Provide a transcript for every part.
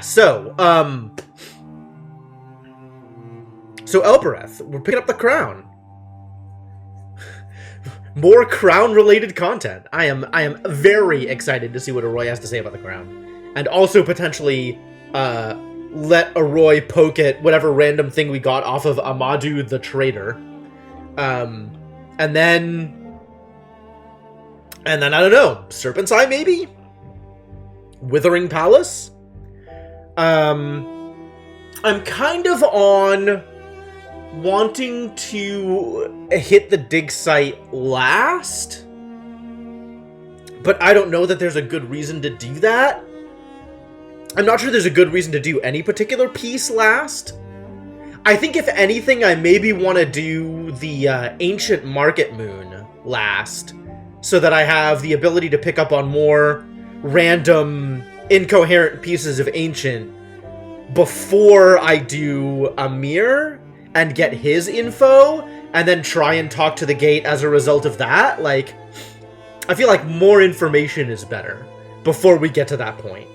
So, so Elbereth, we're picking up the crown. More crown-related content. I am very excited to see what Arroy has to say about the crown. And also potentially, let Arroy poke at whatever random thing we got off of Amadou the Traitor. And then, I don't know, Serpent's Eye maybe? Withering Palace? I'm kind of on wanting to hit the dig site last, but I don't know that there's a good reason to do that. I'm not sure there's a good reason to do any particular piece last. I think if anything, I maybe want to do the Ancient Market Moon last, so that I have the ability to pick up on more random, incoherent pieces of Ancient before I do Amir and get his info, and then try and talk to the gate as a result of that. Like, I feel like more information is better before we get to that point.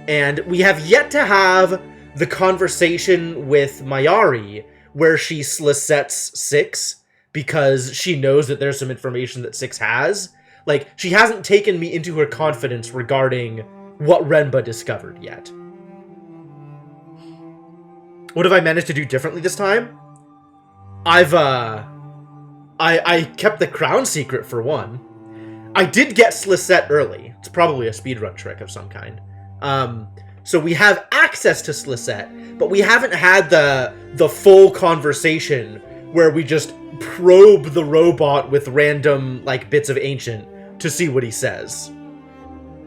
And we have yet to have the conversation with Mayari where she slisets Six because she knows that there's some information that Six has. Like, she hasn't taken me into her confidence regarding what Renba discovered yet. What have I managed to do differently this time? I kept the crown secret for one. I did get Slisette early. It's probably a speedrun trick of some kind. So we have access to Slisette, but we haven't had the full conversation where we just probe the robot with random, like, bits of Ancient to see what he says.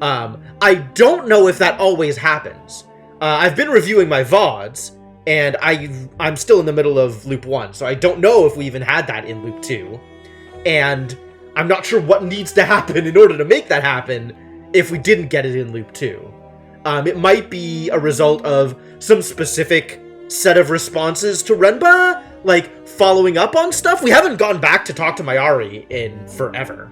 I don't know if that always happens. I've been reviewing my VODs, and I'm still in the middle of Loop 1, so I don't know if we even had that in Loop 2. And I'm not sure what needs to happen in order to make that happen if we didn't get it in Loop 2. It might be a result of some specific set of responses to Renba, like following up on stuff. We haven't gone back to talk to Mayari in forever.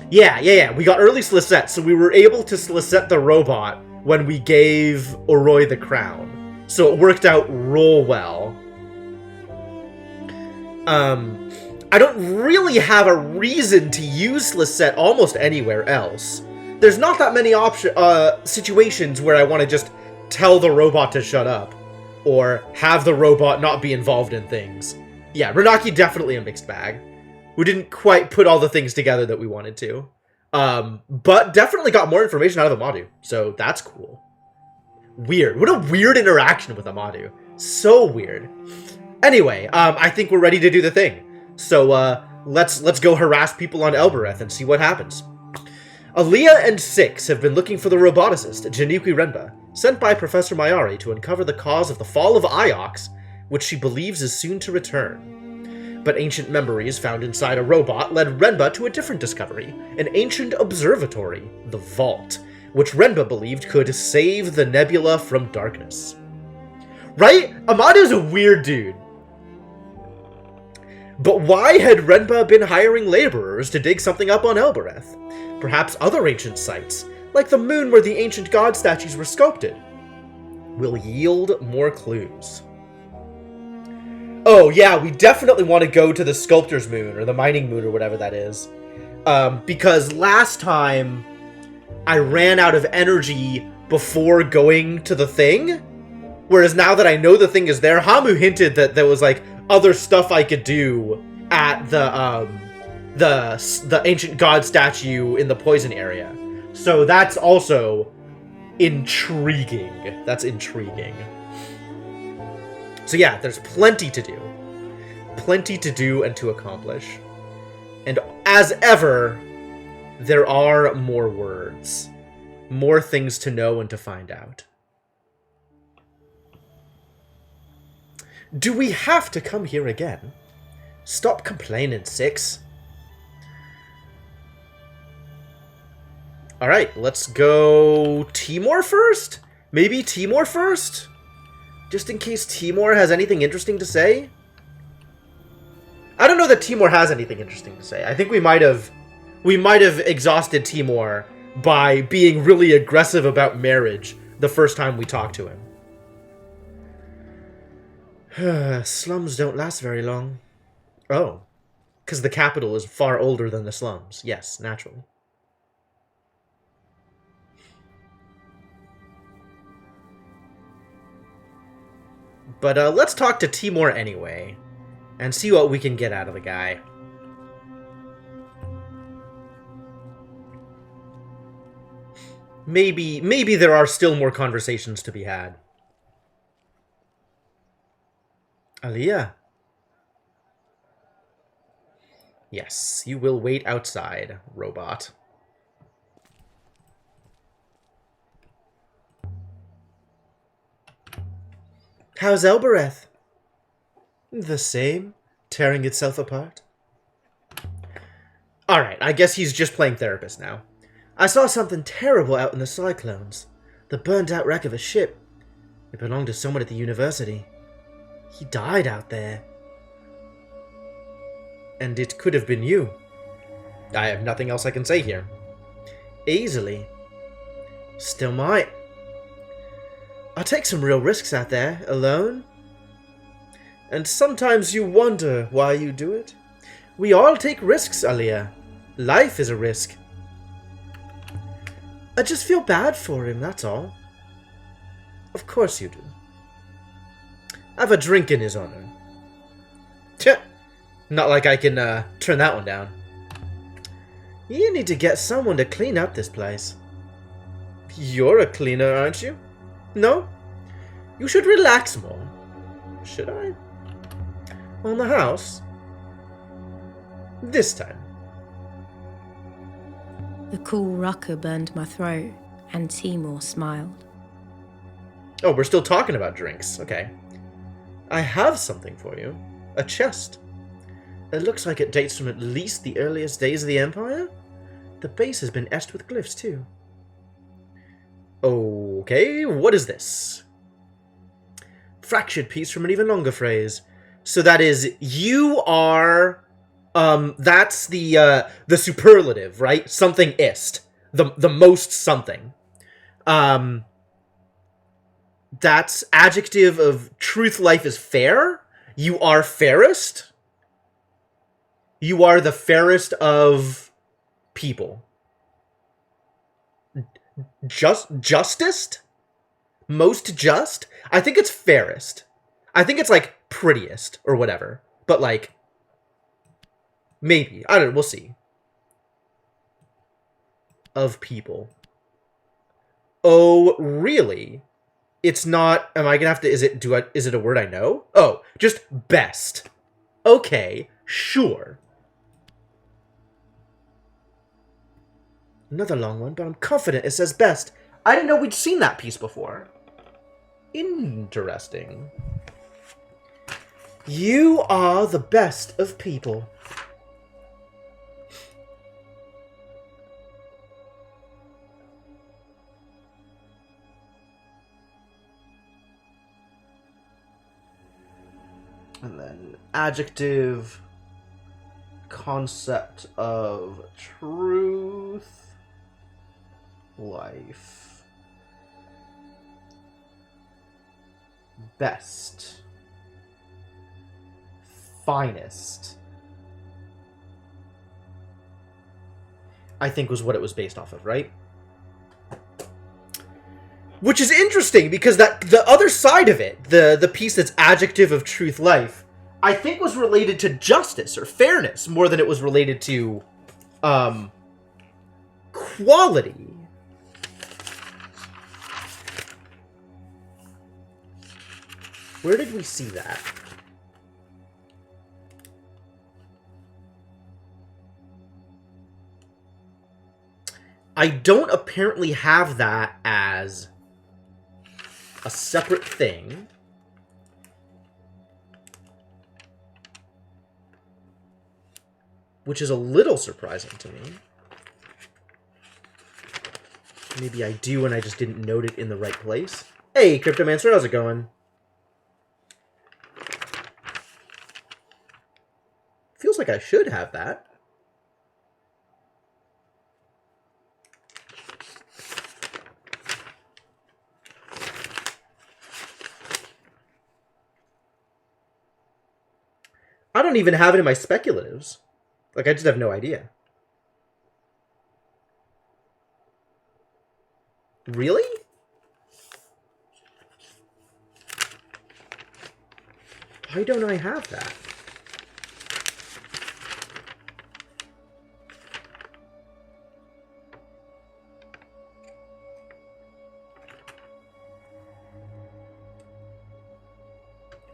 Yeah. We got early Slisette, so we were able to Slisette the robot when we gave Arroy the crown. So it worked out real well. I don't really have a reason to use Slisette almost anywhere else. There's not that many situations where I want to just tell the robot to shut up, or have the robot not be involved in things. Yeah, Renaki definitely a mixed bag. We didn't quite put all the things together that we wanted to. But definitely got more information out of Amadou, so that's cool. Weird. What a weird interaction with Amadou. So weird. Anyway, I think we're ready to do the thing. So, let's go harass people on Elbereth and see what happens. Aaliyah and Six have been looking for the roboticist, Januki Renba, sent by Professor Mayari to uncover the cause of the fall of Iox, which she believes is soon to return. But ancient memories found inside a robot led Renba to a different discovery, an ancient observatory, the Vault, which Renba believed could save the nebula from darkness. Right? Amadou's a weird dude. But why had Renba been hiring laborers to dig something up on Elbereth? Perhaps other ancient sites, like the moon where the ancient god statues were sculpted, will yield more clues. Oh yeah, we definitely want to go to the sculptor's moon, or the mining moon, or whatever that is. Because last time, I ran out of energy before going to the thing, whereas now that I know the thing is there, Hamu hinted that there was, like, other stuff I could do at the ancient god statue in the poison area. So that's also intriguing. That's intriguing. So yeah, there's plenty to do. Plenty to do and to accomplish. And as ever, there are more words. More things to know and to find out. Do we have to come here again? Stop complaining, Six. Alright, let's go Timor first? Maybe Timor first? Just in case Timor has anything interesting to say? I don't know that Timor has anything interesting to say. I think we might have exhausted Timor by being really aggressive about marriage the first time we talked to him. Slums don't last very long. Oh. Because the capital is far older than the slums. Yes, naturally. But let's talk to Timur anyway, and see what we can get out of the guy. Maybe there are still more conversations to be had. Aliyah. Yes, you will wait outside, robot. How's Elbereth? The same, tearing itself apart. Alright, I guess he's just playing therapist now. I saw something terrible out in the cyclones. The burnt-out wreck of a ship. It belonged to someone at the university. He died out there. And it could have been you. I have nothing else I can say here. Easily. Still might. I take some real risks out there, alone. And sometimes you wonder why you do it. We all take risks, Aliyah. Life is a risk. I just feel bad for him, that's all. Of course you do. Have a drink in his honor. Tch! Not like I can turn that one down. You need to get someone to clean up this place. You're a cleaner, aren't you? No? You should relax more. Should I? On the house? This time. The cool rucker burned my throat, and Timur smiled. Oh, we're still talking about drinks. Okay. I have something for you. A chest. It looks like it dates from at least the earliest days of the Empire. The base has been etched with glyphs, too. Okay, what is this? Fractured piece from an even longer phrase. So that is, you are... that's the superlative, right? Something ist. The most something. That's adjective of truth life is fair. You are fairest. You are the fairest of people. Justest? Most just? I think it's fairest. I think it's like prettiest or whatever. But like, maybe. I don't know. We'll see. Of people. Oh, really? It's not... Am I gonna have to... Is it a word I know? Oh, just best. Okay, sure. Another long one, but I'm confident it says best. I didn't know we'd seen that piece before. Interesting. You are the best of people. And then adjective, concept of truth, life, best, finest, I think was what it was based off of, right? Which is interesting, because the other side of it, the piece that's adjective of truth life, I think was related to justice or fairness more than it was related to quality. Where did we see that? I don't apparently have that as a separate thing. Which is a little surprising to me. Maybe I do and I just didn't note it in the right place. Hey, Cryptomancer, how's it going? Feels like I should have that. I don't even have it in my speculatives. Like, I just have no idea. Really? Why don't I have that?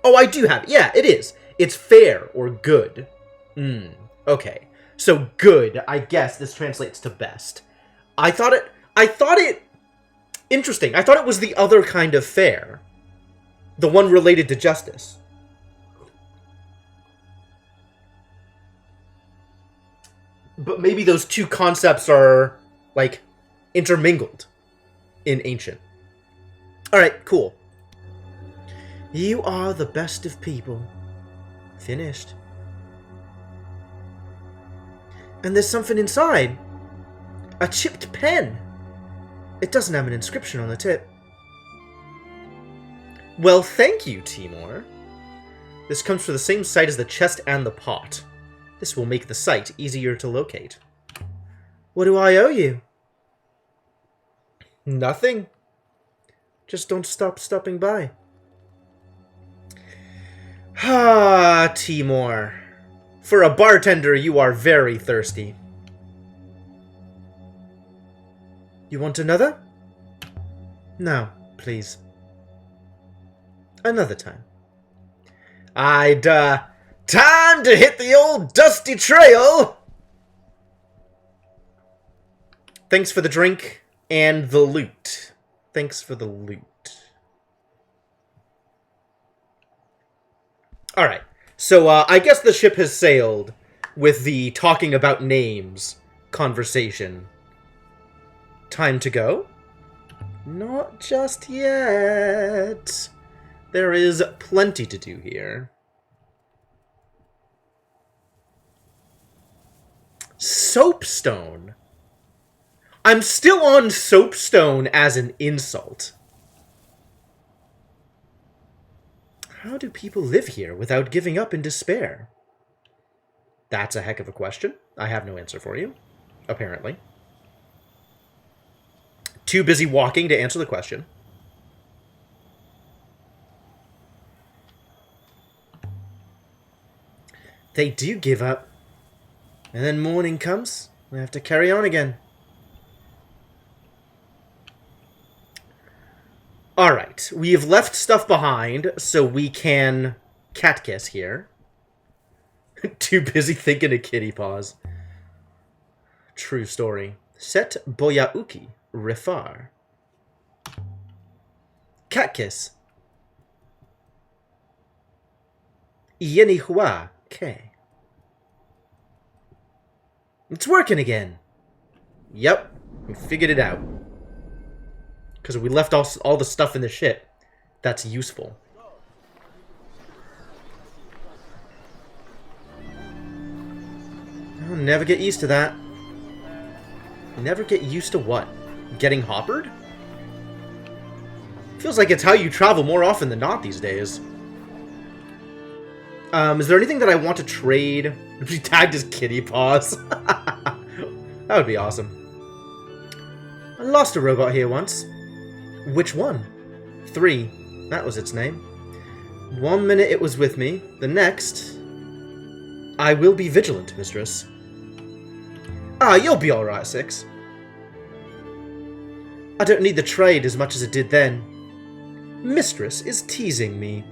Oh, I do have it. Yeah, it is. It's fair or good. Okay. So good, I guess this translates to best. I thought it interesting. I thought it was the other kind of fair. The one related to justice. But maybe those two concepts are, like, intermingled in Ancient. Alright, cool. You are the best of people. Finished. And there's something inside. A chipped pen. It doesn't have an inscription on the tip. Well, thank you, Timor. This comes from the same site as the chest and the pot. This will make the site easier to locate. What do I owe you? Nothing. Just don't stop stopping by. Ah, Timor. For a bartender, you are very thirsty. You want another? No, please. Another time. Time to hit the old dusty trail! Thanks for the drink and the loot. Thanks for the loot. Alright, so I guess the ship has sailed with the talking about names conversation. Time to go? Not just yet. There is plenty to do here. Soapstone. I'm still on soapstone as an insult. How do people live here without giving up in despair? That's a heck of a question. I have no answer for you, apparently. Too busy walking to answer the question. They do give up. And then morning comes, we have to carry on again. Alright, we have left stuff behind, so we can cat kiss here. Too busy thinking of kitty paws. True story. Set Boyauki Rifar. Cat kiss. Yenihua K. It's working again. Yep, we figured it out. Because we left all the stuff in the ship that's useful. I'll never get used to that. Never get used to what? Getting hoppered? Feels like it's how you travel more often than not these days. Is there anything that I want to trade? Be tagged as kitty paws. That would be awesome. I lost a robot here once. Which one? 3. That was its name. 1 minute it was with me. The next... I will be vigilant, mistress. Ah, you'll be alright, 6. I don't need the trade as much as it did then. Mistress is teasing me.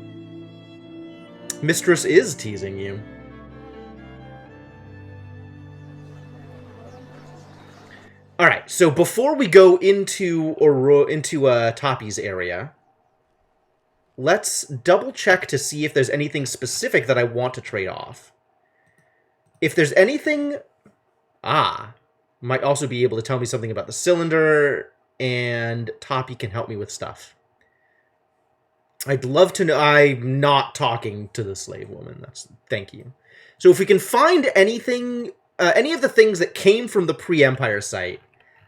Mistress is teasing you. Alright, so before we go into Toppy's area, let's double check to see if there's anything specific that I want to trade off. If there's anything... might also be able to tell me something about the cylinder, and Toppy can help me with stuff. I'd love to know... I'm not talking to the slave woman. Thank you. So if we can find anything... any of the things that came from the pre-Empire site,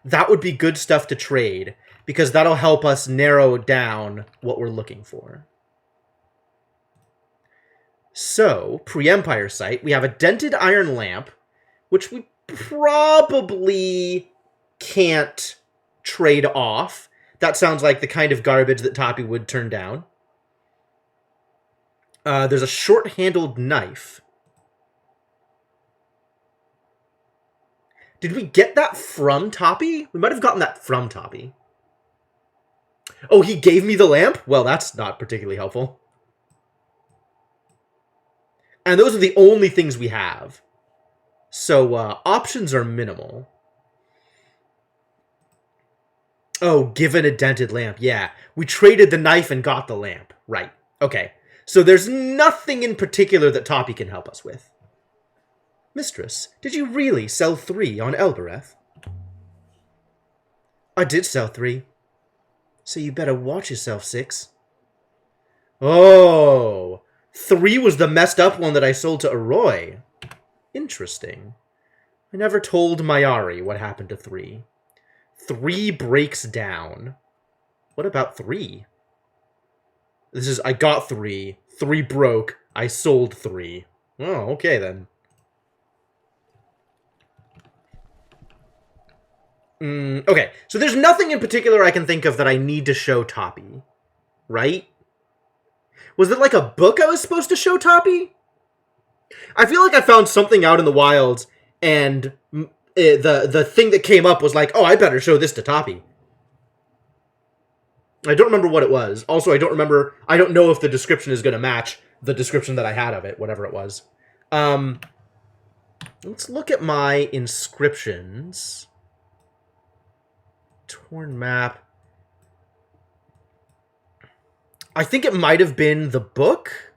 that would be good stuff to trade, because that'll help us narrow down what we're looking for. So, pre-Empire site, we have a dented iron lamp, which we probably can't trade off. That sounds like the kind of garbage that Toppy would turn down. There's a short-handled knife. Did we get that from Toppy? We might have gotten that from Toppy. Oh, he gave me the lamp? Well, that's not particularly helpful. And those are the only things we have. So, options are minimal. Oh, given a dented lamp. Yeah, we traded the knife and got the lamp. Right. Okay. So there's nothing in particular that Toppy can help us with. Mistress, did you really sell 3 on Elbereth? I did sell 3. So you better watch yourself, 6. Oh, 3 was the messed up one that I sold to Arroy. Interesting. I never told Mayari what happened to 3. 3 breaks down. What about 3? This is, I got 3. 3 broke. I sold 3. Oh, okay then. Okay, so there's nothing in particular I can think of that I need to show Toppy. Right? Was it like a book I was supposed to show Toppy? I feel like I found something out in the wilds, and the thing that came up was like, oh, I better show this to Toppy. I don't remember what it was. Also, I don't know if the description is going to match the description that I had of it, whatever it was. Let's look at my inscriptions. Torn map. I think it might have been the book.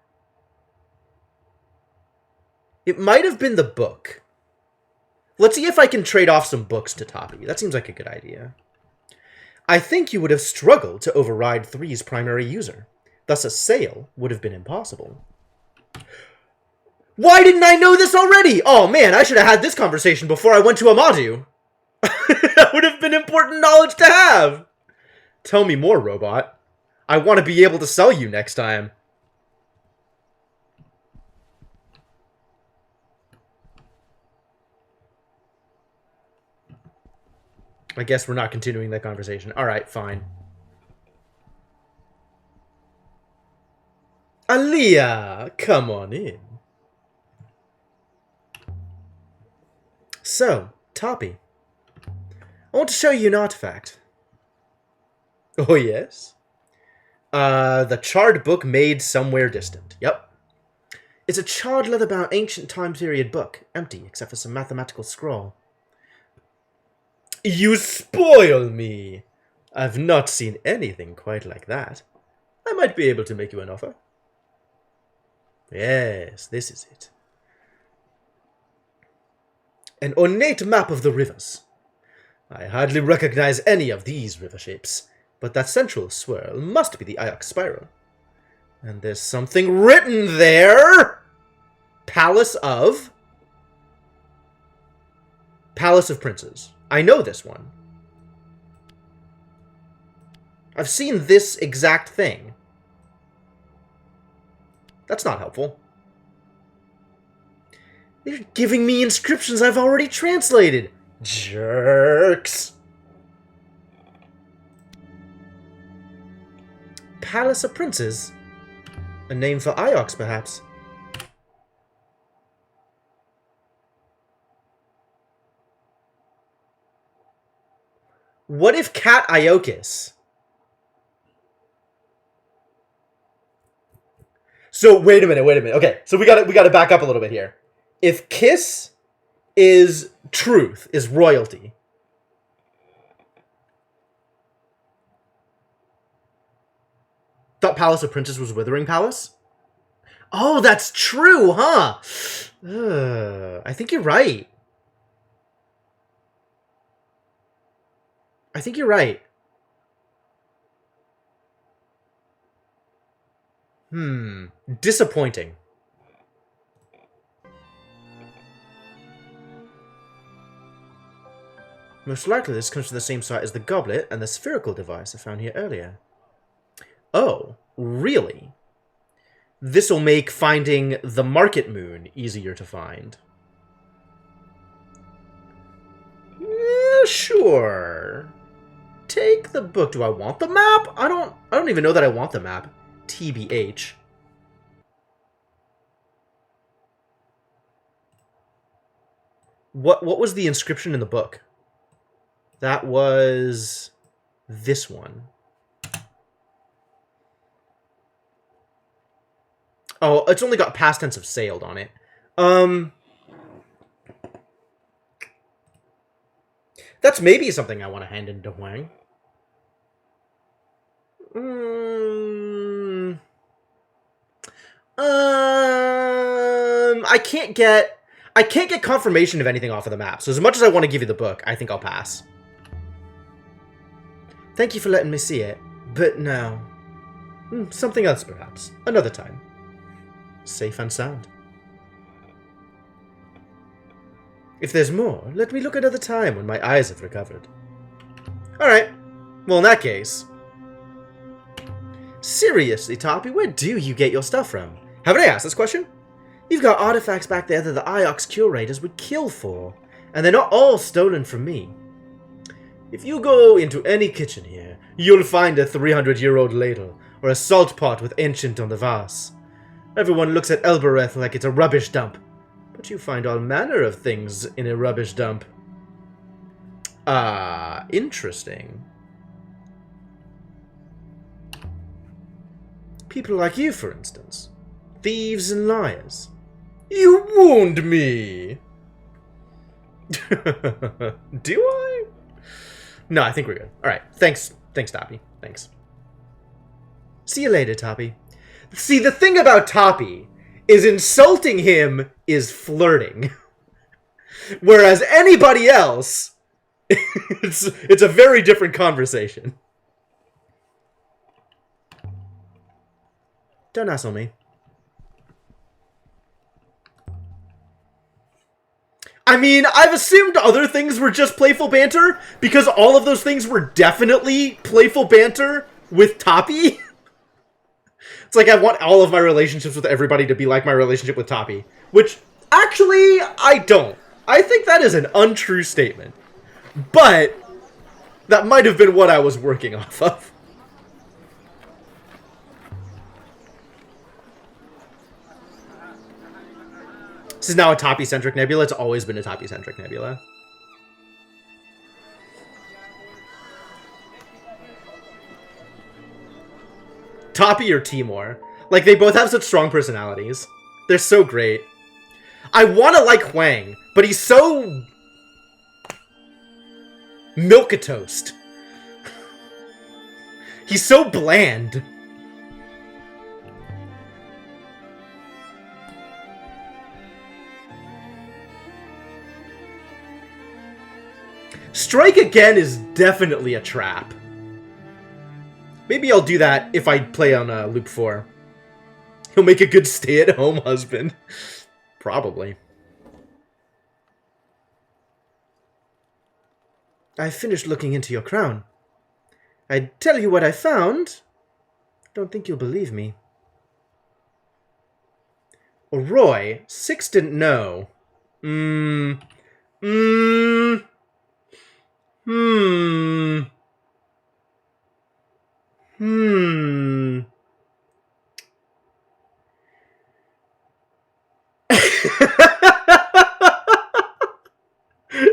It might have been the book. Let's see if I can trade off some books to Toppy. That seems like a good idea. I think you would have struggled to override 3's primary user. Thus a sale would have been impossible. Why didn't I know this already? Oh man, I should have had this conversation before I went to Amadu. That would have been important knowledge to have. Tell me more, robot. I want to be able to sell you next time. I guess we're not continuing that conversation. Alright, fine. Aaliyah, come on in. So, Toppy. I want to show you an artifact. Oh, yes? The charred book made somewhere distant. Yep. It's a charred leather-bound ancient time period book. Empty, except for some mathematical scroll. You spoil me! I've not seen anything quite like that. I might be able to make you an offer. Yes, this is it. An ornate map of the rivers. I hardly recognize any of these river shapes, but that central swirl must be the Iox Spiral. And there's something written there! Palace of Princes. I know this one. I've seen this exact thing. That's not helpful. They're giving me inscriptions I've already translated. Jerks. Palace of Princes? A name for Iox, perhaps? What if Cat Iokis? So wait a minute. Okay, so we gotta back up a little bit here. If Kiss is truth, is royalty. Thought Palace of Princes was Withering Palace? Oh, that's true, huh? I think you're right. Disappointing. Most likely this comes from the same site as the goblet and the spherical device I found here earlier. Oh, really? This will make finding the Market Moon easier to find. Sure. Take the book. Do I want the map? I don't even know that I want the map. TBH. What was the inscription in the book? That was this one. Oh, it's only got past tense of sailed on it. That's maybe something I want to hand into Huang. I can't get confirmation of anything off of the map. So as much as I want to give you the book, I think I'll pass. Thank you for letting me see it, but no. Something else, perhaps. Another time. Safe and sound. If there's more, let me look another time when my eyes have recovered. Alright. Well, in that case... Seriously, Toppy, where do you get your stuff from? Haven't I asked this question? You've got artifacts back there that the Iox curators would kill for, and they're not all stolen from me. If you go into any kitchen here, you'll find a 300-year-old ladle, or a salt pot with ancient on the vase. Everyone looks at Elbereth like it's a rubbish dump, but you find all manner of things in a rubbish dump. Interesting. People like you, for instance. Thieves and liars. You wound me! Do I? No, I think we're good. Alright, thanks, Toppy. Thanks. See you later, Toppy. See, the thing about Toppy is insulting him is flirting. Whereas anybody else, it's a very different conversation. Don't hassle me. I mean, I've assumed other things were just playful banter, because all of those things were definitely playful banter with Toppy. It's like I want all of my relationships with everybody to be like my relationship with Toppy. Which, actually, I don't. I think that is an untrue statement. But, that might have been what I was working off of. This is now a Toppy-centric nebula. It's always been a Toppy-centric nebula. Toppy or Timor. Like, they both have such strong personalities. They're so great. I want to like Huang, but he's so... milquetoast. He's so bland. Strike Again is definitely a trap. Maybe I'll do that if I play on Loop 4. He'll make a good stay-at-home husband. Probably. I finished looking into your crown. I'd tell you what I found. Don't think you'll believe me. Oh, Roy, Six didn't know.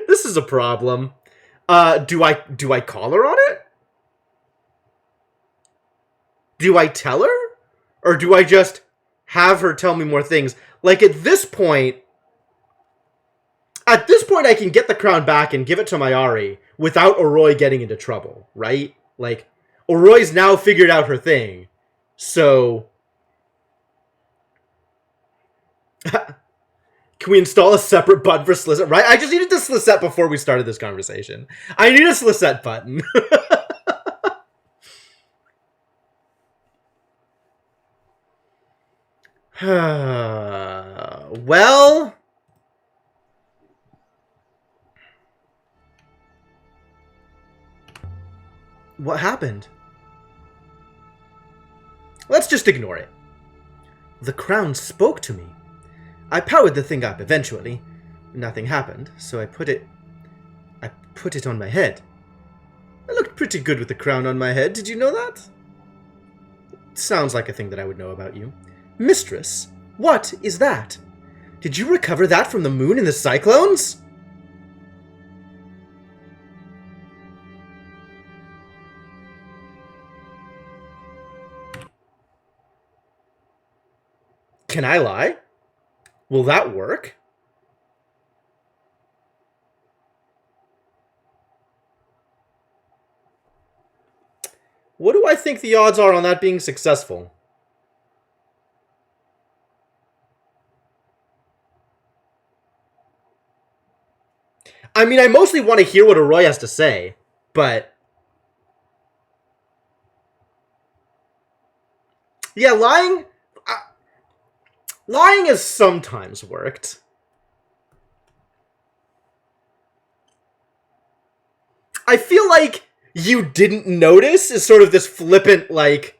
This is a problem. Do I call her on it? Do I tell her? Or do I just have her tell me more things? Like, at this point, I can get the crown back and give it to Mayari without Oroi getting into trouble, right? Like, Oroi's now figured out her thing. So... Can we install a separate button for Slisette? Right? I just needed the Slisette before we started this conversation. I need a Slisette button. Well... What happened? Let's just ignore it. The crown spoke to me. I powered the thing up eventually. Nothing happened, so I put it on my head. I looked pretty good with the crown on my head, did you know that? Sounds like a thing that I would know about you. Mistress, what is that? Did you recover that from the moon in the cyclones? Can I lie? Will that work? What do I think the odds are on that being successful? I mean, I mostly want to hear what Arroy has to say, but... yeah, lying has sometimes worked. I feel like you didn't notice is sort of this flippant, like...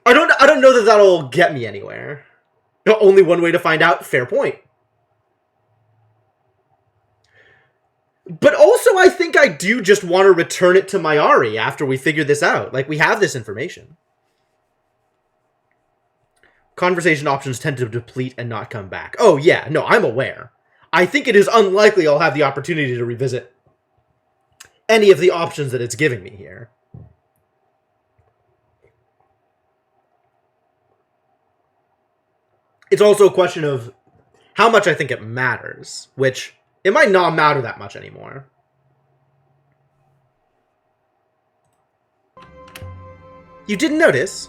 I don't know that that'll get me anywhere. Only one way to find out, fair point. But also, I think I do just want to return it to Mayari after we figure this out. Like, we have this information. Conversation options tend to deplete and not come back. Oh, yeah. No, I'm aware. I think it is unlikely I'll have the opportunity to revisit any of the options that it's giving me here. It's also a question of how much I think it matters, which... it might not matter that much anymore. You didn't notice?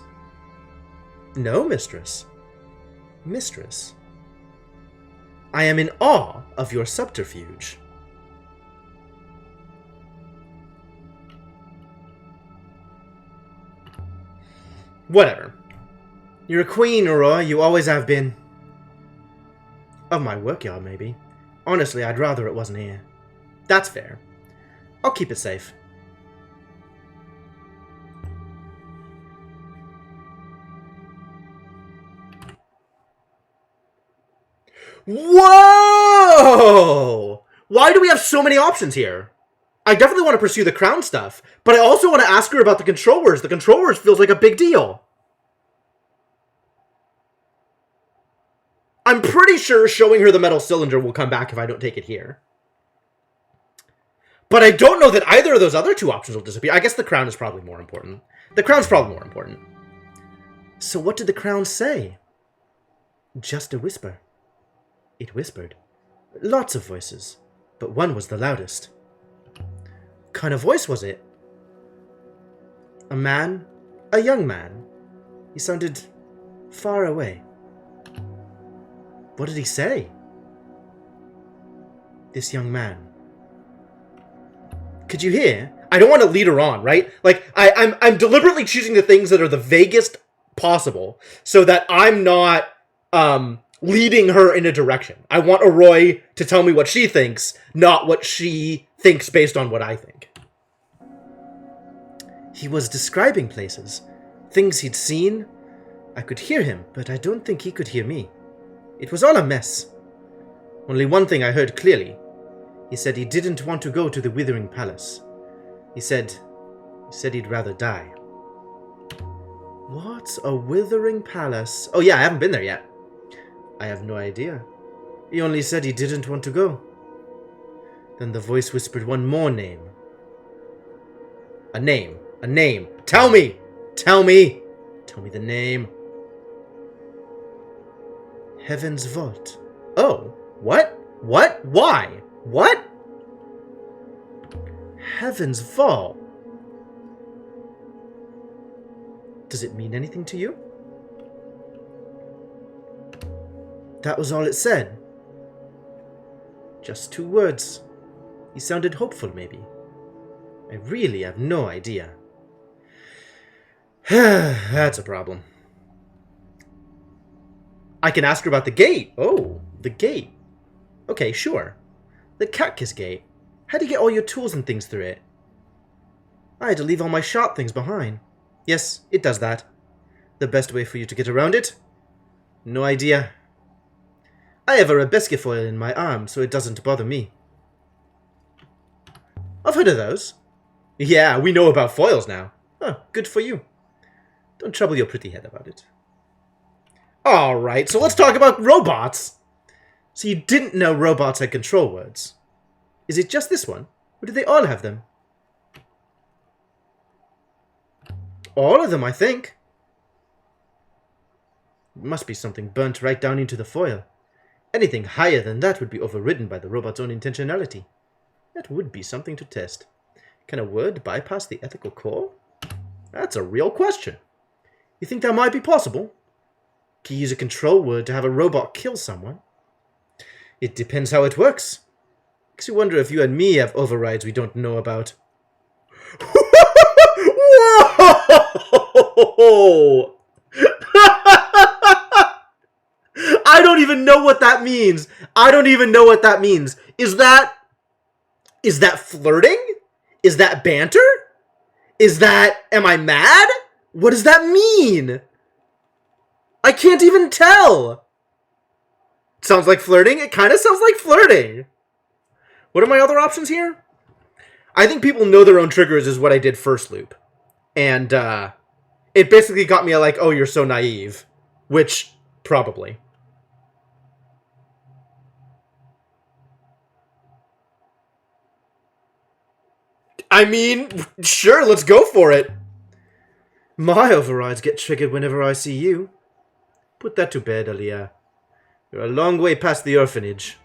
No, mistress. Mistress. I am in awe of your subterfuge. Whatever. You're a queen, Aurora. You always have been. Of my workyard, maybe. Honestly, I'd rather it wasn't here. That's fair. I'll keep it safe. Whoa! Why do we have so many options here? I definitely want to pursue the crown stuff, but I also want to ask her about the controllers. The controllers feels like a big deal. I'm pretty sure showing her the metal cylinder will come back if I don't take it here. But I don't know that either of those other two options will disappear. I guess the crown is probably more important. The crown's probably more important. So what did the crown say? Just a whisper. It whispered. Lots of voices, but one was the loudest. What kind of voice was it? A man? A young man. He sounded far away. What did he say? This young man. Could you hear? I don't want to lead her on, right? Like, I'm deliberately choosing the things that are the vaguest possible so that I'm not leading her in a direction. I want Arroy to tell me what she thinks, not what she thinks based on what I think. He was describing places, things he'd seen. I could hear him, but I don't think he could hear me. It was all a mess. Only one thing I heard clearly. He said he didn't want to go to the Withering Palace. He said he'd rather die. What's a Withering Palace? Oh yeah, I haven't been there yet. I have no idea. He only said he didn't want to go. Then the voice whispered one more name. A name. A name. Tell me! Tell me! Tell me the name. Heaven's Vault. Oh, what? What? Why? What? Heaven's Vault. Does it mean anything to you? That was all it said. Just 2 words. He sounded hopeful, maybe. I really have no idea. That's a problem. I can ask her about the gate. Oh, the gate. Okay, sure. The Catkiss gate. How do you get all your tools and things through it? I had to leave all my sharp things behind. Yes, it does that. The best way for you to get around it? No idea. I have a Rebesca foil in my arm, so it doesn't bother me. I've heard of those. Yeah, we know about foils now. Oh, good for you. Don't trouble your pretty head about it. Alright, so let's talk about robots. So you didn't know robots had control words. Is it just this one? Or do they all have them? All of them, I think. It must be something burnt right down into the foil. Anything higher than that would be overridden by the robot's own intentionality. That would be something to test. Can a word bypass the ethical core? That's a real question. You think that might be possible? Can you use a control word to have a robot kill someone? It depends how it works. Makes you wonder if you and me have overrides we don't know about. Whoa! I don't even know what that means. I don't even know what that means. Is that flirting? Is that banter? Am I mad? What does that mean? I can't even tell. Sounds like flirting? It kind of sounds like flirting. What are my other options here? I think people know their own triggers is what I did first loop. And it basically got me like, oh, you're so naive. Which, probably. I mean, sure, let's go for it. My overrides get triggered whenever I see you. Put that to bed, Aaliyah. You're a long way past the orphanage.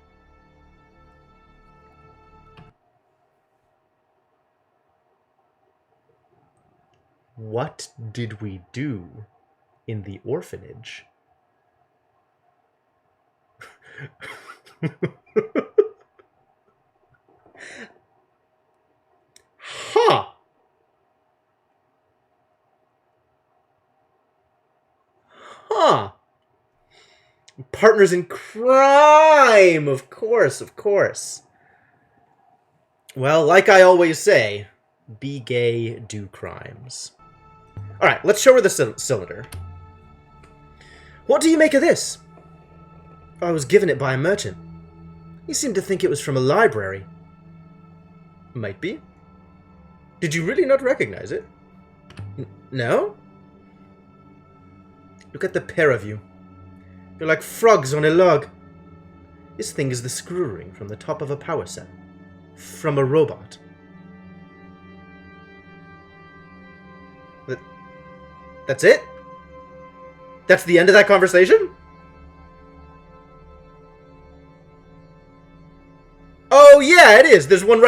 What did we do in the orphanage? Huh. Huh. Partners in crime! Of course, of course. Well, like I always say, be gay, do crimes. Alright, let's show her the cylinder. What do you make of this? I was given it by a merchant. He seemed to think it was from a library. Might be. Did you really not recognize it? No? Look at the pair of you. You're like frogs on a log. This thing is the screw ring from the top of a power cell. From a robot. That's it? That's the end of that conversation? Oh yeah, it is. There's one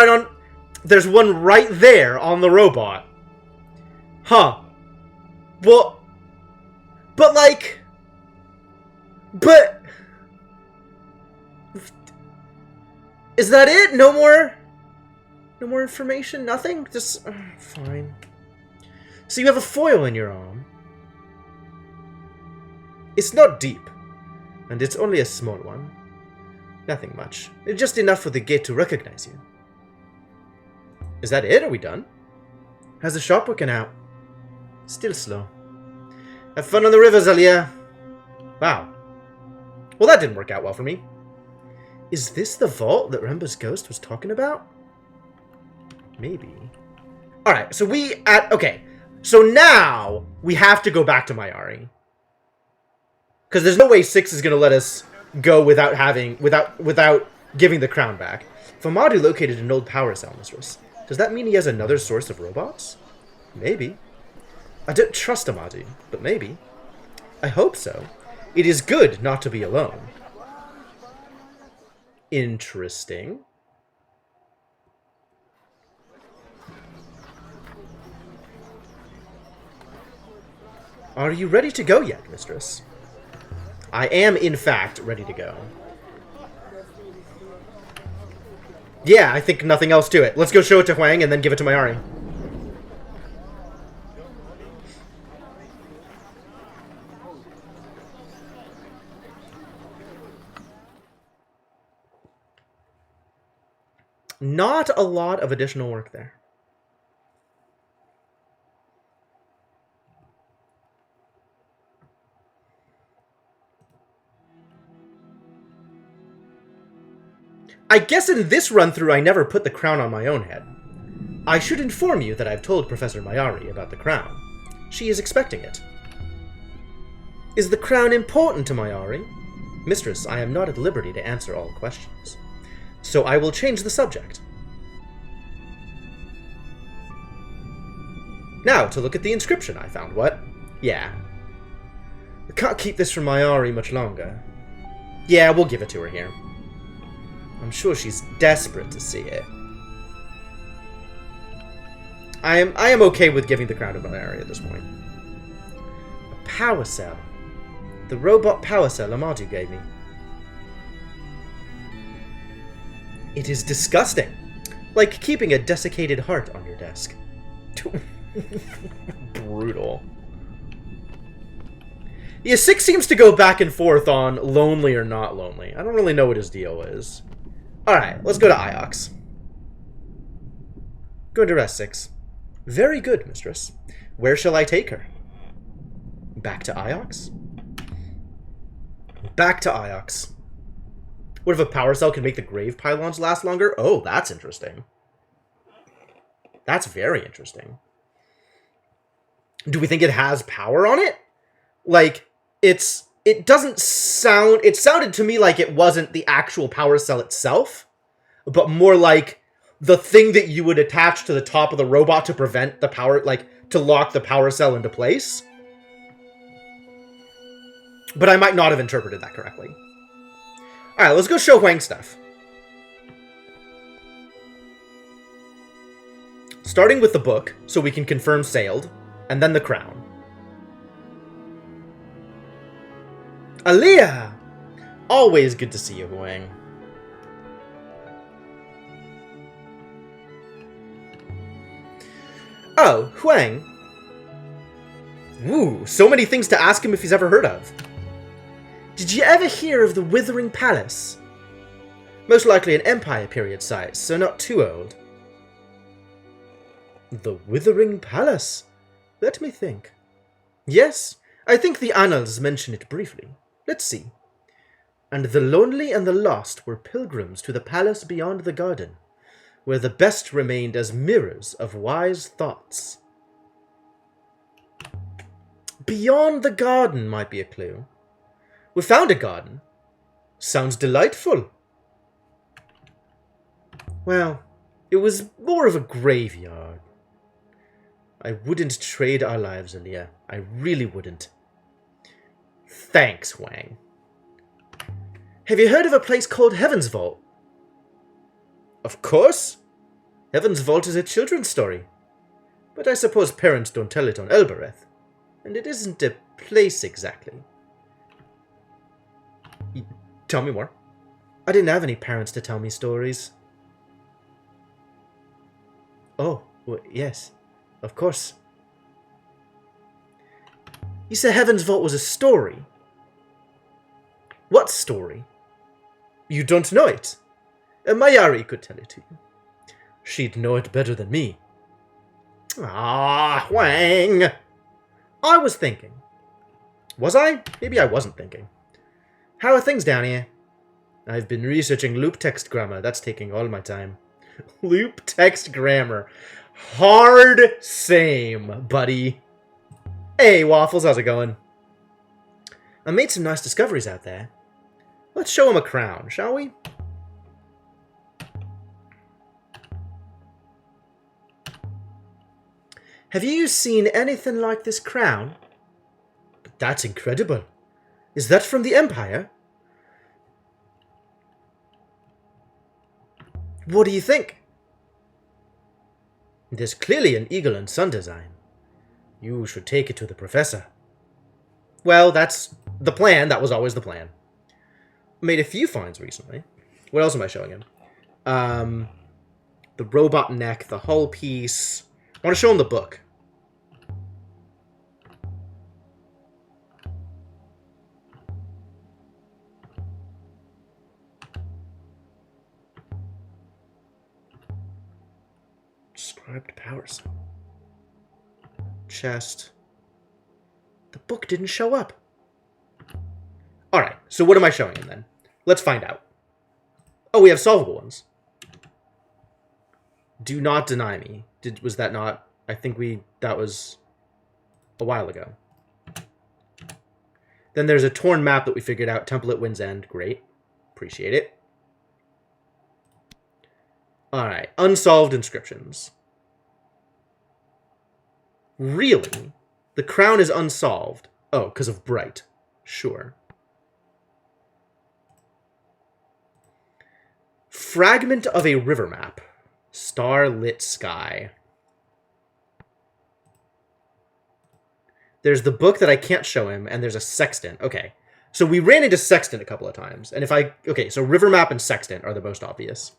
right there on the robot. Huh. Well, but like, is that it? No more information? Nothing? Just, fine. So you have a foil in your arm. It's not deep, and it's only a small one. Nothing much. It's just enough for the gate to recognize you. Is that it? Are we done? How's the shop working out? Still slow. Have fun on the rivers, Aaliyah. Wow. Well, that didn't work out well for me. Is this the vault that Remba's ghost was talking about? Maybe. Alright, so okay. So now, we have to go back to Mayari. Because there's no way 6 is going to let us go without giving the crown back. Famadu located an old power cell, mistress. Does that mean he has another source of robots? Maybe. I don't trust Amadu, but maybe. I hope so. It is good not to be alone. Interesting. Are you ready to go yet, mistress? I am, in fact, ready to go. Yeah, I think nothing else to it. Let's go show it to Huang and then give it to Mayari. Not a lot of additional work there. I guess in this run-through I never put the crown on my own head. I should inform you that I've told Professor Mayari about the crown. She is expecting it. Is the crown important to Mayari? Mistress, I am not at liberty to answer all questions. So I will change the subject. Now, to look at the inscription I found, what? Yeah. I can't keep this from Mayari much longer. Yeah, we'll give it to her here. I'm sure she's desperate to see it. I am okay with giving the crown to Mayari at this point. A power cell. The robot power cell Amadu gave me. It is disgusting. Like keeping a desiccated heart on your desk. Brutal. Yeah, Six seems to go back and forth on lonely or not lonely. I don't really know what his deal is. Alright, let's go to Iox. Going to rest, Six. Very good, mistress. Where shall I take her? Back to Iox? Back to Iox. What if a power cell can make the grave pylons last longer? Oh, that's interesting. That's very interesting. Do we think it has power on it? Like, it doesn't sound... It sounded to me like it wasn't the actual power cell itself, but more like the thing that you would attach to the top of the robot to prevent the power... Like, to lock the power cell into place. But I might not have interpreted that correctly. Alright, let's go show Huang stuff. Starting with the book, so we can confirm sailed, and then the crown. Aaliyah! Always good to see you, Huang. Oh, Huang. Woo, so many things to ask him if he's ever heard of. Did you ever hear of the Withering Palace? Most likely an Empire period site, so not too old. The Withering Palace? Let me think. Yes, I think the annals mention it briefly. Let's see. And the lonely and the lost were pilgrims to the palace beyond the garden, where the best remained as mirrors of wise thoughts. Beyond the garden might be a clue. We found a garden. Sounds delightful. Well, it was more of a graveyard. I wouldn't trade our lives, Aaliyah. I really wouldn't. Thanks, Huang. Have you heard of a place called Heaven's Vault? Of course. Heaven's Vault is a children's story. But I suppose parents don't tell it on Elbereth. And it isn't a place exactly. Tell me more. I didn't have any parents to tell me stories. Oh, well, yes. Of course. You said Heaven's Vault was a story. What story? You don't know it. Mayari could tell it to you. She'd know it better than me. Ah, Huang! I was thinking. Was I? Maybe I wasn't thinking. How are things down here? I've been researching loop text grammar. That's taking all my time. Loop text grammar. Hard same, buddy. Hey, Waffles, how's it going? I made some nice discoveries out there. Let's show him a crown, shall we? Have you seen anything like this crown? But that's incredible. Is that from the Empire? What do you think? There's clearly an eagle and sun design. You should take it to the professor. Well, that's the plan. That was always the plan. Made a few finds recently. What else am I showing him? The robot neck, the hull piece. I want to show him the book. Described power cell. Chest. The book didn't show up. Alright, so what am I showing him then? Let's find out. Oh, we have solvable ones. Do not deny me. Was that not... I think that was a while ago. Then there's a torn map that we figured out. Temple at Wind's End. Great. Appreciate it. Alright. Unsolved inscriptions. Really? The crown is unsolved. Oh, because of Bright. Sure. Fragment of a river map. Starlit sky. There's the book that I can't show him, and there's a sextant. Okay. So we ran into sextant a couple of times. And if I... Okay, so river map and sextant are the most obvious.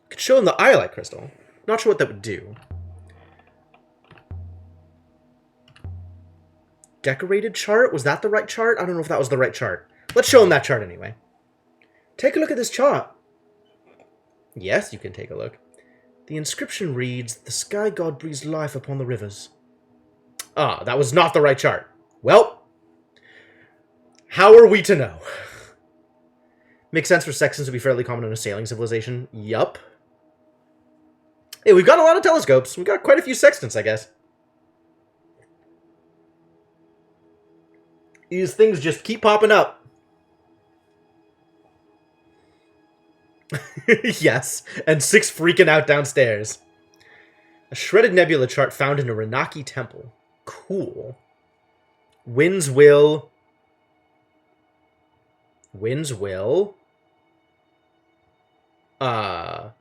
Could show him the Iolite crystal. Not sure what that would do. Decorated chart? Was that the right chart? I don't know if that was the right chart. Let's show him that chart anyway. Take a look at this chart. Yes, you can take a look. The inscription reads, "The sky god breathes life upon the rivers." Ah, that was not the right chart. Well, how are we to know? Makes sense for sextants to be fairly common in a sailing civilization. Yup. Hey, we've got a lot of telescopes. We've got quite a few sextants, I guess. These things just keep popping up. Yes, and 6 freaking out downstairs. A shredded nebula chart found in a Renaki temple. Cool. Winds will...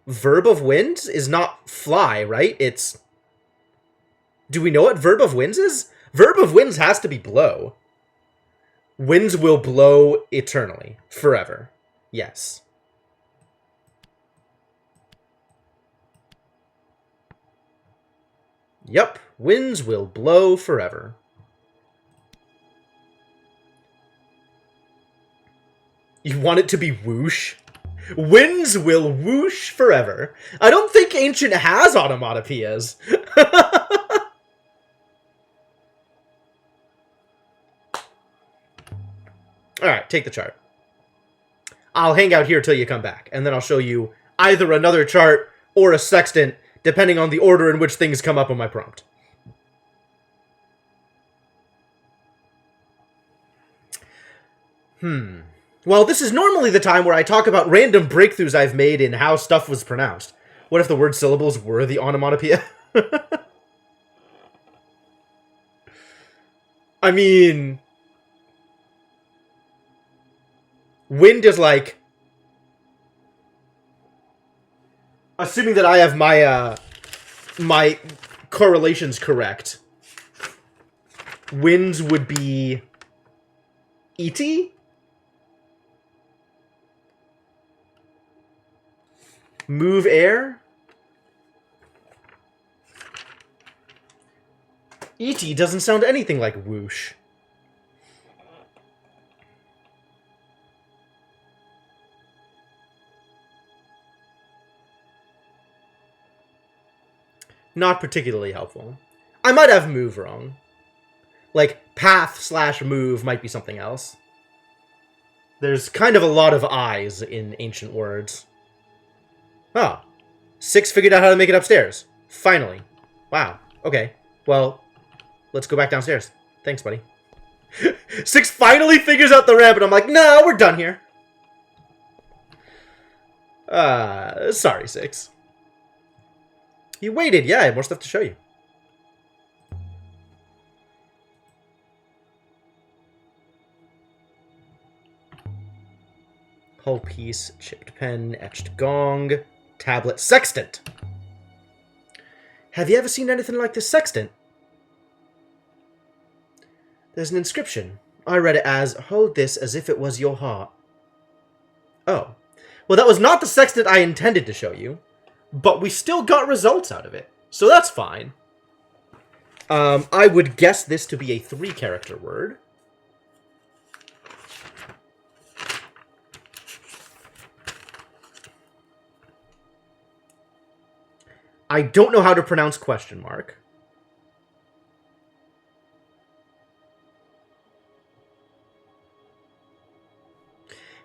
Verb of winds is not fly, right? It's... Do we know what verb of winds is? Verb of winds has to be blow. Winds will blow eternally. Forever. Yes. Yep. Winds will blow forever. You want it to be whoosh? Winds will whoosh forever. I don't think Ancient has onomatopoeias. Alright, take the chart. I'll hang out here till you come back, and then I'll show you either another chart or a sextant, depending on the order in which things come up on my prompt. Well, this is normally the time where I talk about random breakthroughs I've made in how stuff was pronounced. What if the word syllables were the onomatopoeia? I mean... Wind is like... Assuming that I have my, my correlations correct. Winds would be... E.T.? Move air? E.T. doesn't sound anything like whoosh. Not particularly helpful. I might have move wrong. Like, path/move might be something else. There's kind of a lot of I's in ancient words. Oh. 6 figured out how to make it upstairs. Finally. Wow. Okay. Well, let's go back downstairs. Thanks, buddy. 6 finally figures out the ramp, and I'm like, no, we're done here. Sorry, 6. You waited. Yeah, I have more stuff to show you. Hull piece, chipped pen, etched gong, tablet, sextant. Have you ever seen anything like this sextant? There's an inscription. I read it as, "Hold this as if it was your heart." Oh. Well, that was not the sextant I intended to show you, but we still got results out of it, so that's fine. I would guess this to be a 3-character word. I don't know how to pronounce question mark.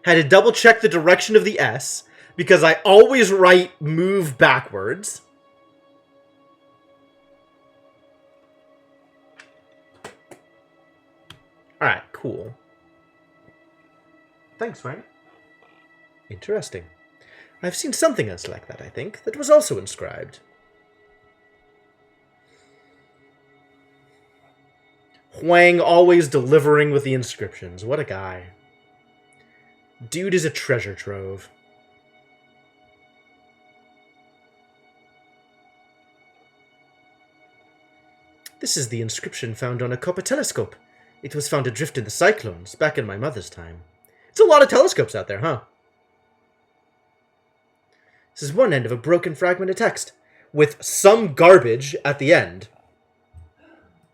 Had to double check the direction of the S, because I always write move backwards. Alright, cool. Thanks, Frank. Interesting. I've seen something else like that, I think, that was also inscribed. Huang always delivering with the inscriptions. What a guy. Dude is a treasure trove. This is the inscription found on a copper telescope. It was found adrift in the cyclones back in my mother's time. It's a lot of telescopes out there, huh? This is one end of a broken fragment of text, with some garbage at the end.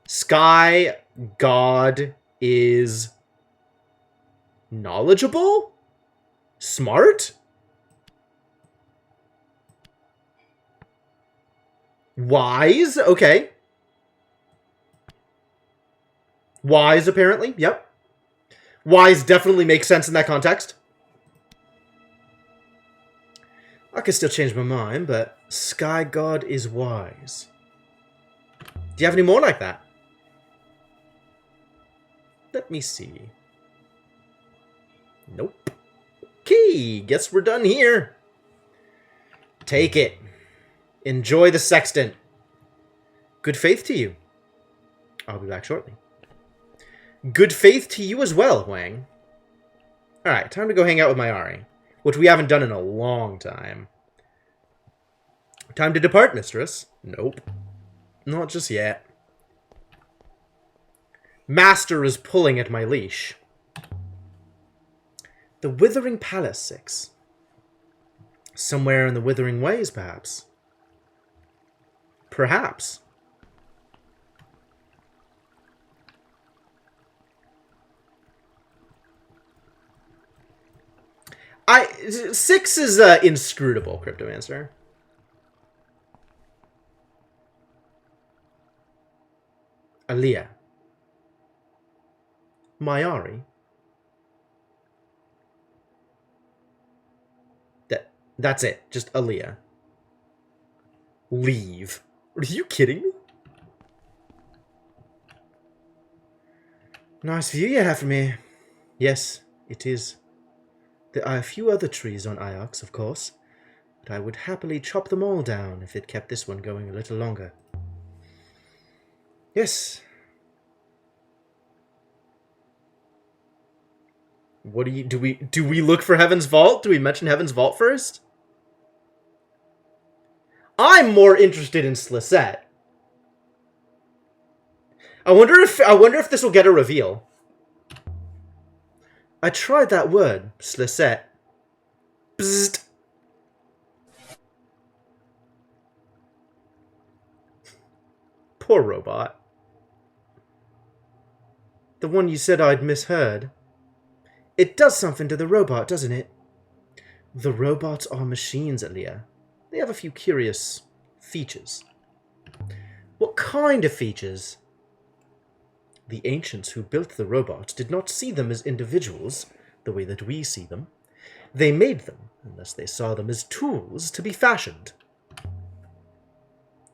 Sky God is knowledgeable? Smart? Wise? Okay. Wise, apparently. Yep. Wise definitely makes sense in that context. I could still change my mind, but Sky God is wise. Do you have any more like that? Let me see. Nope. Okay, guess we're done here. Take it. Enjoy the sextant. Good faith to you. I'll be back shortly. Good faith to you as well, Huang. Alright, time to go hang out with my Ari, which we haven't done in a long time. Time to depart, mistress. Nope. Not just yet. Master is pulling at my leash. The Withering Palace 6. Somewhere in the Withering Ways, perhaps. Perhaps. Six is inscrutable, Cryptomancer. Aaliyah. Mayari. That's it. Just Aaliyah. Leave. Are you kidding me? Nice view you have from here. Yes, it is. There are a few other trees on Iox, of course, but I would happily chop them all down if it kept this one going a little longer. Yes. What do we look for Heaven's Vault? Do we mention Heaven's Vault first? I'm more interested in Slisette. I wonder if this will get a reveal. I tried that word, Slisette. Bzzzt. Poor robot. The one you said I'd misheard. It does something to the robot, doesn't it? The robots are machines, Aaliyah. They have a few curious features. What kind of features? The ancients who built the robots did not see them as individuals, the way that we see them. They made them, unless they saw them as tools to be fashioned.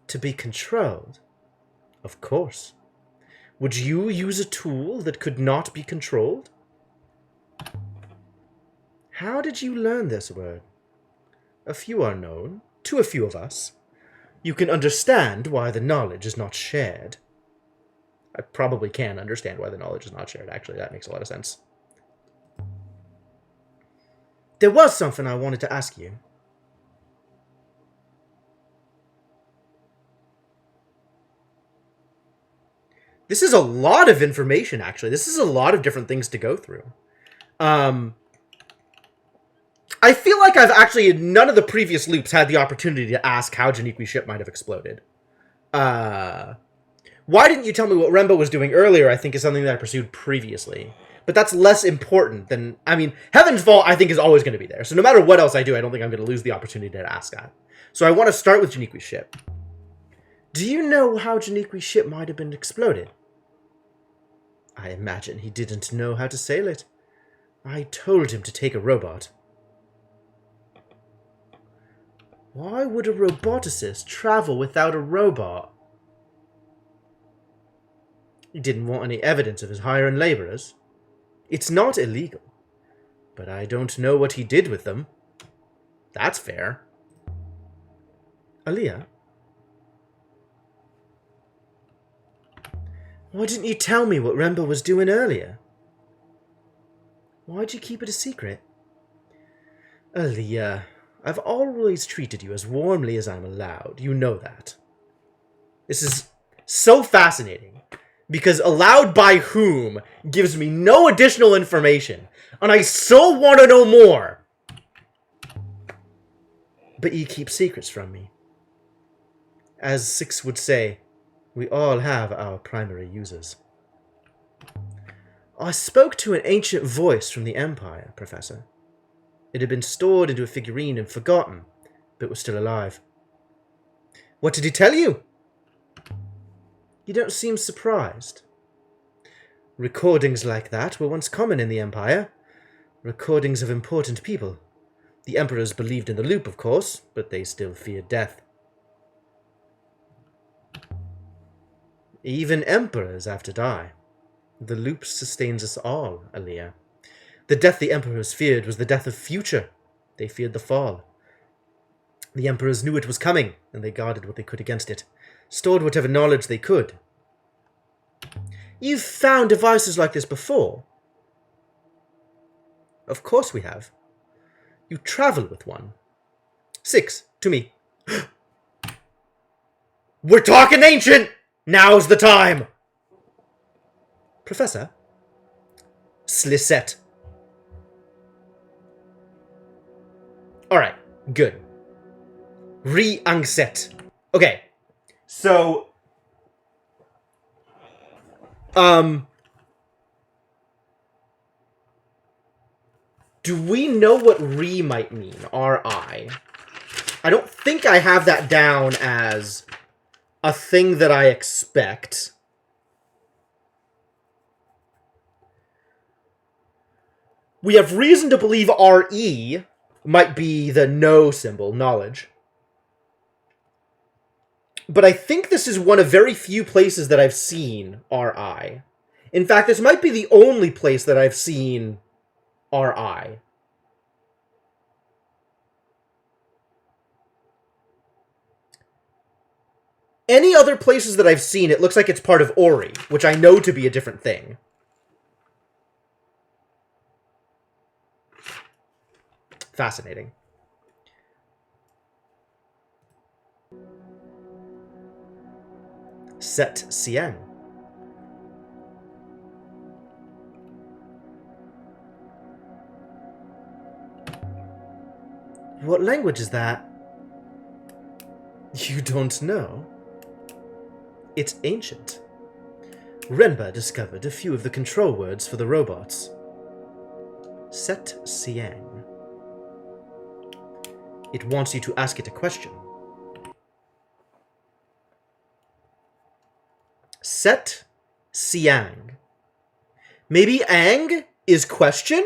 To be controlled? Of course. Would you use a tool that could not be controlled? How did you learn this word? A few are known, to a few of us. You can understand why the knowledge is not shared. I probably can understand why the knowledge is not shared, actually. That makes a lot of sense. There was something I wanted to ask you. This is a lot of information, actually. This is a lot of different things to go through. I feel like I've actually, in none of the previous loops, had the opportunity to ask how Janiqui's ship might have exploded. Why didn't you tell me what Rembo was doing earlier, I think is something that I pursued previously. But that's less important than... I mean, Heaven's Vault, I think, is always going to be there. So no matter what else I do, I don't think I'm going to lose the opportunity to ask that. So I want to start with Janiqui's ship. Do you know how Janiqui's ship might have been exploded? I imagine he didn't know how to sail it. I told him to take a robot. Why would a roboticist travel without a robot? He didn't want any evidence of his hiring laborers. It's not illegal, but I don't know what he did with them. That's fair. Aaliyah? Why didn't you tell me what Remba was doing earlier? Why'd you keep it a secret? Aaliyah, I've always treated you as warmly as I'm allowed. You know that. This is so fascinating, because allowed by whom gives me no additional information, and I so want to know more. But you keep secrets from me. As Six would say, we all have our primary users. I spoke to an ancient voice from the Empire, Professor. It had been stored into a figurine and forgotten, but was still alive. What did he tell you? You don't seem surprised. Recordings like that were once common in the Empire. Recordings of important people. The Emperors believed in the loop, of course, but they still feared death. Even Emperors have to die. The loop sustains us all, Aaliyah. The death the Emperors feared was the death of future. They feared the fall. The Emperors knew it was coming, and they guarded what they could against it. Stored whatever knowledge they could. You've found devices like this before? Of course we have. You travel with one. Six, to me. We're talking ancient! Now's the time! Professor? Slisette. Alright, good. Re-angset. Okay, so... do we know what re might mean? R-I. I don't think I have that down as a thing that I expect. We have reason to believe R-E might be the no symbol, knowledge. But I think this is one of very few places that I've seen R-I. In fact, this might be the only place that I've seen R-I. Any other places that I've seen, it looks like it's part of Ori, which I know to be a different thing. Fascinating. Set Siang. What language is that? You don't know? It's ancient. Renba discovered a few of the control words for the robots. Set Siang. It wants you to ask it a question. Set Siang. Maybe Ang is question?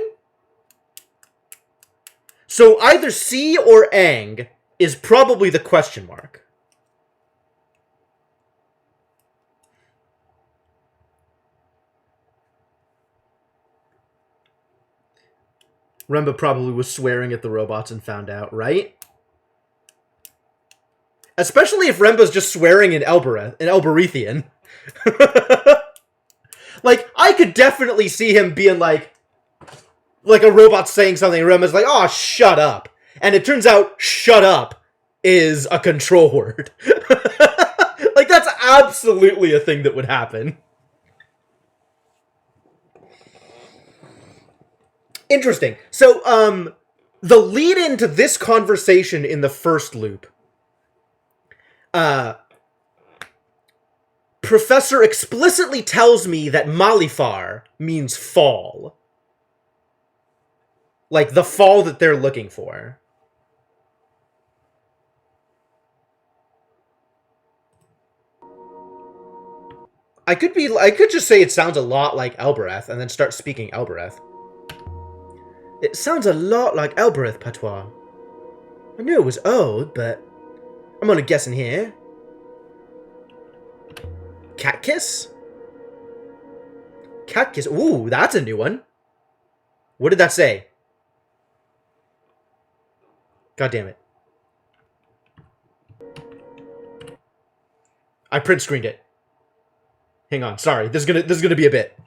So either C or Ang is probably the question mark. Remba probably was swearing at the robots and found out, right? Especially if Remba's just swearing in Elberethian. Like, I could definitely see him being like a robot saying something, and Remba's like, oh, shut up. And it turns out, shut up is a control word. Like, that's absolutely a thing that would happen. Interesting. So, the lead into this conversation in the first loop, Professor explicitly tells me that Malifar means fall. Like, the fall that they're looking for. I could just say it sounds a lot like Elbereth and then start speaking Elbereth. It sounds a lot like Elbereth patois. I knew it was old, but I'm gonna guess in here. Cat kiss? Cat kiss. Ooh, that's a new one. What did that say? God damn it. I print screened it. Hang on, sorry. This is gonna be a bit.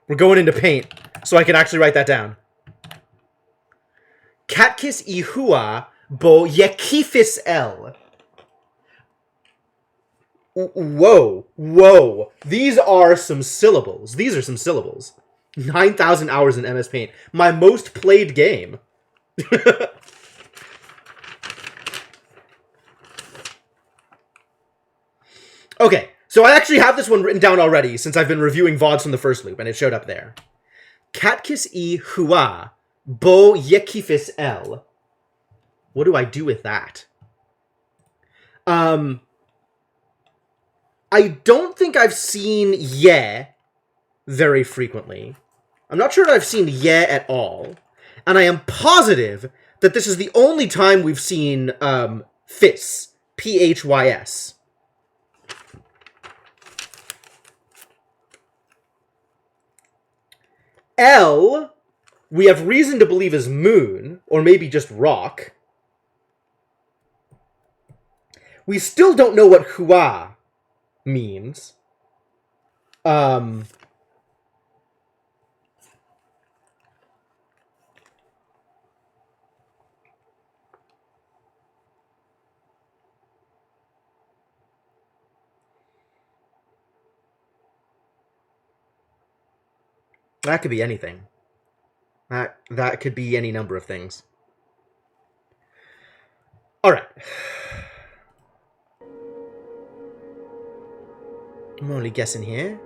We're going into Paint, so I can actually write that down. Catkis ihua bo yekifis el. Whoa, whoa. These are some syllables. 9,000 hours in MS Paint. My most played game. Okay, so I actually have this one written down already since I've been reviewing VODs from the first loop, and it showed up there. Catkis I hua bo yekifis el. What do I do with that? I don't think I've seen ye very frequently. I'm not sure that I've seen ye at all. And I am positive that this is the only time we've seen phys. P-H-Y-S. L, we have reason to believe is moon, or maybe just rock. We still don't know what hua means. That could be anything. That could be any number of things. All right. I'm only guessing here.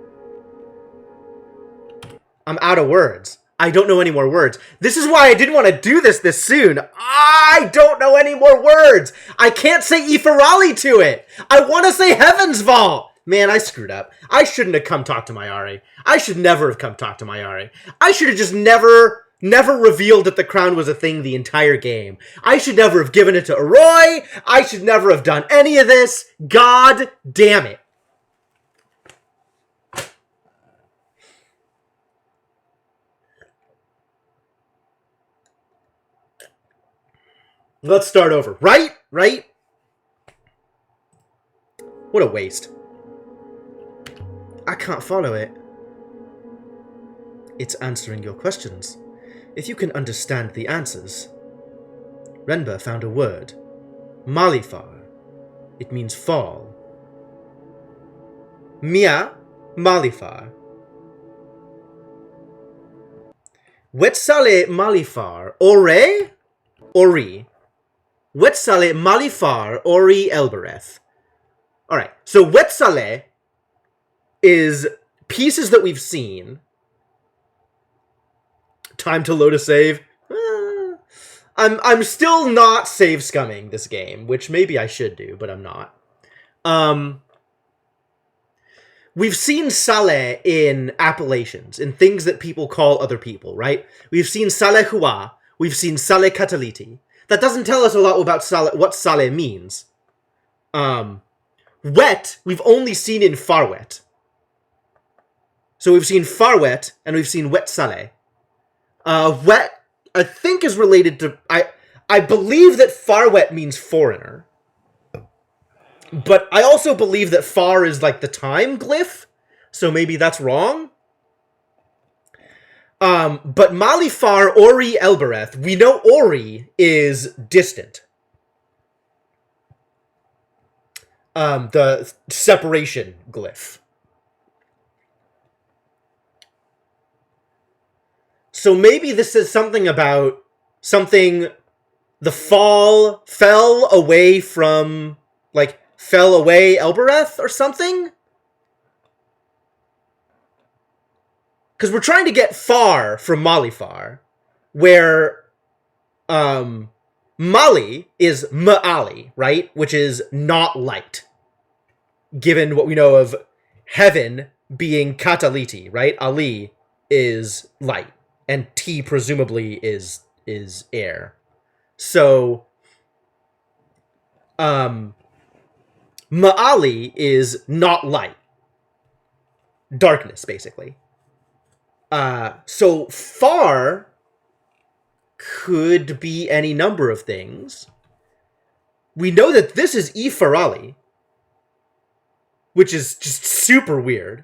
I'm out of words. I don't know any more words. This is why I didn't want to do this soon. I don't know any more words. I can't say Ifarali to it. I want to say Heaven's Vault. Man, I screwed up. I shouldn't have come talk to Mayari. I should never have come talk to Mayari. I should have just never revealed that the crown was a thing the entire game. I should never have given it to Aroi. I should never have done any of this. God damn it. Let's start over. Right? What a waste. I can't follow it. It's answering your questions. If you can understand the answers. Renba found a word. Malifar. It means fall. Mia Malifar. Wetzale Malifar. Ore? Ori. Wetzale Malifar Ori Elbereth. Alright, so Wetzale is pieces that we've seen. Time to load a save. I'm still not save scumming this game, which maybe I should do, but I'm not. We've seen Saleh in appellations, in things that people call other people, right? We've seen Saleh Hua, we've seen Saleh Kataliti. That doesn't tell us a lot about Saleh, what Saleh means. Wet, we've only seen in Farwet. So we've seen Farwet, and we've seen Wet Saleh. Wet, I think, is related to... I believe that Farwet means foreigner. But I also believe that Far is like the time glyph, so maybe that's wrong. But Malifar Ori Elbereth, we know Ori is distant. The separation glyph. So maybe this is something about something, the fall fell away from, like, fell away Elbereth or something? Because we're trying to get far from Malifar, where Mali is Ma'ali, right? Which is not light. Given what we know of heaven being Kataliti, right? Ali is light, and T presumably is air. So, Ma'ali is not light. Darkness, basically. So far could be any number of things. We know that this is Ifarali, which is just super weird.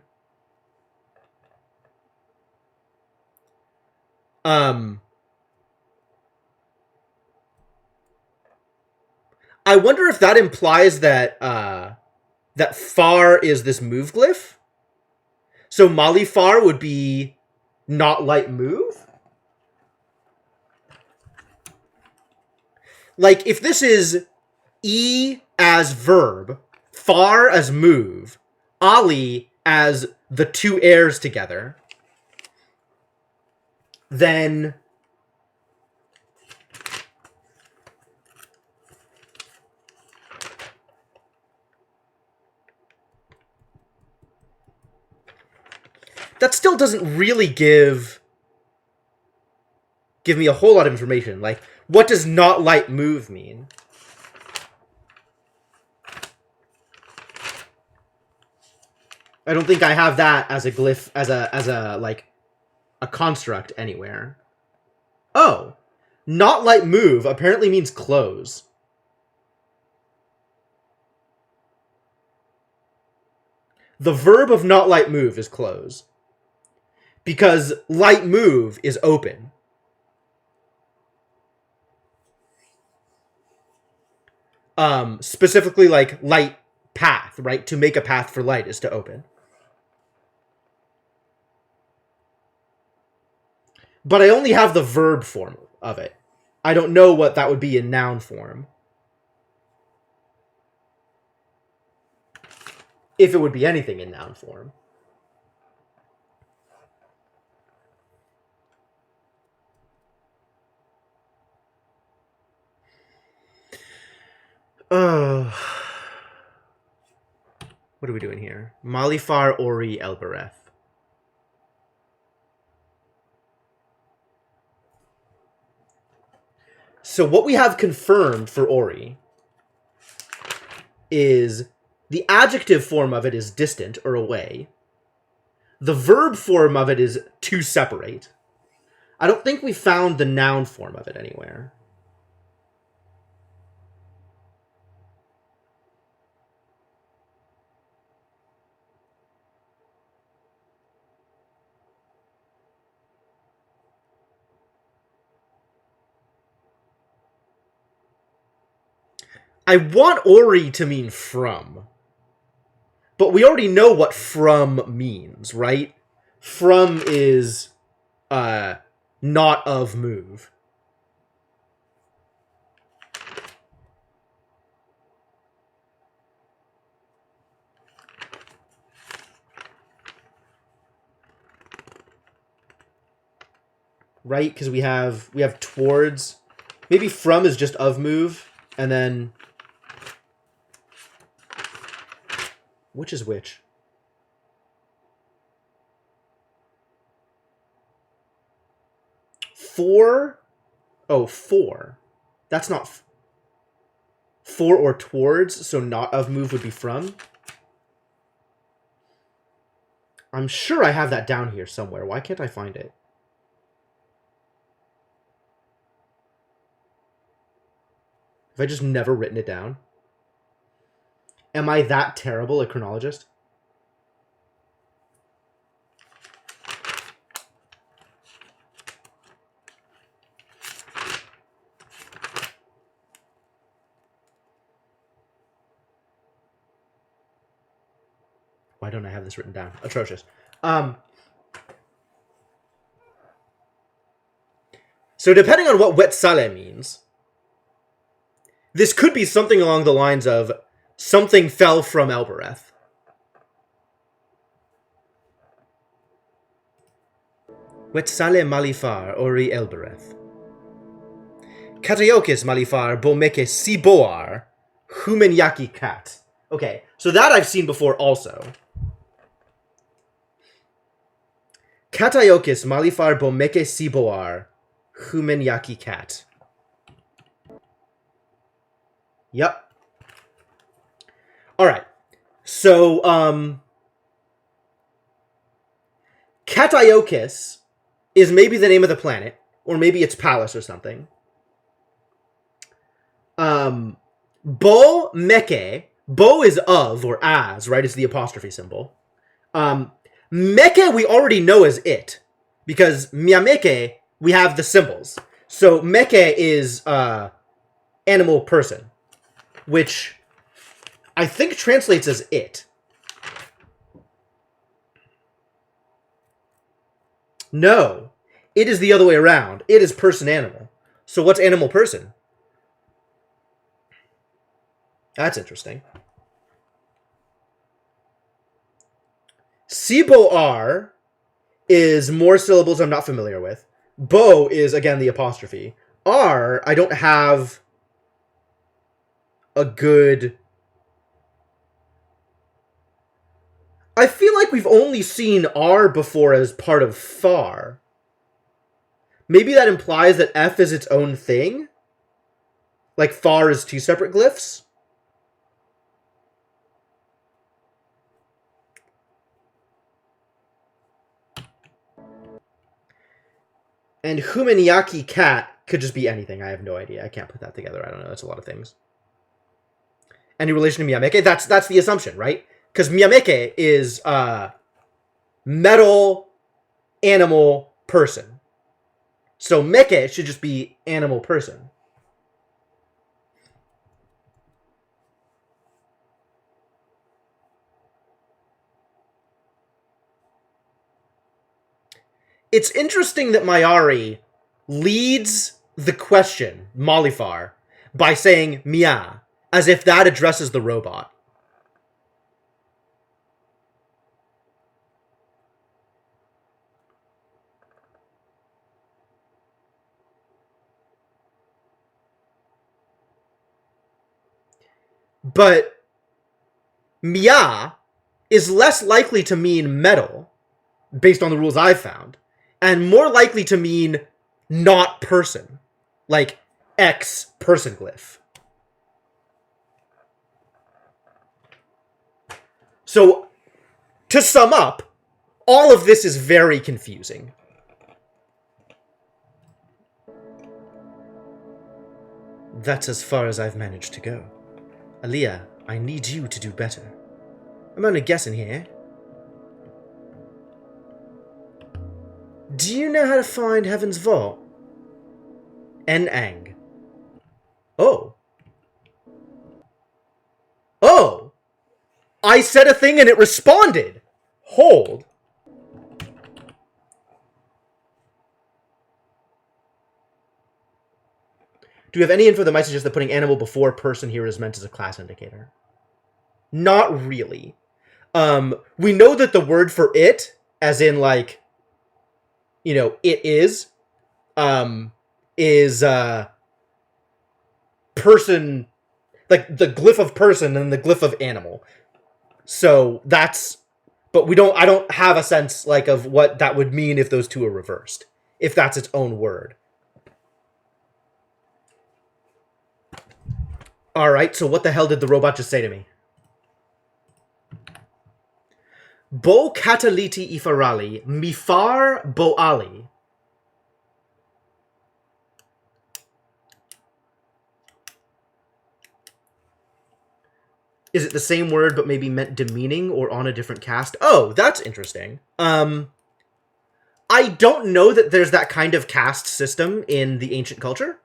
I wonder if that implies that that Far is this move glyph. So Mali Far would be not light move. Like if this is E as verb, Far as move, Ali as the two airs together, then that still doesn't really give me a whole lot of information. Like, what does not light move mean? I don't think I have that as a glyph, as a like a construct anywhere. Oh, not light move apparently means close. The verb of not light move is close. Because light move is open. Specifically like light path, right? To make a path for light is to open. But I only have the verb form of it. I don't know what that would be in noun form. If it would be anything in noun form. What are we doing here? Malifar Ori Elbereth. So what we have confirmed for Ori is the adjective form of it is distant or away. The verb form of it is to separate. I don't think we found the noun form of it anywhere. I want Ori to mean from. But we already know what from means, right? From is not of move. Right? Because we have towards. Maybe from is just of move, and then which is which? For? Oh, for. That's not for or towards, so not of move would be from. I'm sure I have that down here somewhere. Why can't I find it? Have I just never written it down? Am I that terrible a chronologist? Why don't I have this written down? Atrocious. So depending on what Wetzale means, this could be something along the lines of something fell from Elbereth. Wetzale Malifar Ori Elbereth. Kataokis Malifar Bomeke Siboar Humenyaki Kat. Okay, so that I've seen before also. Kataiokis malifar bomeke siboar humenyaki cat. Yep. Alright. So, Kataiokis is maybe the name of the planet, or maybe it's palace or something. Bo Meke. Bo is of, or as, right? It's the apostrophe symbol. Meke we already know as it, because Miameke, we have the symbols. So Meke is animal person, which I think translates as it. No, it is the other way around. It is person animal. So what's animal person? That's interesting. Sibo-ar is more syllables I'm not familiar with. Bo is, again, the apostrophe. R, I don't have a good... I feel like we've only seen R before as part of far. Maybe that implies that F is its own thing? Like far is two separate glyphs? And Humenyaki cat could just be anything. I have no idea. I can't put that together. I don't know. That's a lot of things. Any relation to Miyameke? That's the assumption, right? Because Miyameke is metal, animal, person. So Meke should just be animal, person. It's interesting that Mayari leads the question, Malifar, by saying Mia, as if that addresses the robot. But Mia is less likely to mean metal, based on the rules I've found, and more likely to mean not person, like X person glyph. So, to sum up, all of this is very confusing. That's as far as I've managed to go. Aaliyah, I need you to do better. I'm only guessing here. Do you know how to find Heaven's Vault? En-ang. Oh. Oh! I said a thing and it responded! Hold. Do we have any info that might suggest that putting animal before person here is meant as a class indicator? Not really. We know that the word for it, as in like, you know, it is person, like the glyph of person and the glyph of animal. So that's, but I don't have a sense like of what that would mean if those two are reversed, if that's its own word. Alright, so what the hell did the robot just say to me? Bo kataliti ifarali, mifar boali. Is it the same word but maybe meant demeaning or on a different caste? Oh, that's interesting. I don't know that there's that kind of caste system in the ancient culture.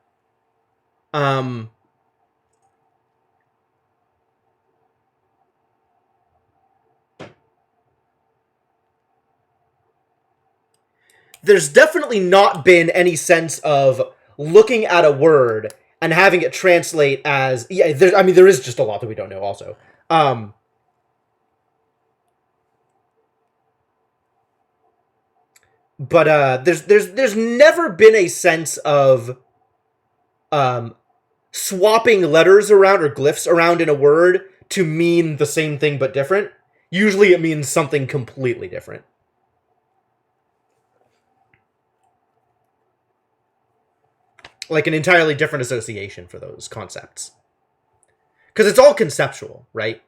There's definitely not been any sense of looking at a word and having it translate as... Yeah, there is just a lot that we don't know also. But there's never been a sense of swapping letters around or glyphs around in a word to mean the same thing but different. Usually it means something completely different. Like an entirely different association for those concepts. Because it's all conceptual, right?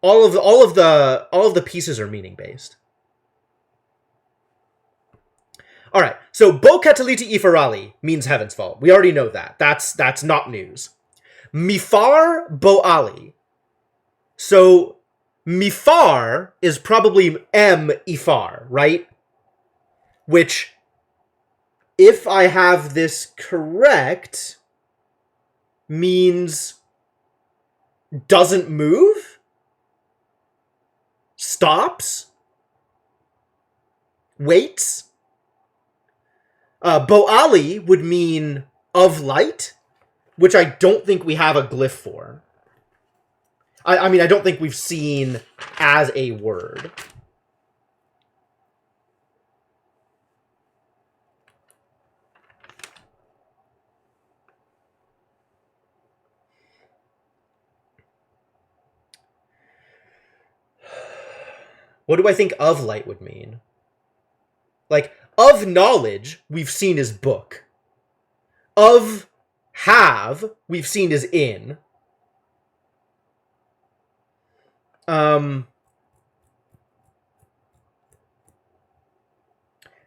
All of the pieces are meaning based. All right, so Bo Ketaliti Ifarali means heaven's fall. We already know that. That's not news. Mifar Bo Ali. So Mifar is probably M Ifar, right? Which, if I have this correct, means doesn't move? Stops? Waits? Bo Ali would mean of light, which I don't think we have a glyph for. I mean, I don't think we've seen as a word. What do I think of light would mean? Like, of knowledge, we've seen as book. Of have, we've seen as in.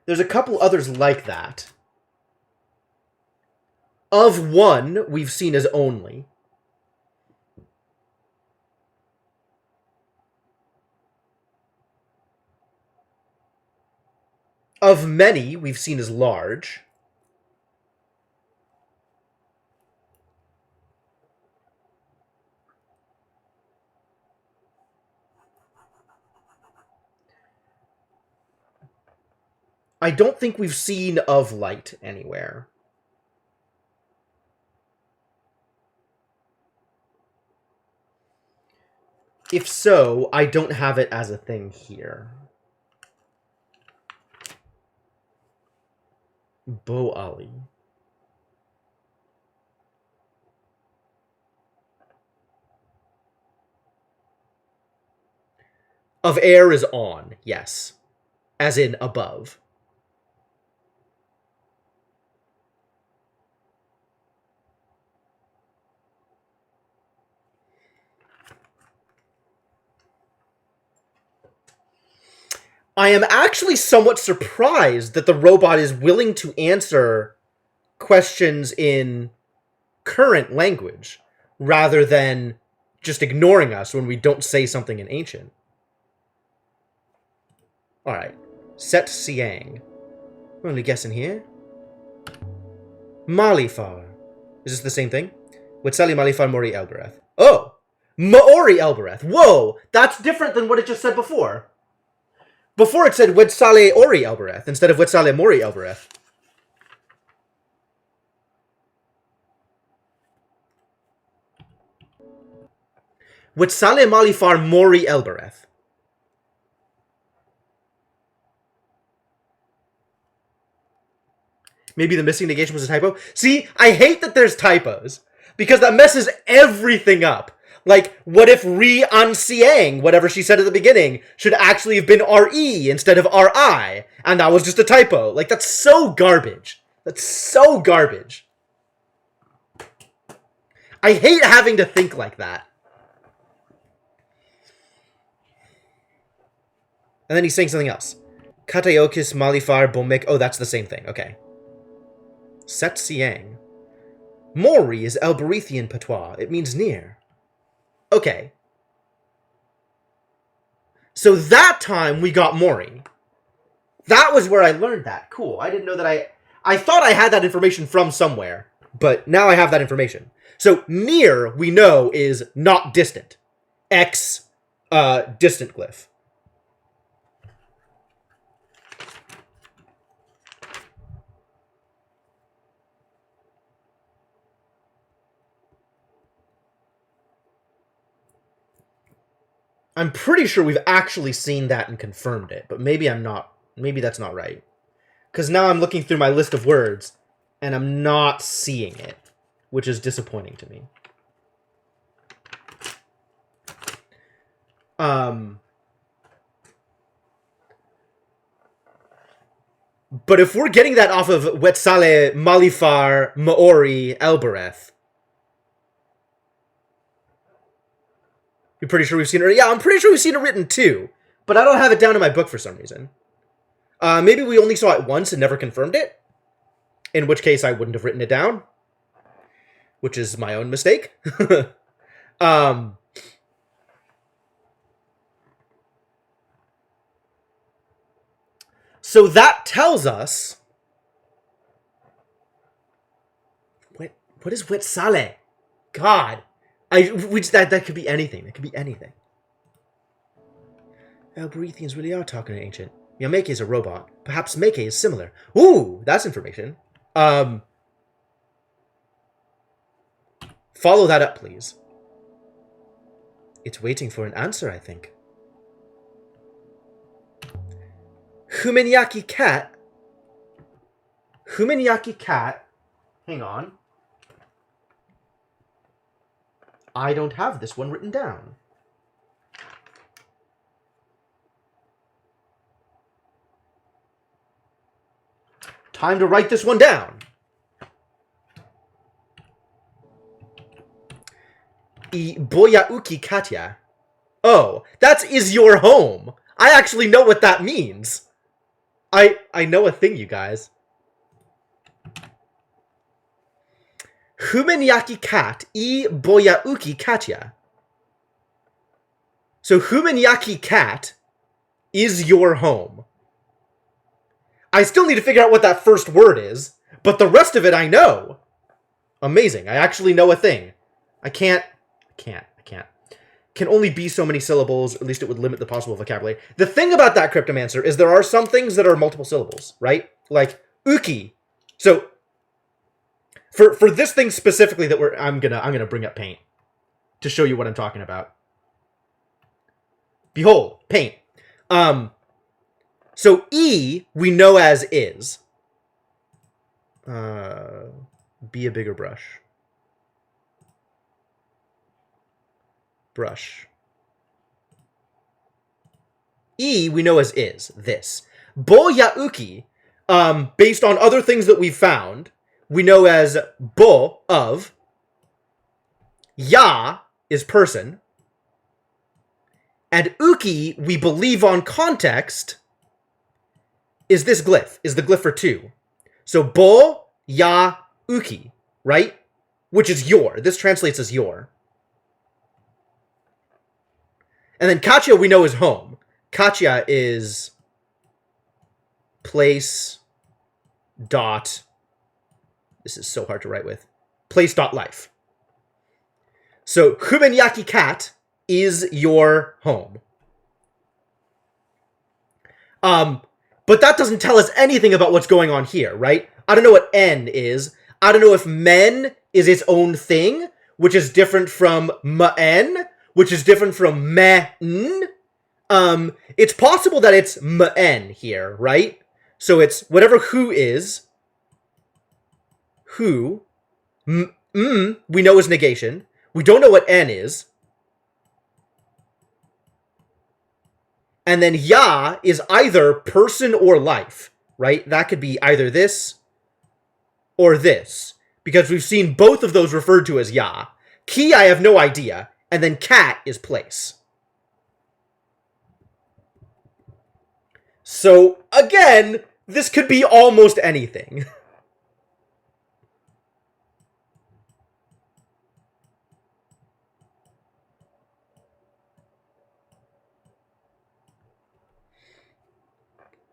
There's a couple others like that. Of one, we've seen as only. Of many, we've seen as large. I don't think we've seen of light anywhere. If so, I don't have it as a thing here. Bo Ali. Of air is on, yes. As in above. I am actually somewhat surprised that the robot is willing to answer questions in current language rather than just ignoring us when we don't say something in ancient. Alright. Set Siang. I'm only guessing here. Malifar. Is this the same thing? Wetsali Malifar Mori Elbereth. Oh! Maori Elbereth. Whoa! That's different than what it just said before. Before it said Wetsale Ori Elbereth instead of Wetsale Mori Elbereth. Wetsale Malifar Mori Elbereth. Maybe the missing negation was a typo. See, I hate that there's typos, because that messes everything up. Like, what if Ri An Siang, whatever she said at the beginning, should actually have been R-E instead of R-I, and that was just a typo? Like, that's so garbage. That's so garbage. I hate having to think like that. And then he's saying something else. Kataokis Malifar Bomek. Oh, that's the same thing. Okay. Set Siang. Mori is Elberethian patois. It means near. Okay. So that time we got Mori. That was where I learned that. Cool. I didn't know that I thought I had that information from somewhere, but now I have that information. So near, we know, is not distant. X, distant glyph. I'm pretty sure we've actually seen that and confirmed it, but maybe I'm not. Maybe that's not right. Because now I'm looking through my list of words, and I'm not seeing it, which is disappointing to me. But if we're getting that off of Wetzale, Malifar, Maori, Elbereth, you're pretty sure we've seen it? Yeah, I'm pretty sure we've seen it written too. But I don't have it down in my book for some reason. Maybe we only saw it once and never confirmed it. In which case I wouldn't have written it down. Which is my own mistake. So that tells us... What is Wetzale? God. That could be anything. That could be anything. Elberethians really are talking to ancient. Meke is a robot. Perhaps Meke is similar. Ooh, that's information. Follow that up, please. It's waiting for an answer, I think. Humenyaki cat. Humenyaki cat. Hang on. I don't have this one written down. Time to write this one down. Boyauki Katya. Oh, that is your home. I actually know what that means. I know a thing, you guys. Humenyaki cat boyauki Katya. So Humenyaki cat is your home. I still need to figure out what that first word is, but the rest of it I know. Amazing. I actually know a thing. I can't. Can only be so many syllables, or at least it would limit the possible vocabulary. The thing about that Cryptomancer is there are some things that are multiple syllables, right? Like uki. So for this thing specifically that I'm gonna bring up paint to show you what I'm talking about. Behold, paint. So E we know as is. Be a bigger brush. Brush. E we know as is, this. Boyauki, based on other things that we've found, we know as bo, of. Ya is person. And uki, we believe on context, is this glyph, is the glyph for two. So bo, ya, uki, right? Which is your. This translates as your. And then Katya we know is home. Katya is place dot. This is so hard to write with. Place dot life. So Humenyaki cat is your home. But that doesn't tell us anything about what's going on here, right? I don't know what N is. I don't know if men is its own thing, which is different from ma'en, which is different from me'n. It's possible that it's ma'en here, right? So it's whatever who is. Who. We know is negation. We don't know what N is. And then ya is either person or life, right? That could be either this or this. Because we've seen both of those referred to as ya. Ki, I have no idea. And then cat is place. So, again, this could be almost anything.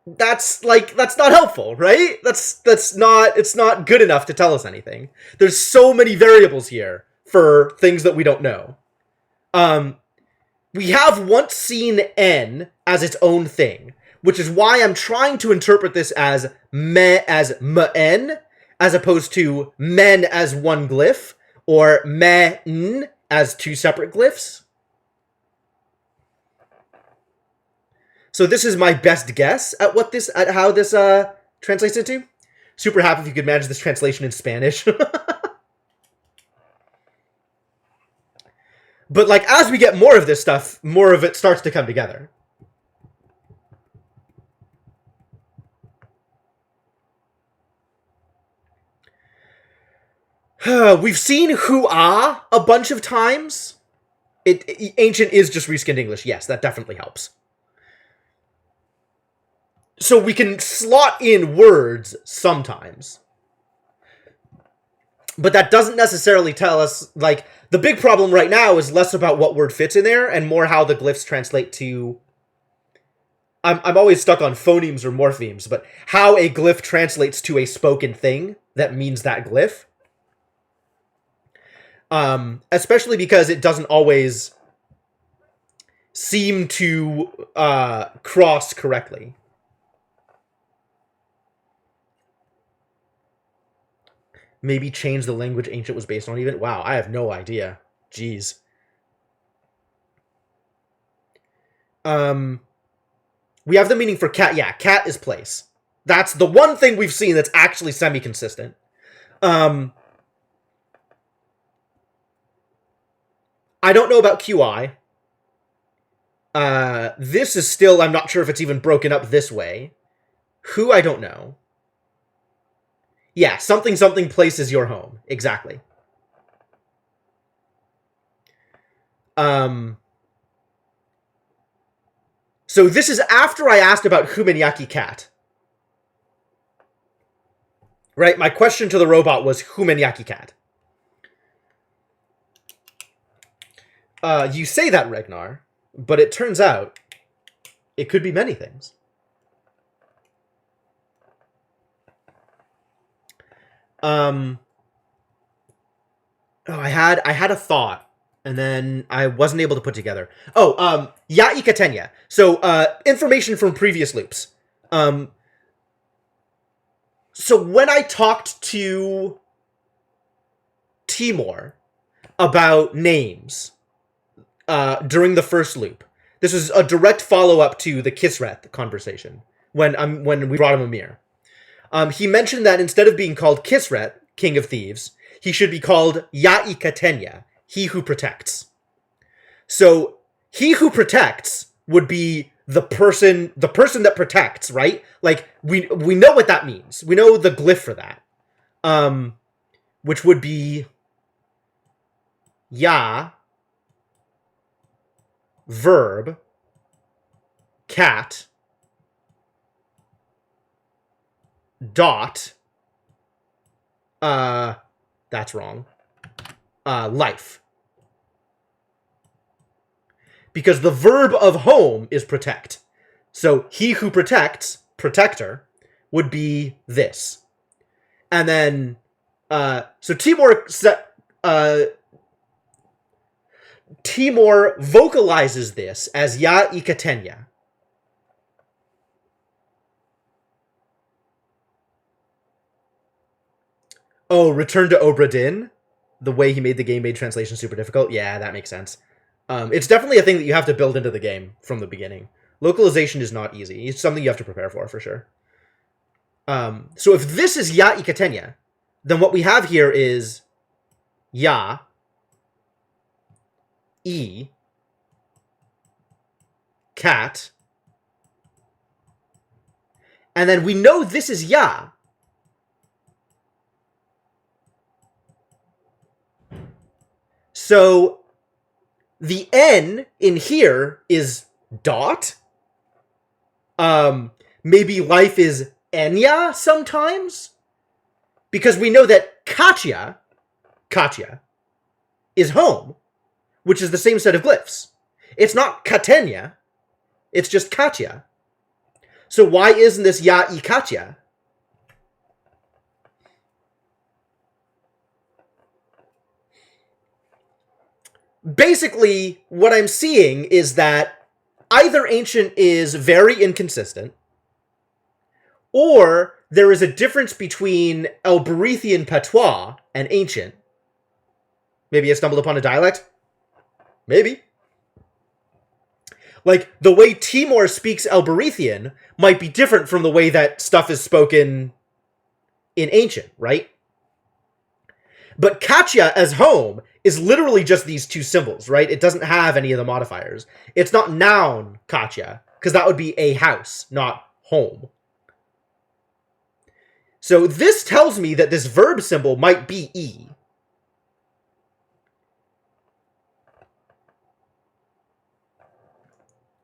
That's not helpful, right? It's not good enough to tell us anything. There's so many variables here for things that we don't know. We have once seen N as its own thing, which is why I'm trying to interpret this as ma'en, as opposed to men as one glyph, or me'n as two separate glyphs. So this is my best guess at how this translates into. Super happy if you could manage this translation in Spanish. But like as we get more of this stuff, more of it starts to come together. We've seen hua a bunch of times. Ancient is just reskinned English. Yes, that definitely helps. So we can slot in words sometimes. But that doesn't necessarily tell us, like, the big problem right now is less about what word fits in there and more how the glyphs translate to... I'm always stuck on phonemes or morphemes, but how a glyph translates to a spoken thing that means that glyph. Especially because it doesn't always seem to cross correctly. Maybe change the language Ancient was based on even? Wow, I have no idea. Jeez. We have the meaning for cat. Yeah, cat is place. That's the one thing we've seen that's actually semi-consistent. I don't know about QI. This is still, I'm not sure if it's even broken up this way. Who, I don't know. Yeah, something something place is your home. Exactly. So this is after I asked about Humenyaki cat. Right? My question to the robot was Humenyaki cat. You say that, Regnar, but it turns out it could be many things. Oh, I had a thought, and then I wasn't able to put together. Oh, Ya'i Katenya. So, information from previous loops. So when I talked to Timur about names during the first loop, this was a direct follow-up to the Kisreth conversation when we brought him Amir. He mentioned that instead of being called Kisret, King of Thieves, he should be called Ya'i Katenya, He Who Protects. So, He Who Protects would be the person that protects, right? Like, we know what that means. We know the glyph for that. Which would be Ya, verb, cat, dot, that's wrong, life. Because the verb of home is protect. So he who protects, protector, would be this. And then, so Timur vocalizes this as Ya'i Katenya. Oh, Return to Obra Dinn? The way he made the game made translation super difficult? Yeah, that makes sense. It's definitely a thing that you have to build into the game from the beginning. Localization is not easy. It's something you have to prepare for sure. So if this is Ya'i Katenya, then what we have here is Ya, E, cat, and then we know this is Ya. So the N in here is dot. Maybe life is Enya sometimes? Because we know that Katya, is home, which is the same set of glyphs. It's not Katenya, it's just Katya. So why isn't this Ya'i Katya? Basically, what I'm seeing is that either Ancient is very inconsistent, or there is a difference between Elberethian patois and Ancient. Maybe I stumbled upon a dialect? Maybe. Like, the way Timur speaks Elberethian might be different from the way that stuff is spoken in Ancient, right? But Katya as home is literally just these two symbols, right? It doesn't have any of the modifiers. It's not noun Katya, because that would be a house, not home. So this tells me that this verb symbol might be E.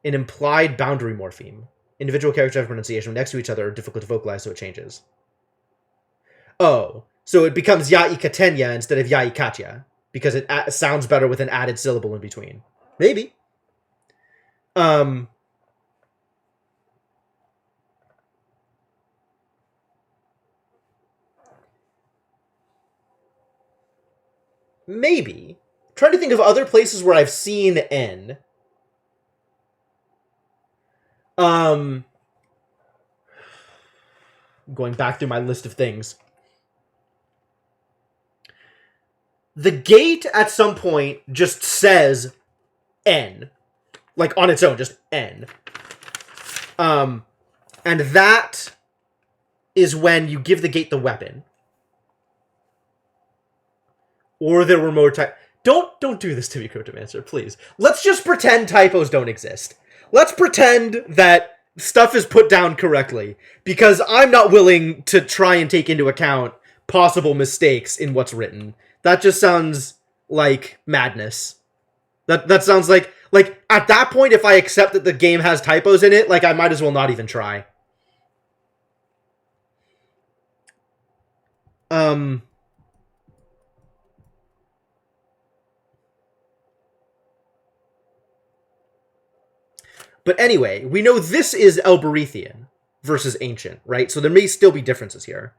An implied boundary morpheme. Individual characters have pronunciation next to each other are difficult to vocalize, so it changes. Oh, so it becomes Yaikatenya instead of Yaikatya, because it sounds better with an added syllable in between. Maybe. Maybe. Trying to think of other places where I've seen N. Going back through my list of things. The gate at some point just says N. Like on its own, just N. And that is when you give the gate the weapon. Or there were more typos. Don't do this to me, Cryptomancer, please. Let's just pretend typos don't exist. Let's pretend that stuff is put down correctly. Because I'm not willing to try and take into account possible mistakes in what's written. That just sounds like madness. That sounds like at that point, if I accept that the game has typos in it, like I might as well not even try. But anyway, we know this is Elberethian versus Ancient, right? So there may still be differences here.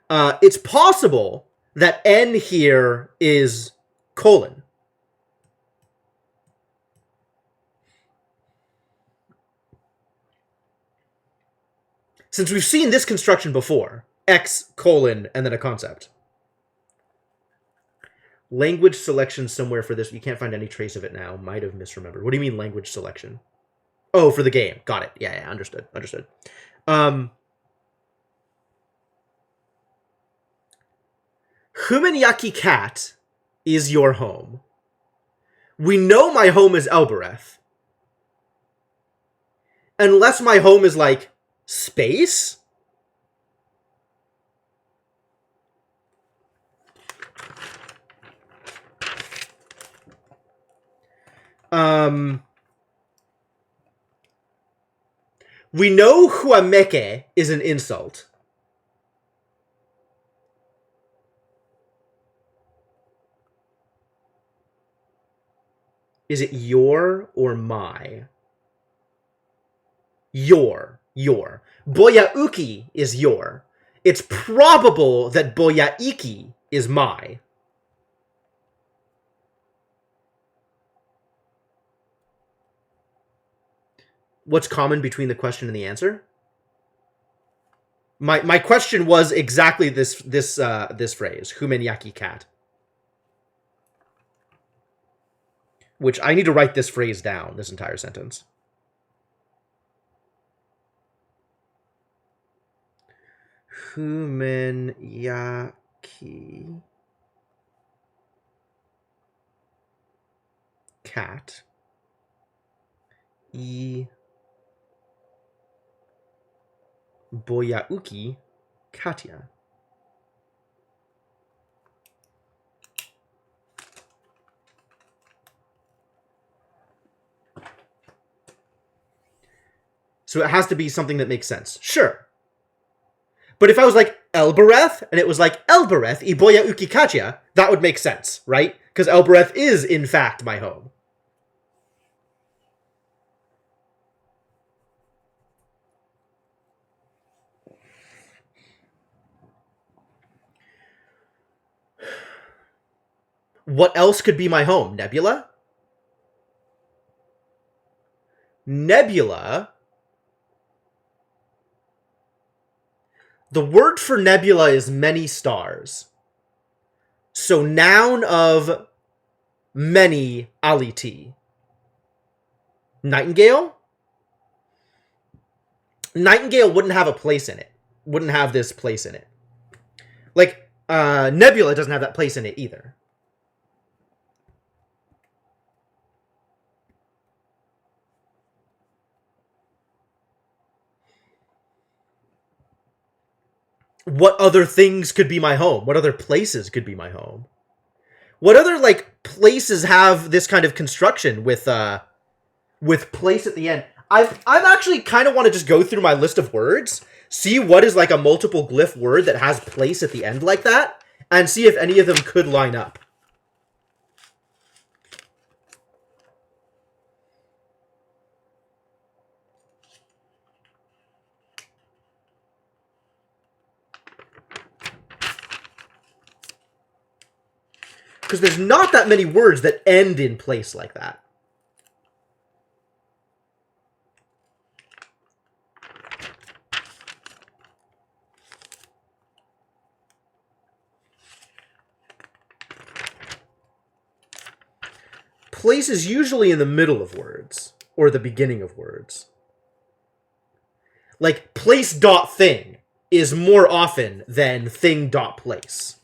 It's possible that N here is colon. Since we've seen this construction before. X, colon, and then a concept. Language selection somewhere for this. You can't find any trace of it now. Might have misremembered. What do you mean language selection? Oh, for the game. Got it. Yeah, understood. Humenyaki Cat is your home. We know my home is Elbereth. Unless my home is like space? We know Huameke is an insult. Is it your or my? Your. Boyauki is your. It's probable that Boyaiki is my. What's common between the question and the answer? My question was exactly this phrase, Humenyaki Cat. Which I need to write this phrase down, this entire sentence. Humenyaki Cat. Boyauki Katya. So it has to be something that makes sense. Sure. But if I was like Elbereth, and it was like Elbereth I Boyauki Katya, that would make sense, right? Because Elbereth is, in fact, my home. What else could be my home? Nebula? Nebula. The word for nebula is many stars. So noun of many aliti. Nightingale? Nightingale wouldn't have a place in it. Wouldn't have this place in it. Like, nebula doesn't have that place in it either. What other things could be my home? What other places could be my home? What other, like, places have this kind of construction with with place at the end. I'm actually kind of want to just go through my list of words, see what is like a multiple glyph word that has place at the end like that, and see if any of them could line up. Because there's not that many words that end in place like that. Place is usually in the middle of words, or the beginning of words. Like, place.thing is more often than thing.place.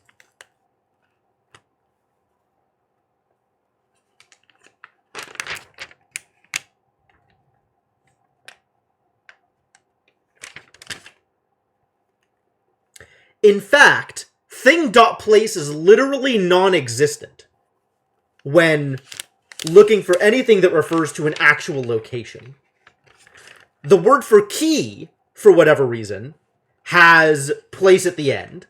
In fact, thing.place is literally non-existent when looking for anything that refers to an actual location. The word for key, for whatever reason, has place at the end.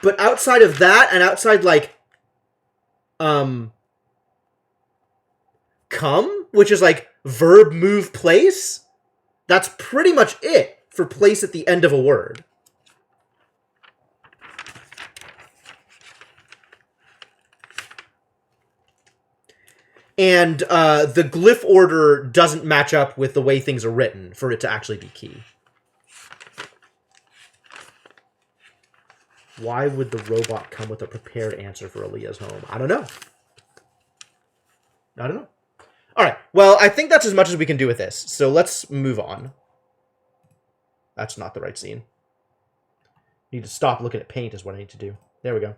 But outside of that, and outside, like, come, which is like verb move place, that's pretty much it for place at the end of a word. And the glyph order doesn't match up with the way things are written for it to actually be key. Why would the robot come with a prepared answer for Aaliyah's home? I don't know. All right. Well, I think that's as much as we can do with this. So let's move on. That's not the right scene. Need to stop looking at paint is what I need to do. There we go.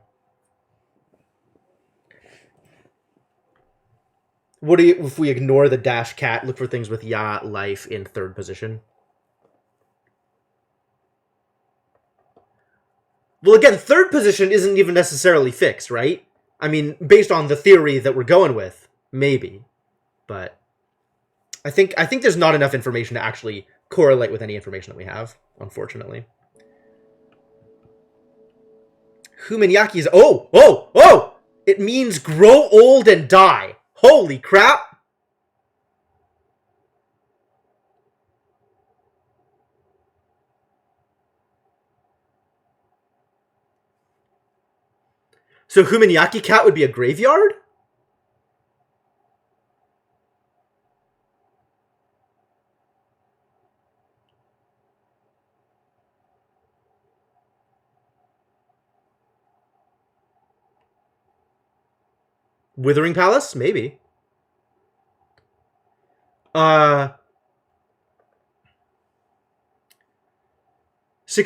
What do you, if we ignore the dash cat, look for things with ya, life in third position? Well, again, third position isn't even necessarily fixed, right? I mean, based on the theory that we're going with, maybe. But I think there's not enough information to actually correlate with any information that we have, unfortunately. Huminyaki is... Oh! It means grow old and die. Holy crap! So Huminyaki cat would be a graveyard? Withering Palace? Maybe. 6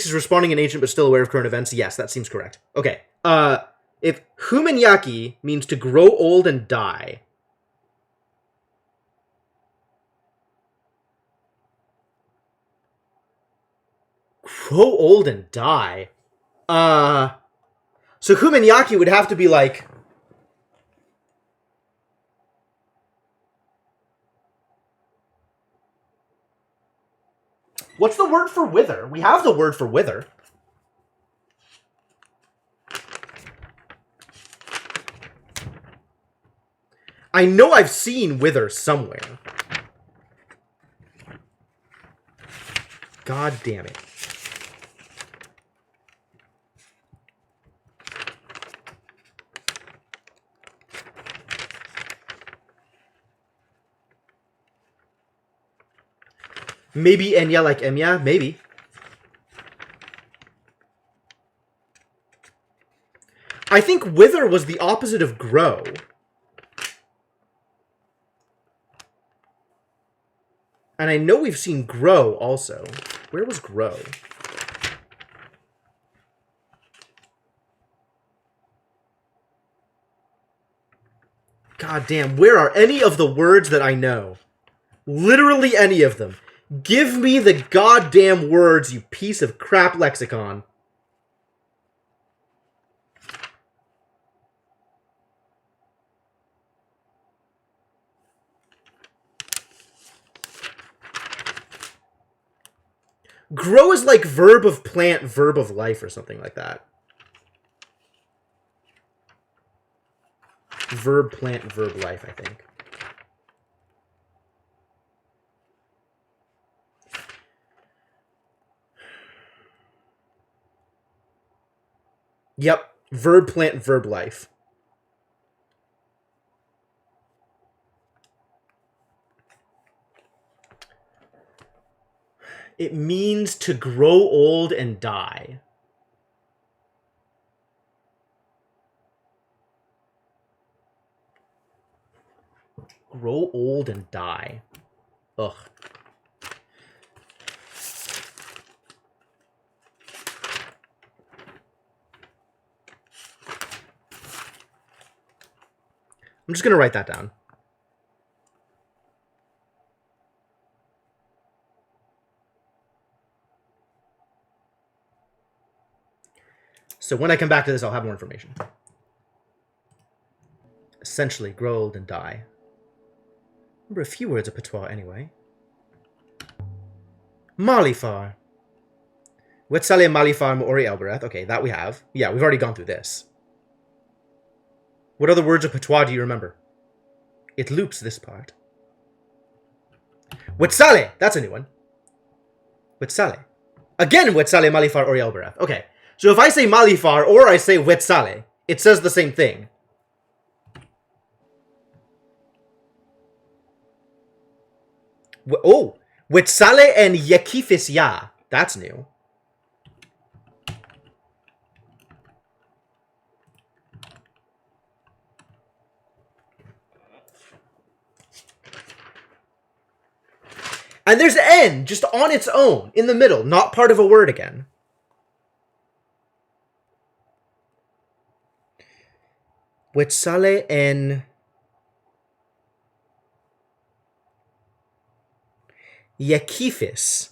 is responding an ancient but still aware of current events. Yes, that seems correct. Okay. If Huminyaki means to grow old and die... Grow old and die? So Huminyaki would have to be like... What's the word for wither? We have the word for wither. I know I've seen wither somewhere. God damn it. Maybe Enya like Enya? Maybe. I think wither was the opposite of grow. And I know we've seen grow also. Where was grow? God damn, where are any of the words that I know? Literally any of them. Give me the goddamn words, you piece of crap lexicon. Grow is like verb of plant, verb of life, or something like that. Verb plant, verb life, I think. Yep. Verb plant, verb life. It means to grow old and die. Grow old and die. Ugh. I'm just going to write that down. So when I come back to this, I'll have more information. Essentially, grow old and die. Remember a few words of patois anyway. Malifar. Wetzale Malifar Maori Elbereth. Okay, that we have. Yeah, we've already gone through this. What other words of patois do you remember? It loops this part. Wetzale! That's a new one. Wetzale. Again, Wetzale Malifar Ori Elbereth. Okay, so if I say Malifar or I say Wetzale, it says the same thing. Oh! Wetzale and Yekifis Ya. That's new. And there's N, just on its own, in the middle, not part of a word again. Wetzale en Yekifis.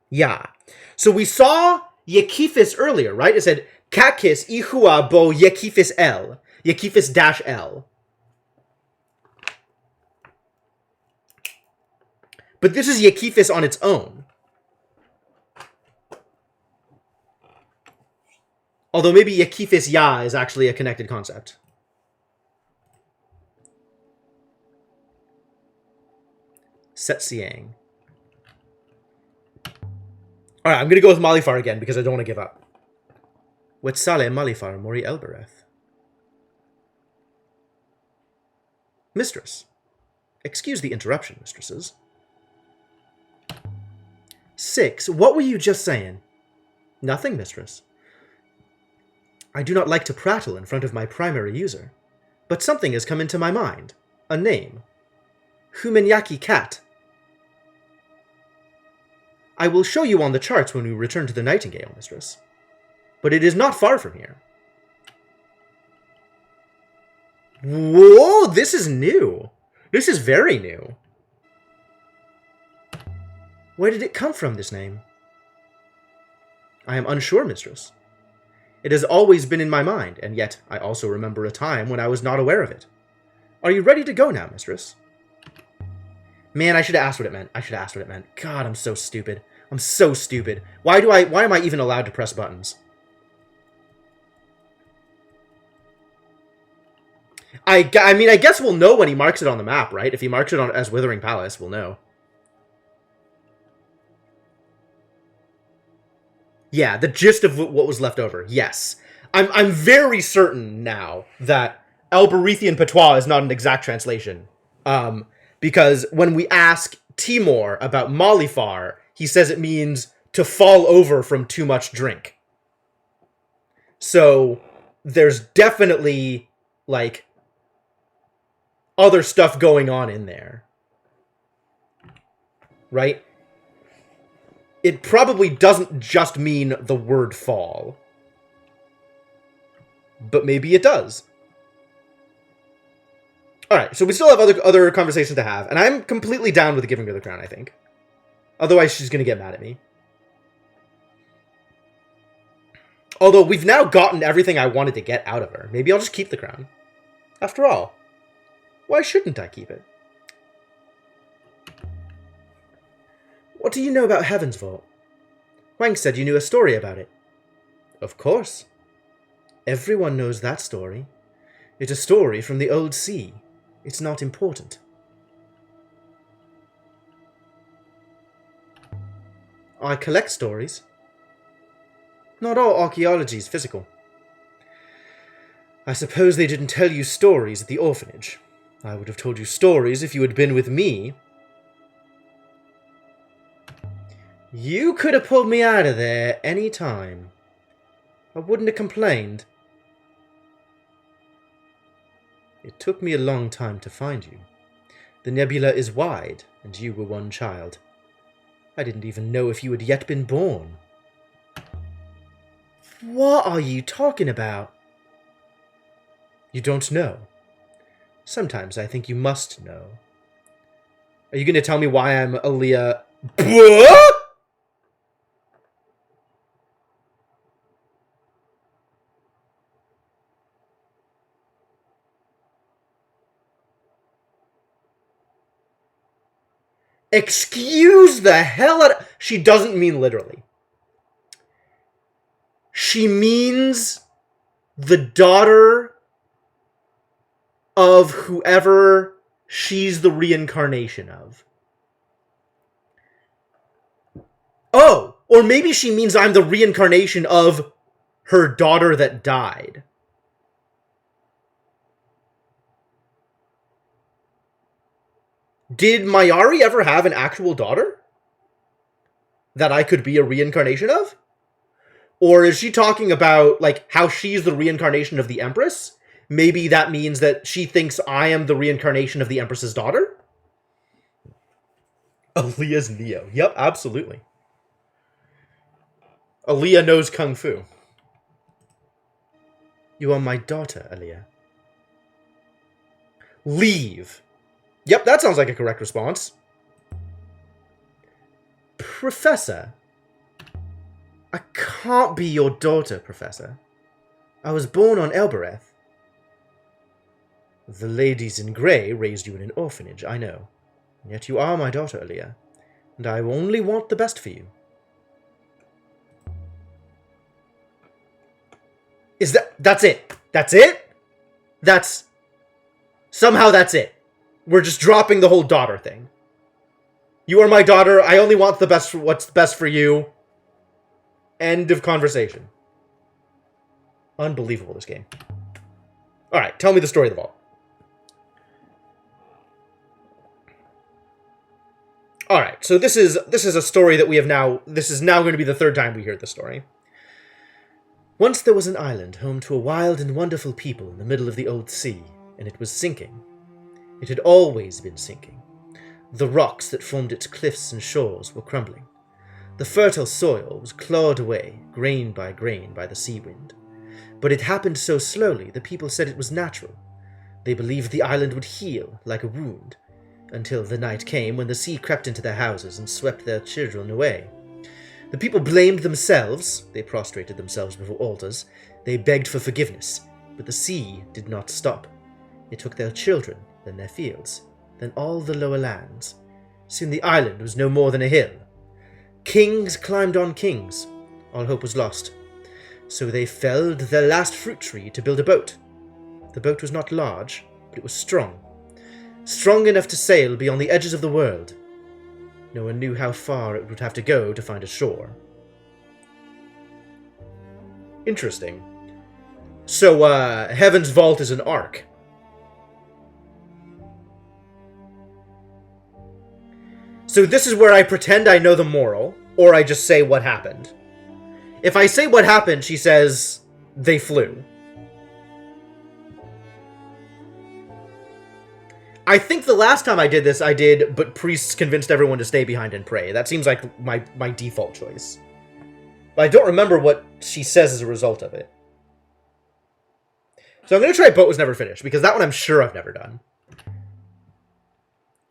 Yeah. So we saw Yekifis earlier, right? It said, Kakis ihua bo Yekifis L. Yekifis dash L. But this is Yekifis on its own. Although maybe Yekifis Ya is actually a connected concept. Set Siang. Alright, I'm going to go with Malifar again because I don't want to give up. Wetzale Malifar Mori Elbereth. Mistress. Excuse the interruption, mistresses. 6. What were you just saying? Nothing, mistress. I do not like to prattle in front of my primary user, but something has come into my mind. A name. Humenyaki Cat. I will show you on the charts when we return to the Nightingale, mistress. But it is not far from here. Whoa, this is new. This is very new. Where did it come from, this name? I am unsure, mistress. It has always been in my mind, and yet I also remember a time when I was not aware of it. Are you ready to go now, mistress? Man, I should have asked what it meant. I should have asked what it meant. God, I'm so stupid. I'm so stupid. Why am I even allowed to press buttons? I mean, I guess we'll know when he marks it on the map, right? If he marks it on as Withering Palace, we'll know. Yeah, the gist of what was left over. Yes. I'm very certain now that Elberethian Patois is not an exact translation. Because when we ask Timor about Malifar, he says it means to fall over from too much drink. So there's definitely, like, other stuff going on in there. Right? It probably doesn't just mean the word fall. But maybe it does. Alright, so we still have other conversations to have, and I'm completely down with giving her the crown, I think. Otherwise, she's going to get mad at me. Although, we've now gotten everything I wanted to get out of her. Maybe I'll just keep the crown. After all, why shouldn't I keep it? What do you know about Heaven's Vault? Huang said you knew a story about it. Of course. Everyone knows that story. It's a story from the old sea. It's not important. I collect stories. Not all archaeology is physical. I suppose they didn't tell you stories at the orphanage. I would have told you stories if you had been with me. You could have pulled me out of there any time. I wouldn't have complained. It took me a long time to find you. The nebula is wide, and you were one child. I didn't even know if you had yet been born. What are you talking about? You don't know. Sometimes I think you must know. Are you going to tell me why I'm Aaliyah? Excuse the hell out. She doesn't mean literally. She means the daughter of whoever she's the reincarnation of. Oh, or maybe she means I'm the reincarnation of her daughter that died. Did Mayari ever have an actual daughter that I could be a reincarnation of? Or is she talking about, like, how she's the reincarnation of the Empress? Maybe that means that she thinks I am the reincarnation of the Empress's daughter? Aaliyah's Neo. Yep, absolutely. Aaliyah knows Kung Fu. You are my daughter, Aaliyah. Leave. Yep, that sounds like a correct response. Professor. I can't be your daughter, Professor. I was born on Elbereth. The ladies in grey raised you in an orphanage, I know. Yet you are my daughter, Aaliyah. And I only want the best for you. That's it? That's it? Somehow that's it. We're just dropping the whole daughter thing. You are my daughter. I only want the best for what's best for you. End of conversation. Unbelievable, this game. Alright, tell me the story of the vault. Alright, so this is a story that we have now... This is now going to be the third time we hear this story. Once there was an island home to a wild and wonderful people in the middle of the old sea, and it was sinking. It had always been sinking. The rocks that formed its cliffs and shores were crumbling. The fertile soil was clawed away, grain by grain, by the sea wind. But it happened so slowly the people said it was natural. They believed the island would heal, like a wound, until the night came when the sea crept into their houses and swept their children away. The people blamed themselves, they prostrated themselves before altars, they begged for forgiveness, but the sea did not stop. It took their children, then their fields, then all the lower lands. Soon the island was no more than a hill. Kings climbed on kings. All hope was lost. So they felled their last fruit tree to build a boat. The boat was not large, but it was strong. Strong enough to sail beyond the edges of the world. No one knew how far it would have to go to find a shore. Interesting. So, Heaven's Vault is an arc. So this is where I pretend I know the moral, or I just say what happened. If I say what happened, she says, they flew. I think the last time I did this, but priests convinced everyone to stay behind and pray. That seems like my default choice. But I don't remember what she says as a result of it. So I'm going to try Boat Was Never Finished, because that one I'm sure I've never done.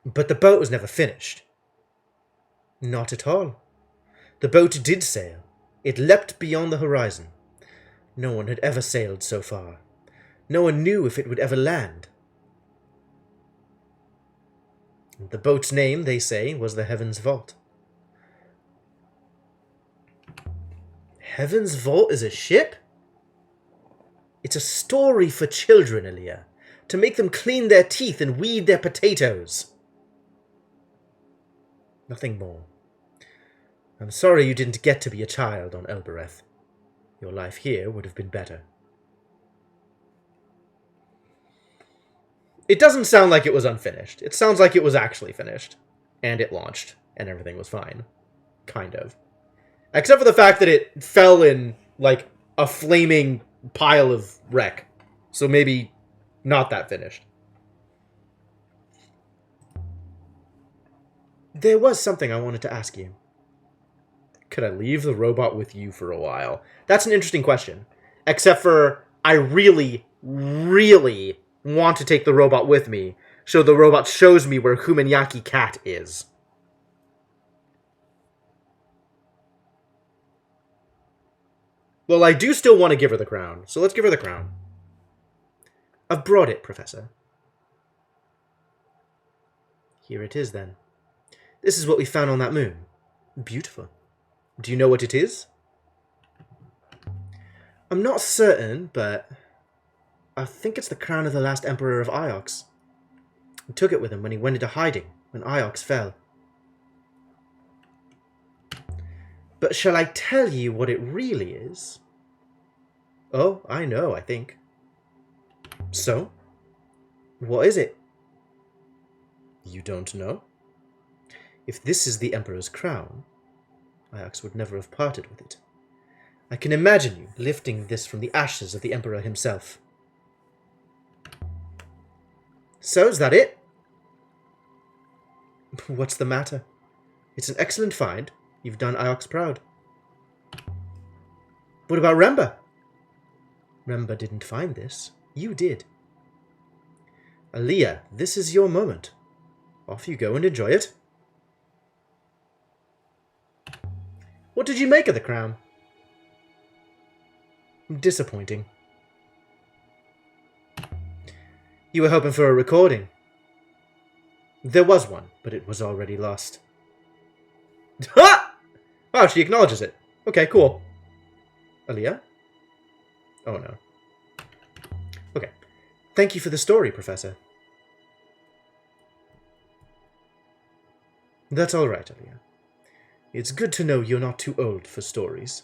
But the boat was never finished. Not at all. The boat did sail. It leapt beyond the horizon. No one had ever sailed so far. No one knew if it would ever land. The boat's name, they say, was the Heaven's Vault. Heaven's Vault is a ship? It's a story for children, Aaliyah. To make them clean their teeth and weed their potatoes. Nothing more. I'm sorry you didn't get to be a child on Elbereth. Your life here would have been better. It doesn't sound like it was unfinished. It sounds like it was actually finished. And it launched. And everything was fine. Kind of. Except for the fact that it fell in, like, a flaming pile of wreck. So maybe not that finished. There was something I wanted to ask you. Could I leave the robot with you for a while? That's an interesting question. Except for, I really, really want to take the robot with me, so the robot shows me where Humenyaki Cat is. Well, I do still want to give her the crown, so let's give her the crown. I've brought it, Professor. Here it is, then. This is what we found on that moon. Beautiful. Do you know what it is? I'm not certain, but I think it's the crown of the last Emperor of Iox. He took it with him when he went into hiding, when Iox fell. But shall I tell you what it really is? Oh, I know, I think. So? What is it? You don't know? If this is the Emperor's crown, Iox would never have parted with it. I can imagine you lifting this from the ashes of the Emperor himself. So, is that it? What's the matter? It's an excellent find. You've done Iox proud. What about Remba? Remba didn't find this. You did. Aaliyah, this is your moment. Off you go and enjoy it. What did you make of the crown? Disappointing. You were hoping for a recording. There was one, but it was already lost. Ha! Wow, she acknowledges it. Okay, cool. Aaliyah? Oh no. Okay. Thank you for the story, Professor. That's alright, Aaliyah. It's good to know you're not too old for stories.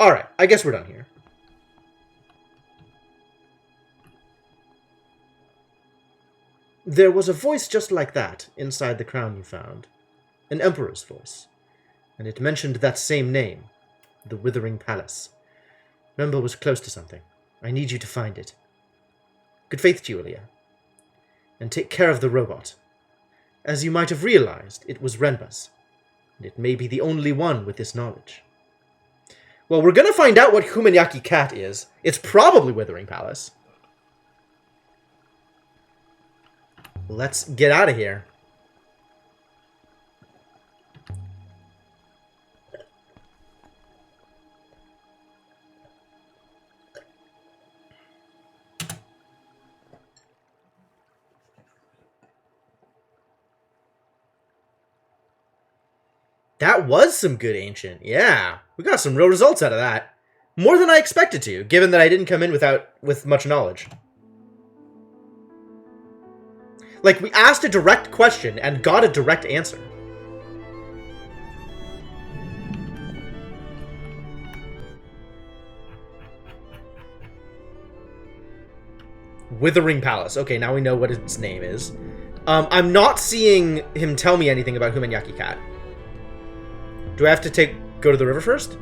Alright, I guess we're done here. There was a voice just like that inside the crown you found. An emperor's voice. And it mentioned that same name. The Withering Palace. Remba was close to something. I need you to find it. Good faith to you, Aaliyah. And take care of the robot. As you might have realized, it was Renba's. And it may be the only one with this knowledge. Well, we're gonna find out what Humenyaki Cat is. It's probably Withering Palace. Let's get out of here. That was some good Ancient. Yeah, we got some real results out of that. More than I expected to, given that I didn't come in with much knowledge. Like, we asked a direct question and got a direct answer. Withering Palace. Okay, now we know what its name is. I'm not seeing him tell me anything about Humenyaki Cat. Do I have to go to the river first?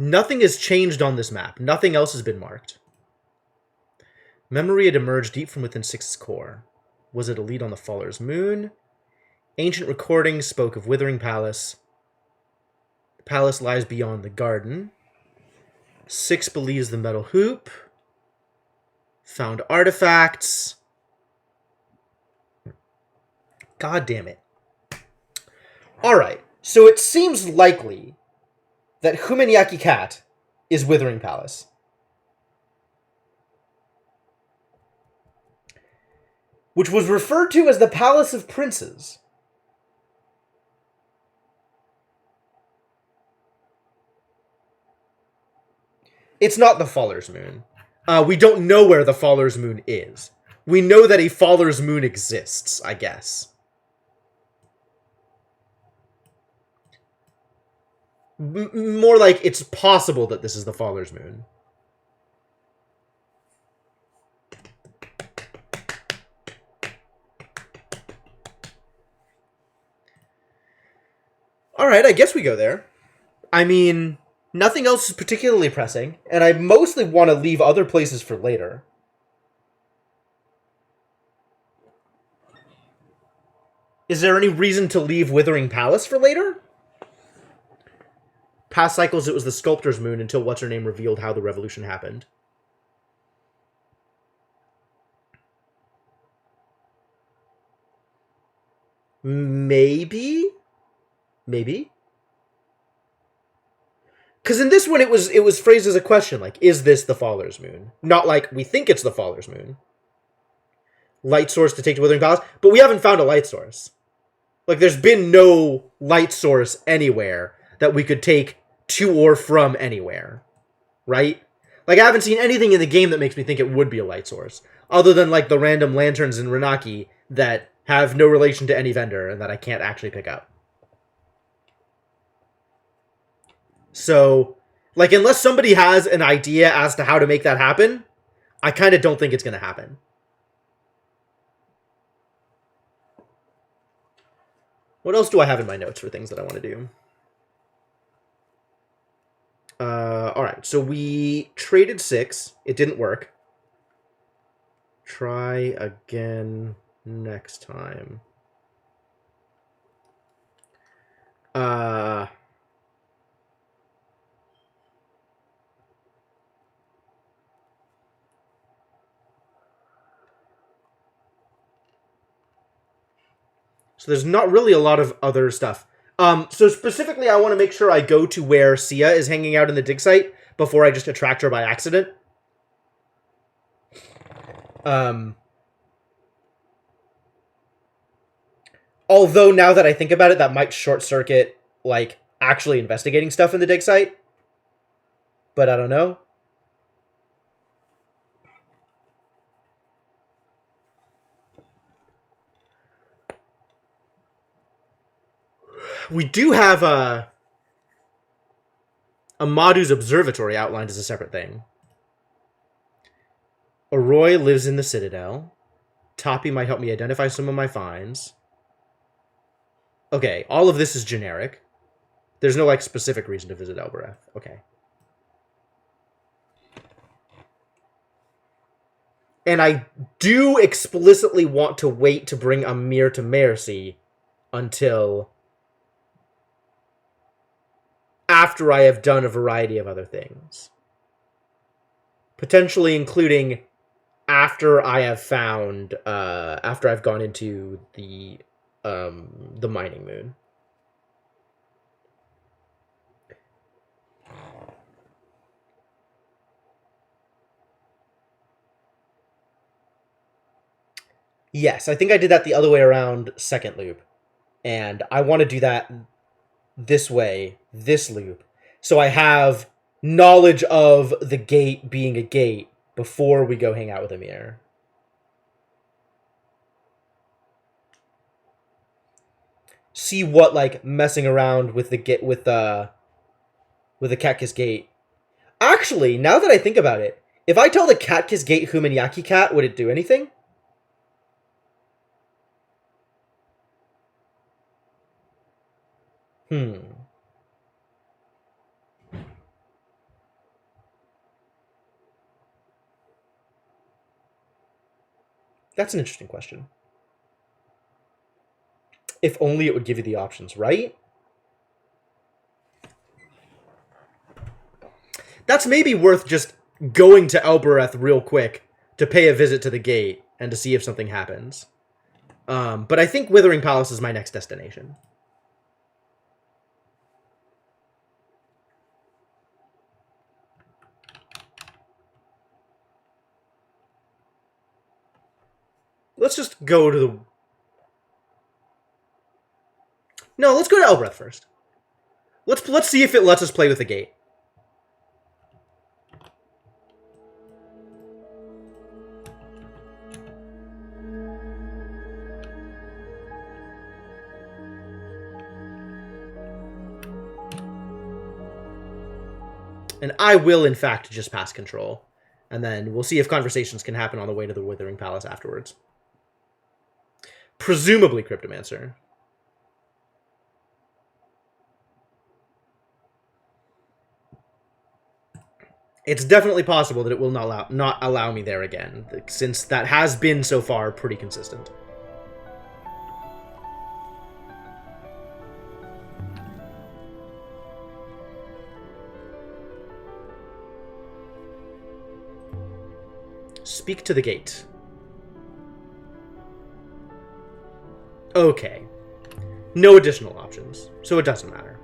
Nothing has changed on this map. Nothing else has been marked. Memory had emerged deep from within Six's core. Was it a lead on the Faller's Moon? Ancient recordings spoke of Withering Palace. The palace lies beyond the garden. Six believes the metal hoop. Found artifacts. God damn it. Alright. So it seems likely that Humenyaki Cat is Withering Palace. Which was referred to as the Palace of Princes. It's not the Faller's Moon. We don't know where the Faller's Moon is. We know that a Faller's Moon exists, I guess. More like it's possible that this is the Faller's Moon. Alright, I guess we go there. I mean, nothing else is particularly pressing, and I mostly want to leave other places for later. Is there any reason to leave Withering Palace for later? Past cycles, it was the Sculptor's Moon until What's-Her-Name revealed how the revolution happened. Maybe? Maybe? Because in this one, it was phrased as a question, like, is this the Faller's Moon? Not like, we think it's the Faller's Moon. Light source to take to Withering Palace, but we haven't found a light source. Like, there's been no light source anywhere that we could take to or from anywhere. Right? Like, I haven't seen anything in the game that makes me think it would be a light source. Other than, like, the random lanterns in Renaki that have no relation to any vendor and that I can't actually pick up. So, like, unless somebody has an idea as to how to make that happen, I kind of don't think it's going to happen. What else do I have in my notes for things that I want to do? Alright, so we traded 6. It didn't work. Try again next time. So there's not really a lot of other stuff. So specifically, I want to make sure I go to where Sia is hanging out in the dig site before I just attract her by accident. Although, now that I think about it, that might short-circuit, like, actually investigating stuff in the dig site. But I don't know. We do have a Madu's Observatory outlined as a separate thing. Arroy lives in the Citadel. Tapi might help me identify some of my finds. Okay, all of this is generic. There's no, like, specific reason to visit Elbereth. Okay. And I do explicitly want to wait to bring Amir to Mercy until after I have done a variety of other things. Potentially including after I have found, after I've gone into the mining moon. Yes, I think I did that the other way around second loop. And I want to do that this way, this loop. So I have knowledge of the gate being a gate before we go hang out with Amir. See what, like, messing around with the Catkiss Gate. Actually, now that I think about it, if I tell the Catkiss Gate Humenyaki Cat, would it do anything? That's an interesting question. If only it would give you the options, right? That's maybe worth just going to Elbereth real quick to pay a visit to the gate and to see if something happens. But I think Withering Palace is my next destination. Let's just go to the... No, let's go to Elbreth first. Let's see if it lets us play with the gate. And I will, in fact, just pass control. And then we'll see if conversations can happen on the way to the Withering Palace afterwards. Presumably Cryptomancer. It's definitely possible that it will not allow me there again, since that has been so far pretty consistent. Speak to the gate. Okay. No additional options, so it doesn't matter.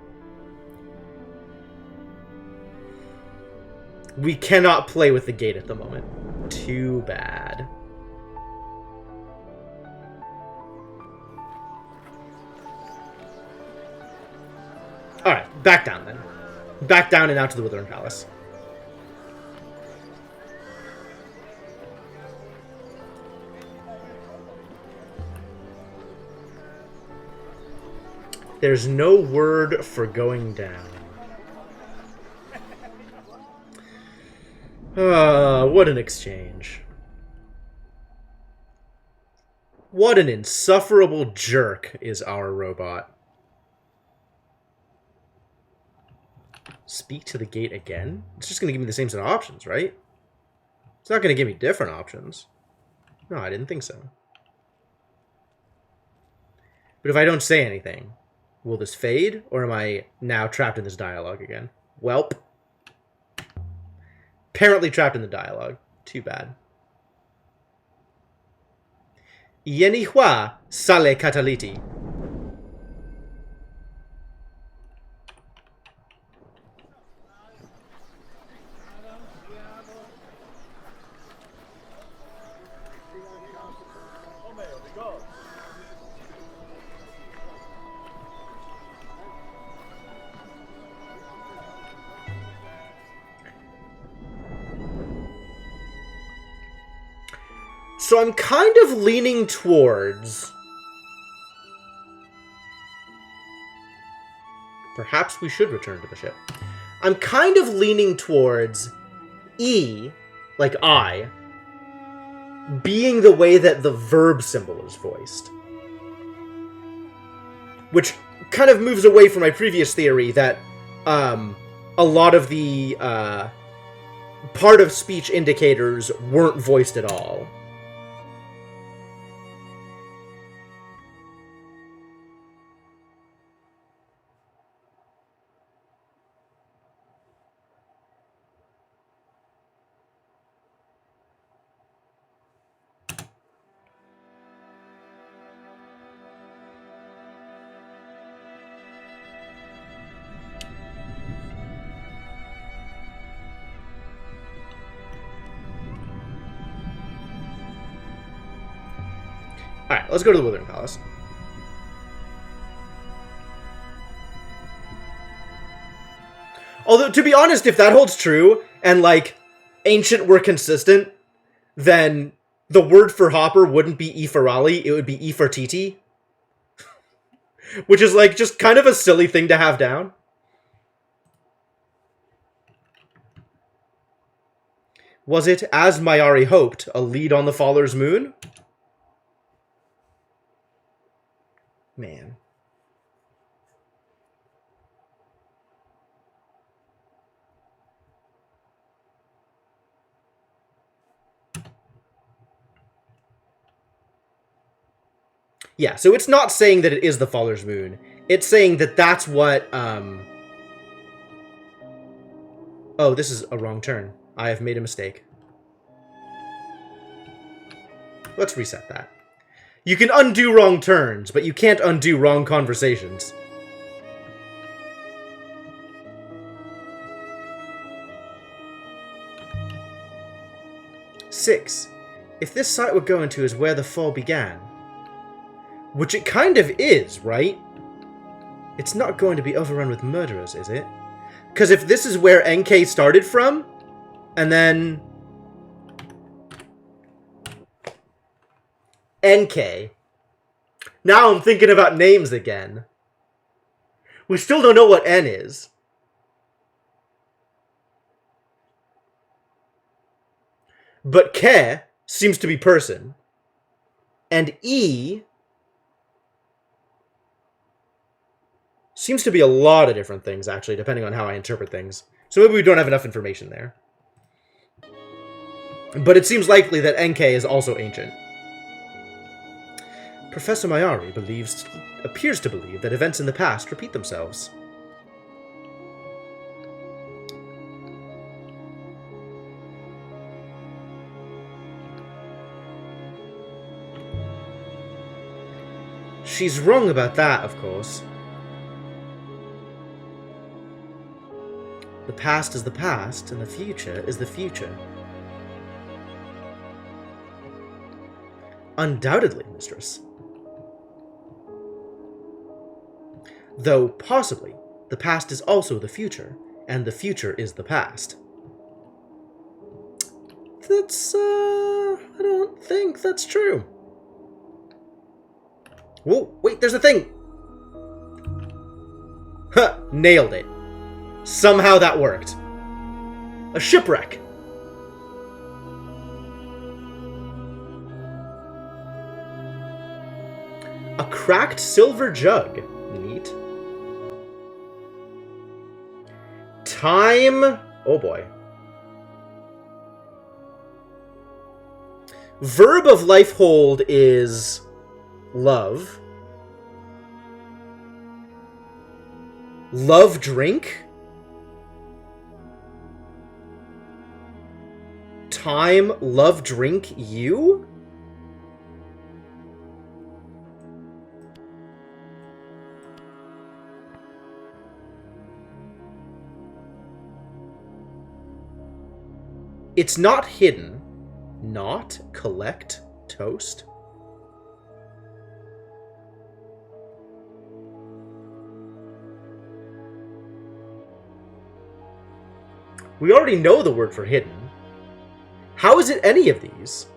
We cannot play with the gate at the moment. Too bad. Alright, back down then. Back down and out to the Withering Palace. There's no word for going down. What an exchange. What an insufferable jerk is our robot. Speak to the gate again? It's just going to give me the same set of options, right? It's not going to give me different options. No, I didn't think so. But if I don't say anything, will this fade? Or am I now trapped in this dialogue again? Welp. Apparently trapped in the dialogue. Too bad. Yeni hua sale cataliti. So I'm kind of leaning towards... Perhaps we should return to the ship. I'm kind of leaning towards E, like I, being the way that the verb symbol is voiced. Which kind of moves away from my previous theory that a lot of the part of speech indicators weren't voiced at all. Alright, let's go to the Withering Palace. Although, to be honest, if that holds true, and, like, Ancient were consistent, then the word for Hopper wouldn't be Ifarali, it would be Ifartiti. Which is, like, just kind of a silly thing to have down. Was it, as Mayari hoped, a lead on the Faller's Moon? Man. Yeah, so it's not saying that it is the Faller's Moon. It's saying that that's what, Oh, this is a wrong turn. I have made a mistake. Let's reset that. You can undo wrong turns, but you can't undo wrong conversations. Six. If this site we're going to is where the fall began, which it kind of is, right? It's not going to be overrun with murderers, is it? Because if this is where NK started from, and then NK. Now I'm thinking about names again. We still don't know what N is. But Ke seems to be person. And E seems to be a lot of different things, actually, depending on how I interpret things. So maybe we don't have enough information there. But it seems likely that NK is also ancient. Professor Mayari appears to believe that events in the past repeat themselves. She's wrong about that, of course. The past is the past, and the future is the future. Undoubtedly, mistress. Though, possibly, the past is also the future, and the future is the past. That's, I don't think that's true. Whoa, wait, there's a thing! Huh, nailed it. Somehow that worked. A shipwreck. A cracked silver jug. Neat. Time. Oh boy. Verb of life hold is love. Love drink. Time love drink you. It's not hidden. Not collect toast. We already know the word for hidden. How is it any of these?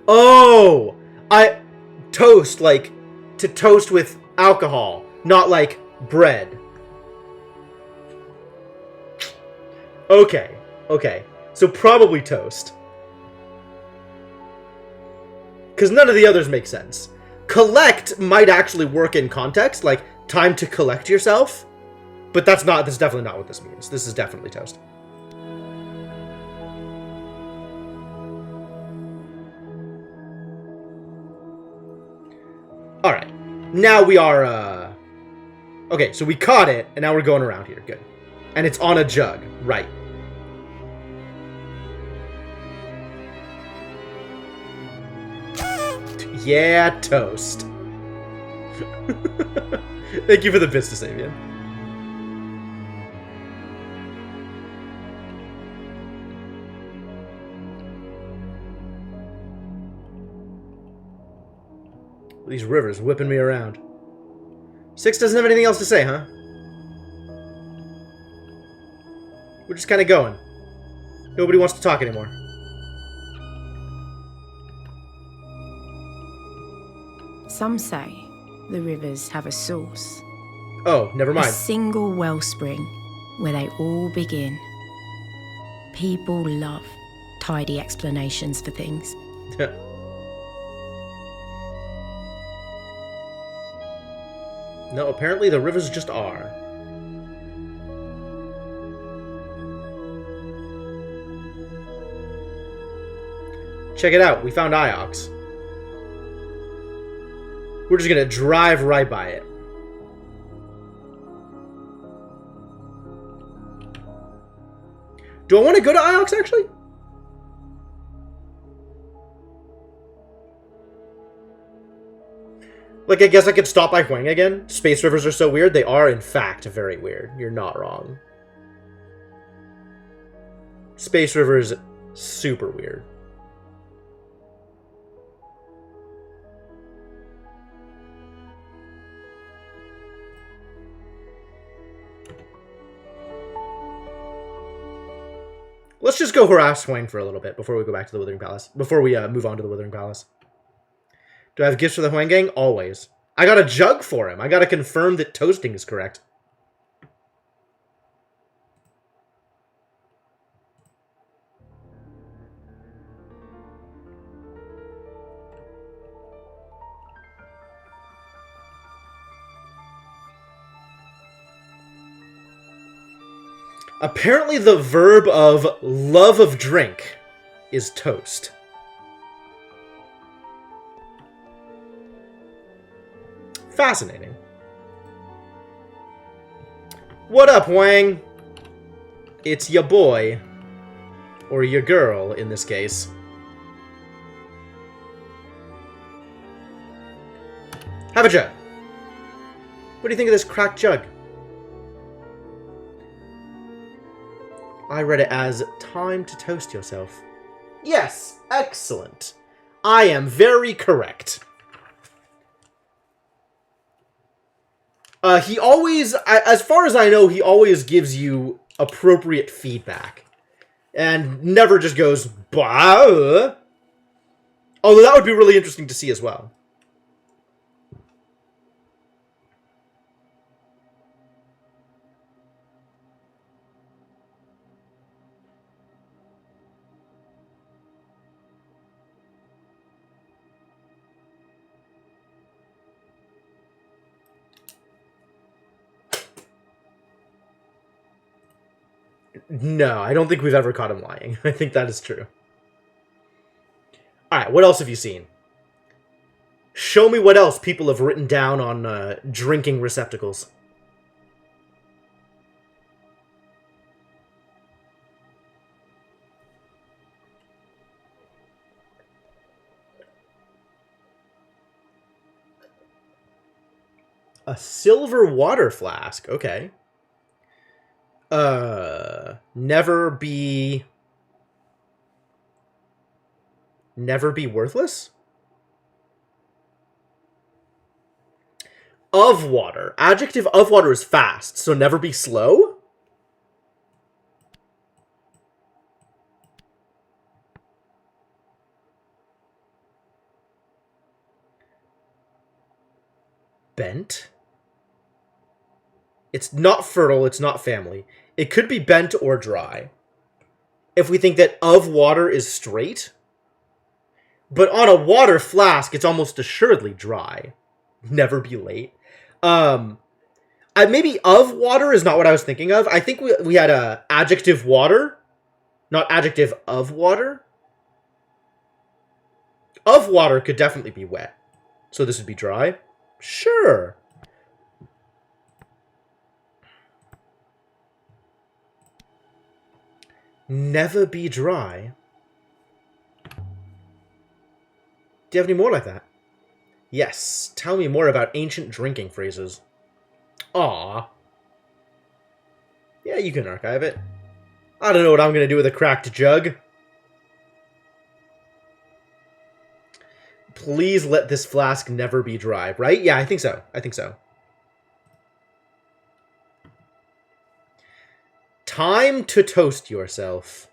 Oh! Toast, like, to toast with alcohol, not like bread. Okay, okay. So probably toast. Because none of the others make sense. Collect might actually work in context, like time to collect yourself. But that's definitely not what this means. This is definitely toast. Alright. Now we are, okay, so we caught it, and now we're going around here. Good. And it's on a jug. Right. Yeah, toast. Thank you for the bits to Savian. These rivers whipping me around. Six doesn't have anything else to say, huh? We're just kind of going. Nobody wants to talk anymore. Some say the rivers have a source. Oh, never mind. A single wellspring where they all begin. People love tidy explanations for things. No, apparently the rivers just are. Check it out, we found Iox. We're just gonna drive right by it. Do I want to go to Iox, actually? Like, I guess I could stop by Huang again. Space rivers are so weird. They are, in fact, very weird. You're not wrong. Space River is super weird. Let's just go harass Huang for a little bit before we go back to the Withering Palace. Before we move on to the Withering Palace. Do I have gifts for the Huang Gang? Always. I got a jug for him. I got to confirm that toasting is correct. Apparently the verb of love of drink is toast. Fascinating. What up, Wang? It's ya boy. Or ya girl, in this case. Have a jug. What do you think of this cracked jug? I read it as time to toast yourself. Yes, excellent. I am very correct. He always, as far as I know, he always gives you appropriate feedback. And never just goes, bah. Although that would be really interesting to see as well. No, I don't think we've ever caught him lying. I think that is true. Alright, what else have you seen? Show me what else people have written down on drinking receptacles. A silver water flask. Okay. Never be worthless? Of water. Adjective of water is fast, so never be slow? Bent? It's not fertile, it's not family. It could be bent or dry. If we think that of water is straight. But on a water flask, it's almost assuredly dry. Never be late. Maybe of water is not what I was thinking of. I think we had a adjective water, not adjective of water. Of water could definitely be wet. So this would be dry. Sure. Never be dry. Do you have any more like that? Yes. Tell me more about ancient drinking phrases. Aw. Yeah, you can archive it. I don't know what I'm going to do with a cracked jug. Please let this flask never be dry, right? Yeah, I think so. I think so. Time to toast yourself.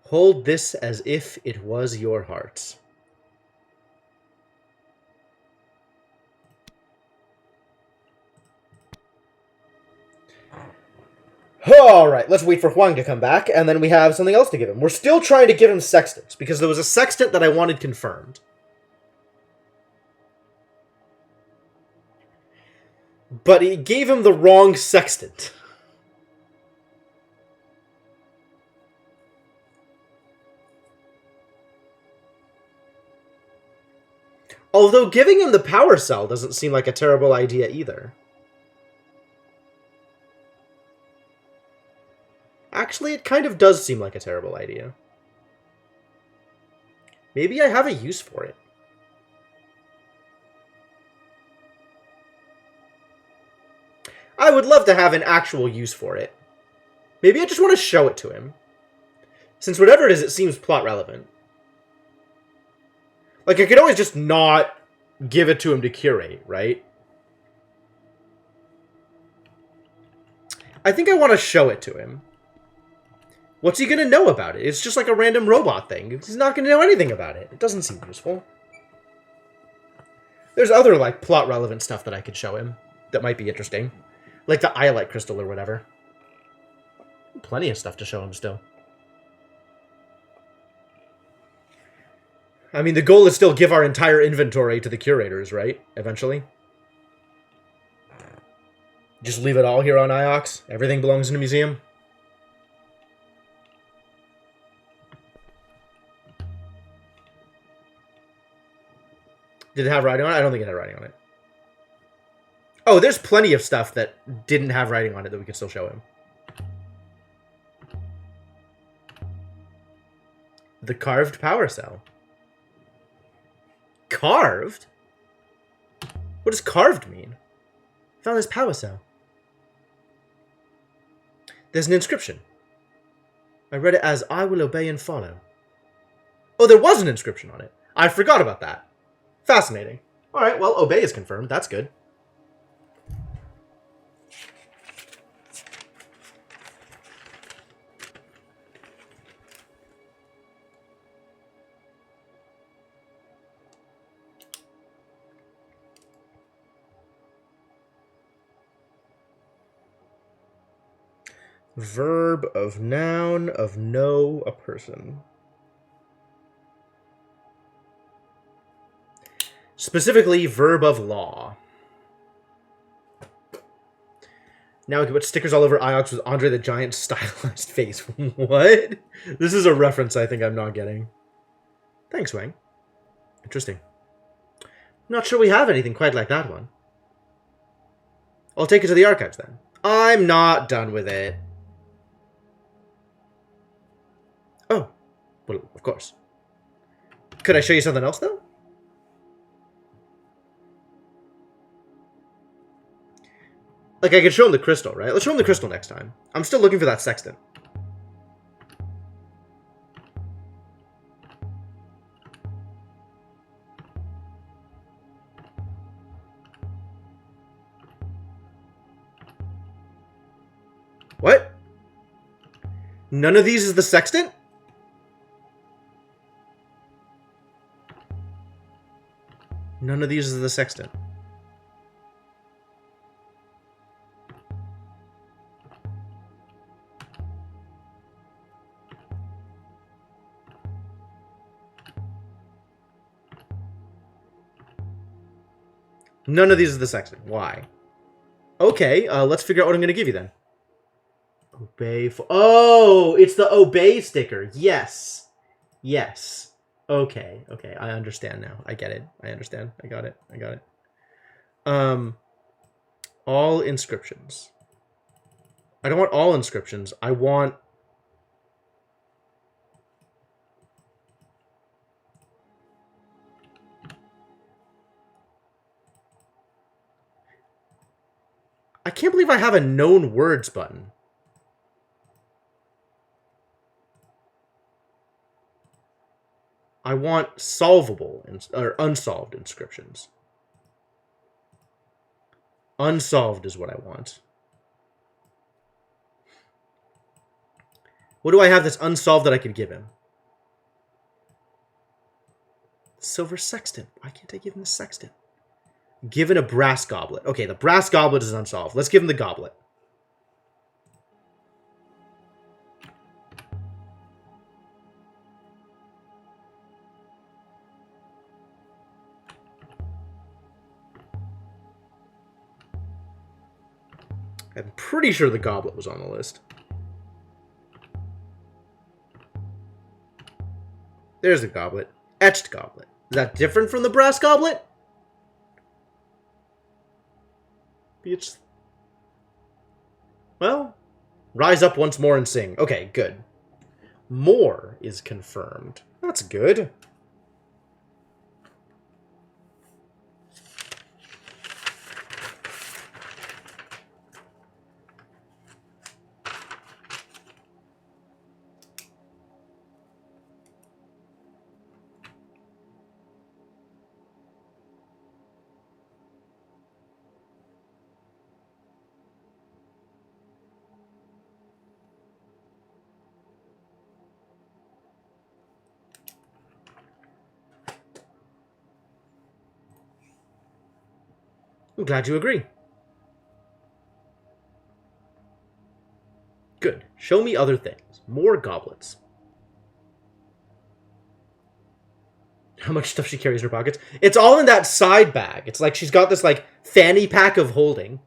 Hold this as if it was your heart. Alright, let's wait for Huang to come back, and then we have something else to give him. We're still trying to give him sextants, because there was a sextant that I wanted confirmed. But he gave him the wrong sextant. Although giving him the power cell doesn't seem like a terrible idea either. Actually, it kind of does seem like a terrible idea. Maybe I have a use for it. I would love to have an actual use for it. Maybe I just want to show it to him. Since whatever it is, it seems plot relevant. Like, I could always just not give it to him to curate, right? I think I want to show it to him. What's he going to know about it? It's just like a random robot thing. He's not going to know anything about it. It doesn't seem useful. There's other, like, plot-relevant stuff that I could show him that might be interesting. Like the Iolite crystal or whatever. Plenty of stuff to show him still. I mean, the goal is still give our entire inventory to the curators, right? Eventually. Just leave it all here on Iox. Everything belongs in a museum. Did it have writing on it? I don't think it had writing on it. Oh, there's plenty of stuff that didn't have writing on it that we could still show him. The carved power cell. Carved? What does carved mean? Found this power cell. There's an inscription. I read it as, I will obey and follow. Oh, there was an inscription on it. I forgot about that. Fascinating. Alright, well, obey is confirmed. That's good. Verb of noun of know a person. Specifically, verb of law. Now we can put stickers all over Iox with Andre the Giant's stylized face. What? This is a reference I think I'm not getting. Thanks, Wang. Interesting. Not sure we have anything quite like that one. I'll take it to the archives then. I'm not done with it. Oh. Well, of course. Could I show you something else, though? Like, I could show him the crystal, right? Let's show him the crystal next time. I'm still looking for that sextant. What? None of these is the sextant? None of these is the sextant. None of these is the sextant. Why? Okay, let's figure out what I'm going to give you then. Obey for... Oh, it's the obey sticker. Yes. Yes. Okay, okay. I understand now. I get it. I understand. I got it. I got it. All inscriptions. I don't want all inscriptions. I want... I can't believe I have a known words button. I want solvable or unsolved inscriptions. Unsolved is what I want. What do I have that's unsolved that I could give him? Silver sextant. Why can't I give him the sextant? Given a brass goblet. Okay, the brass goblet is unsolved. Let's give him the goblet. I'm pretty sure the goblet was on the list. There's the goblet. Etched goblet. Is that different from the brass goblet? It's... Well, rise up once more and sing. Okay, good. More is confirmed. That's good. I'm glad you agree. Good. Show me other things. More goblets. How much stuff she carries in her pockets. It's all in that side bag. It's like she's got this, like, fanny pack of holding.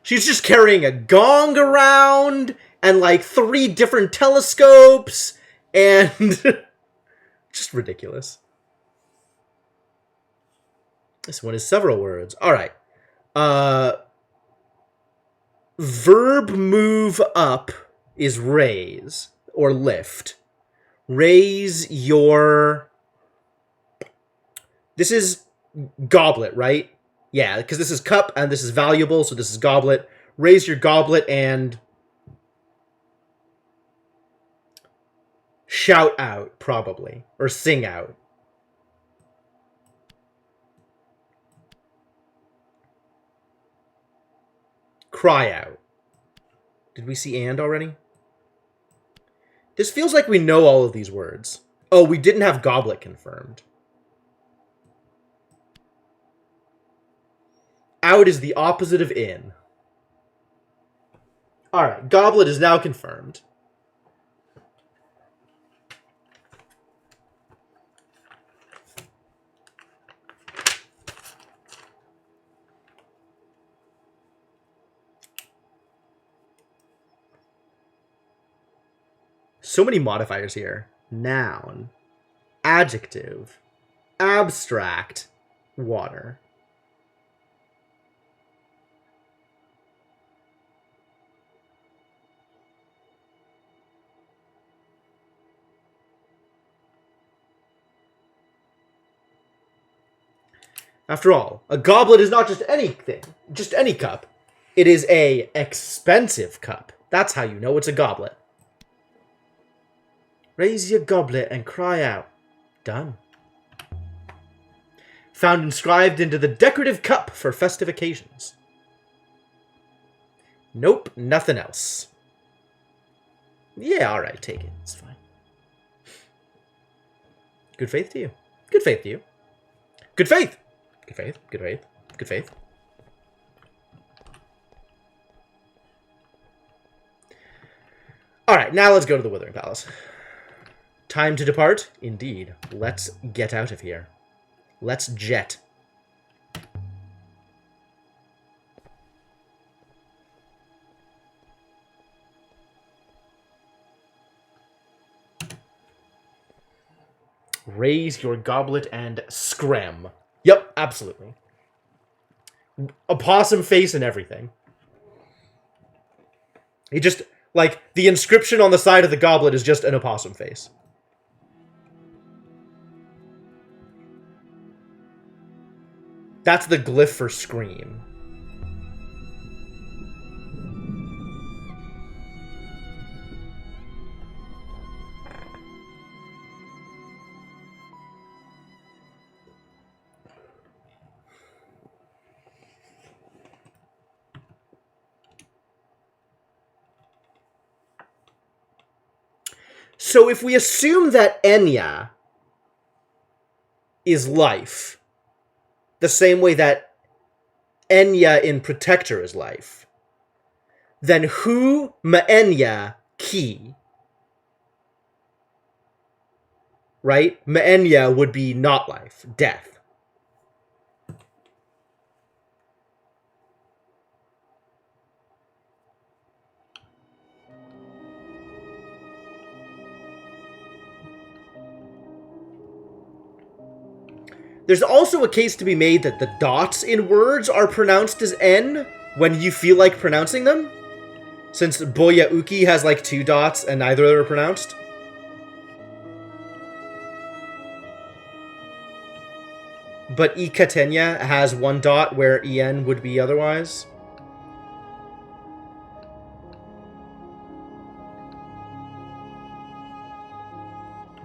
She's just carrying a gong around and, like, 3 different telescopes and... just ridiculous. This one is several words. Alright. Verb move up is raise or lift. Raise your... This is goblet, right? Yeah, because this is cup and this is valuable, so this is goblet. Raise your goblet and... shout out, probably. Or sing out. Cry out. Did we see and already? This feels like we know all of these words. Oh, we didn't have goblet confirmed. Out is the opposite of in. Alright, goblet is now confirmed. So many modifiers here. Noun, adjective, abstract, water. After all, a goblet is not just anything, just any cup. It is a expensive cup. That's how you know it's a goblet. Raise your goblet and cry out. Done. Found inscribed into the decorative cup for festive occasions. Nope, nothing else. Yeah, alright, take it. It's fine. Good faith to you. Good faith to you. Good faith! Good faith, good faith, good faith. Alright, now let's go to the Withering Palace. Time to depart? Indeed. Let's get out of here. Let's jet. Raise your goblet and scram. Yep, absolutely. A possum face and everything. He just, like, the inscription on the side of the goblet is just an opossum face. That's the glyph for scream. So if we assume that Enya is life, the same way that Enya in Protector is life, then who Maenya Ki? Right? Maenya would be not life, death. There's also a case to be made that the dots in words are pronounced as N when you feel like pronouncing them. Since Boya Uki has like 2 dots and neither of them are pronounced. But Ikatenya has 1 dot where En would be otherwise.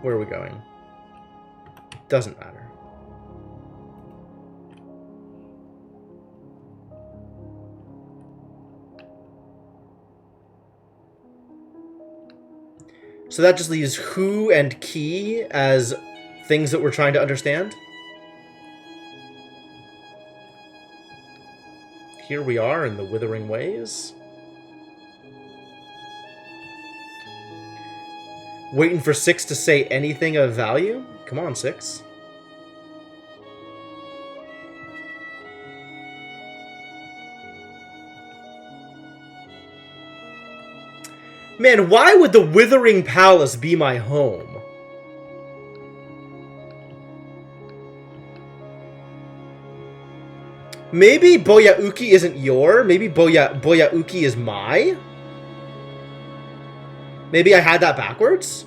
Where are we going? Doesn't matter. So that just leaves who and ki as things that we're trying to understand. Here we are in the Withering Ways. Waiting for Six to say anything of value? Come on, Six. Man, why would the Withering Palace be my home? Maybe Boyauki isn't your. Maybe Boyauki is my. Maybe I had that backwards?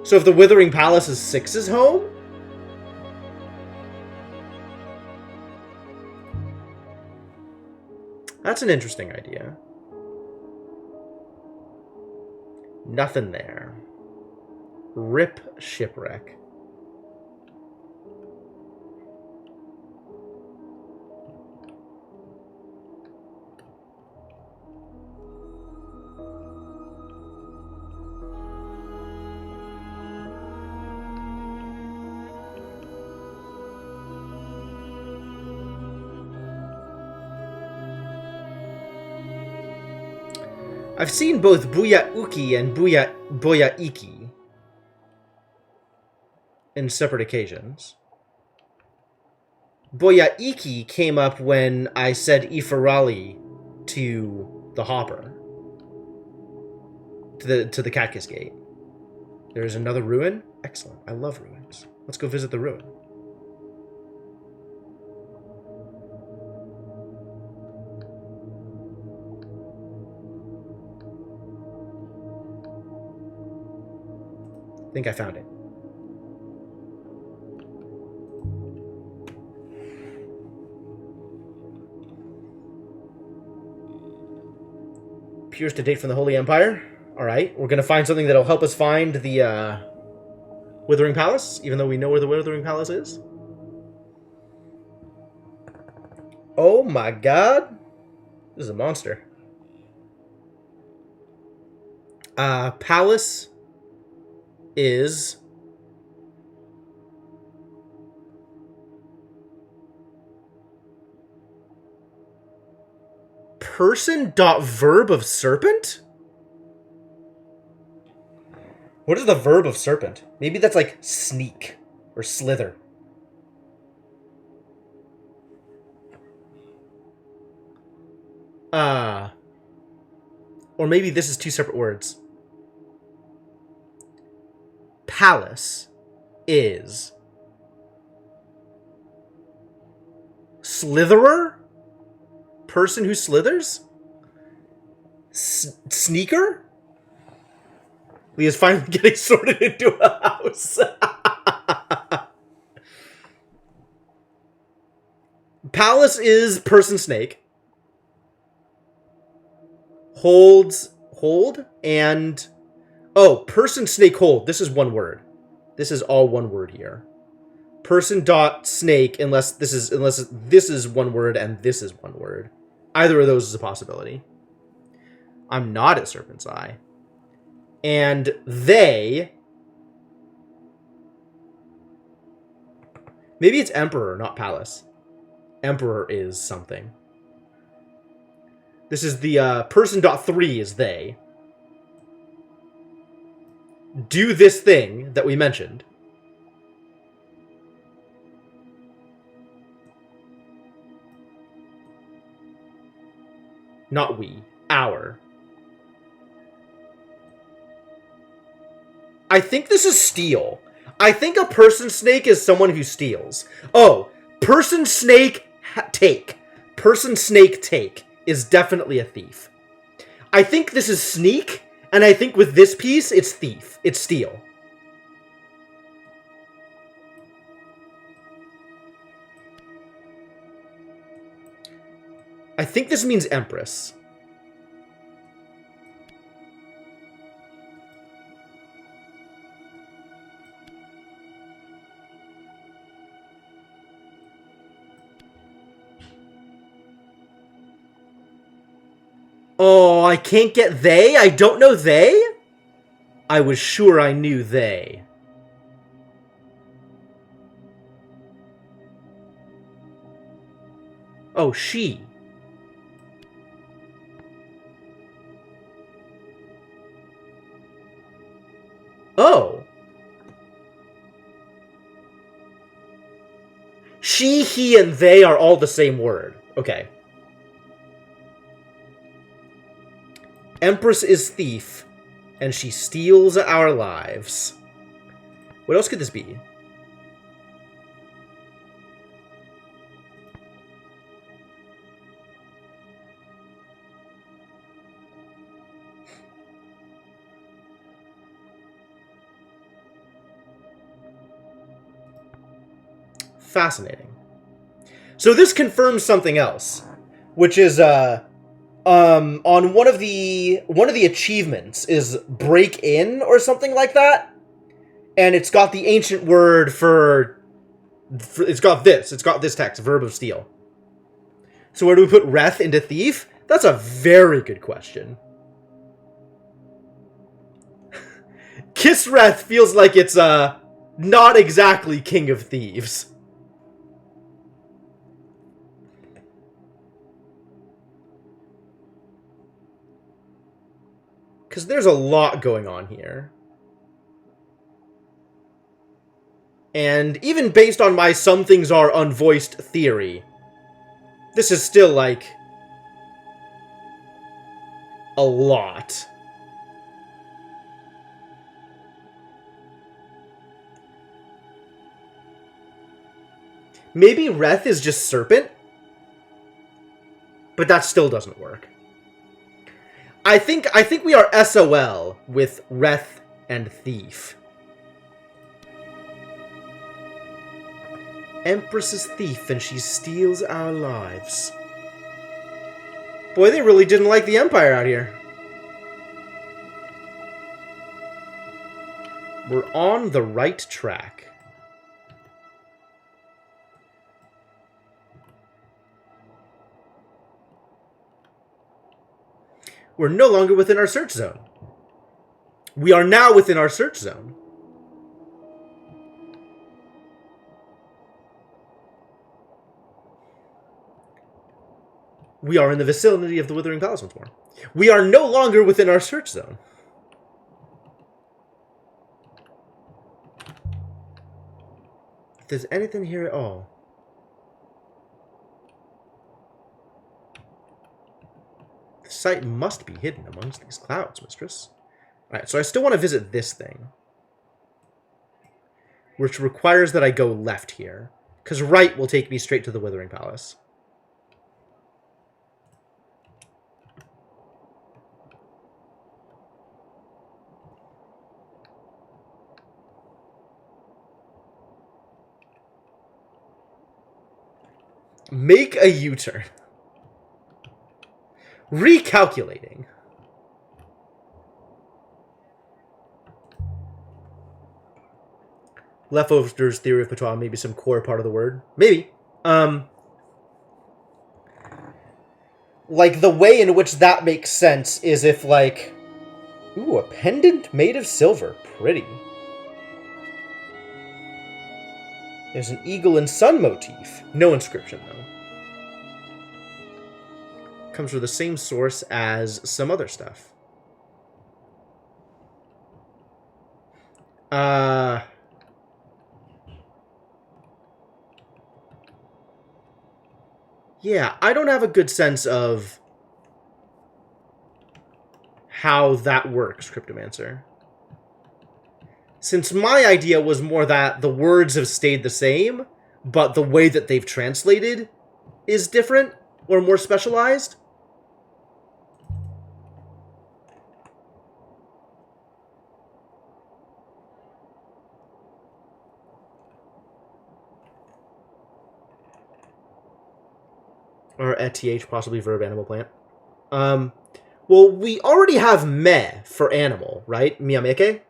So if the Withering Palace is Six's home? That's an interesting idea. Nothing there. Rip Shipwreck. I've seen both Buyauki and Boyaiki in separate occasions. Boyaiki came up when I said Ifarali to the Hopper. To the Cactus Gate. There's another ruin? Excellent. I love ruins. Let's go visit the ruin. I think I found it. Appears to date from the Holy Empire. Alright, we're gonna find something that'll help us find the Withering Palace, even though we know where the Withering Palace is. Oh my god. This is a monster. Palace is person.verb of serpent? What is the verb of serpent? Maybe that's like sneak or slither. Or maybe this is two separate words. Palace is slitherer? Person who slithers? Sneaker? Leah's finally getting sorted into a house. Palace is person snake. Hold, and... Oh, person snake hold. This is one word. This is all one word here. Person dot snake, unless this is one word and this is one word. Either of those is a possibility. I'm not at Serpent's Eye. And they... Maybe it's Emperor, not Palace. Emperor is something. This is the person dot 3 is they. Do this thing that we mentioned. Not we. Our. I think this is steal. I think a person snake is someone who steals. Oh, person snake take. Person snake take is definitely a thief. I think this is sneak, and I think with this piece, it's thief. It's steal. I think this means Empress. Oh, I can't get they? I don't know they? I was sure I knew they. Oh, she. Oh. She, he, and they are all the same word. Okay. Empress is thief, and she steals our lives. What else could this be? Fascinating. So this confirms something else, which is on one of the achievements is break in or something like that, and it's got the ancient word for it's got this text, verb of steal. So where do we put Reth into thief? That's a very good question. Kisreth feels like it's not exactly king of thieves. Because there's a lot going on here. And even based on my some things are unvoiced theory, this is still, like, a lot. Maybe Reth is just serpent? But that still doesn't work. I think we are SOL with Reth and Thief. Empress is thief and she steals our lives. Boy, they really didn't like the Empire out here. We're on the right track. We're no longer within our search zone. We are now within our search zone. We are in the vicinity of the Withering Palace once more. We are no longer within our search zone. If there's anything here at all. The site must be hidden amongst these clouds, mistress. Alright, so I still want to visit this thing. Which requires that I go left here. Because right will take me straight to the Withering Palace. Make a U-turn. Recalculating. Leftovers theory of patois, maybe some core part of the word. Maybe. Like, the way in which that makes sense is if, like... Ooh, a pendant made of silver. Pretty. There's an eagle and sun motif. No inscription, though. Comes from the same source as some other stuff. Yeah, I don't have a good sense of how that works, Cryptomancer. Since my idea was more that the words have stayed the same, but the way that they've translated is different or more specialized. Or ETH, possibly verb, animal, plant. Well, we already have me for animal, right? Miyameke?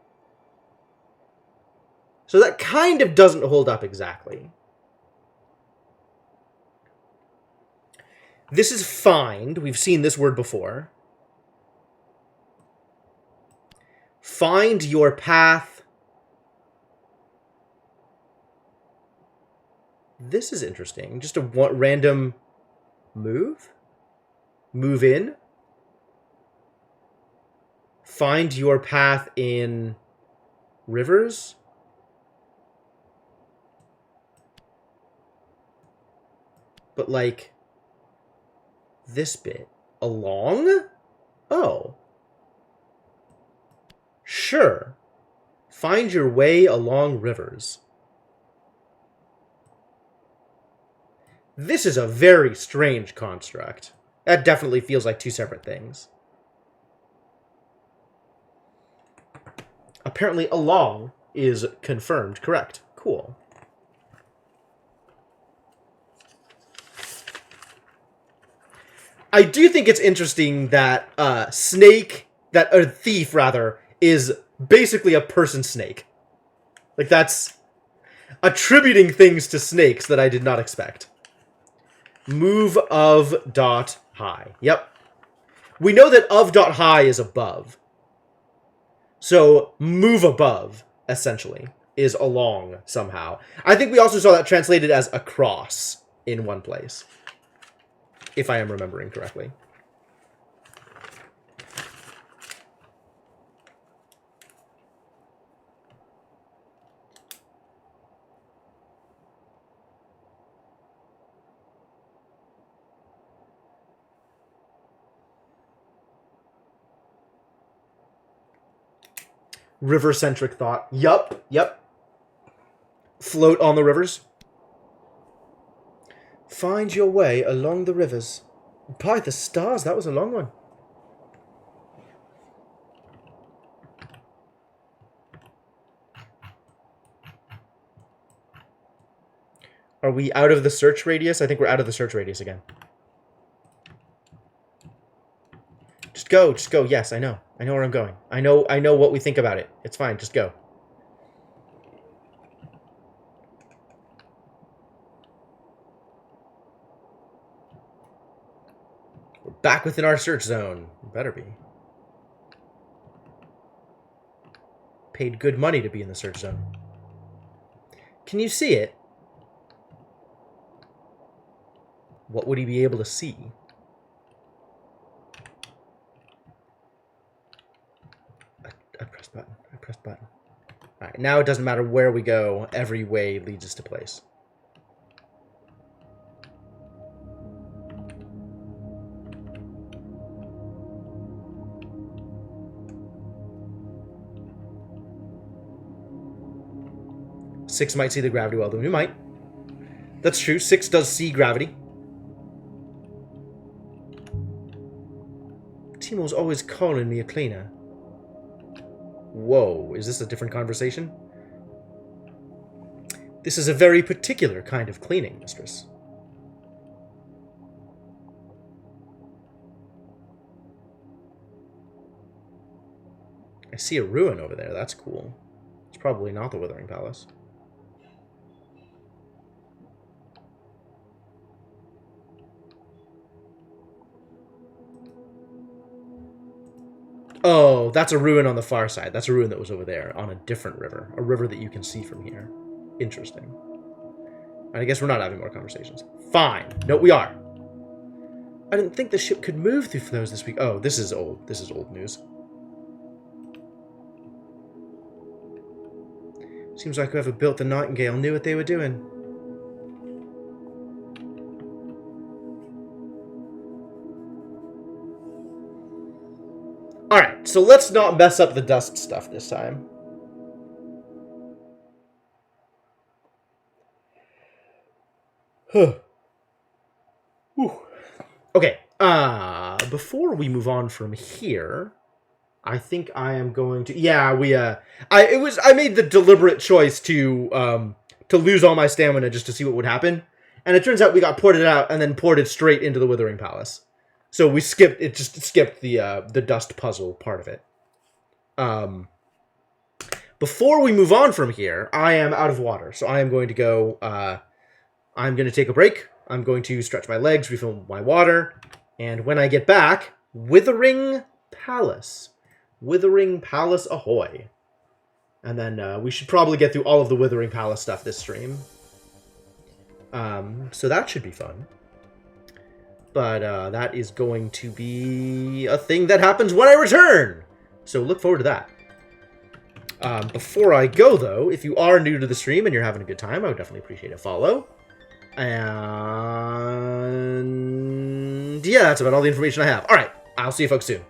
So that kind of doesn't hold up exactly. This is find. We've seen this word before. Find your path. This is interesting. Just a random move? Move in? Find your path in rivers? But like this bit. Along? Oh. Sure. Find your way along rivers. This is a very strange construct. That definitely feels like two separate things. Apparently along is confirmed correct. Cool. I do think it's interesting that thief rather, is basically a person snake. Like, that's attributing things to snakes that I did not expect. Move of dot high. Yep. We know that of dot high is above. So move above, essentially, is along somehow. I think we also saw that translated as across in one place, if I am remembering correctly. River-centric thought. Yup. Float on the rivers. Find your way along the rivers. By the stars, that was a long one. Are we out of the search radius? I think we're out of the search radius again. Just go. Yes, I know. I know where I'm going. I know what we think about it. It's fine, just go. We're back within our search zone. Better be. Paid good money to be in the search zone. Can you see it? What would he be able to see? I pressed button. Alright, now it doesn't matter where we go. Every way leads us to place. Six might see the gravity well, then we might. That's true. 6 does see gravity. Timo's always calling me a cleaner. Whoa, is this a different conversation? This is a very particular kind of cleaning, mistress. I see a ruin over there. That's cool. It's probably not the Withering Palace. Oh, that's a ruin on the far side. That's a ruin that was over there on a different river. A river that you can see from here. Interesting. And I guess we're not having more conversations. Fine. No, we are. I didn't think the ship could move through flows this week. Oh, this is old. This is old news. Seems like whoever built the Nightingale knew what they were doing. Alright, so let's not mess up the dust stuff this time. Huh. Okay, before we move on from here, I think I am going to... Yeah, I made the deliberate choice to lose all my stamina just to see what would happen. And it turns out we got ported out and then ported straight into the Withering Palace. So we skipped, it just skipped the dust puzzle part of it. Before we move on from here, I am out of water. So I am going to go, I'm going to take a break. I'm going to stretch my legs, refill my water. And when I get back, Withering Palace. Withering Palace ahoy. And then we should probably get through all of the Withering Palace stuff this stream. So that should be fun. But that is going to be a thing that happens when I return. So look forward to that. Before I go, though, if you are new to the stream and you're having a good time, I would definitely appreciate a follow. And yeah, that's about all the information I have. All right, I'll see you folks soon.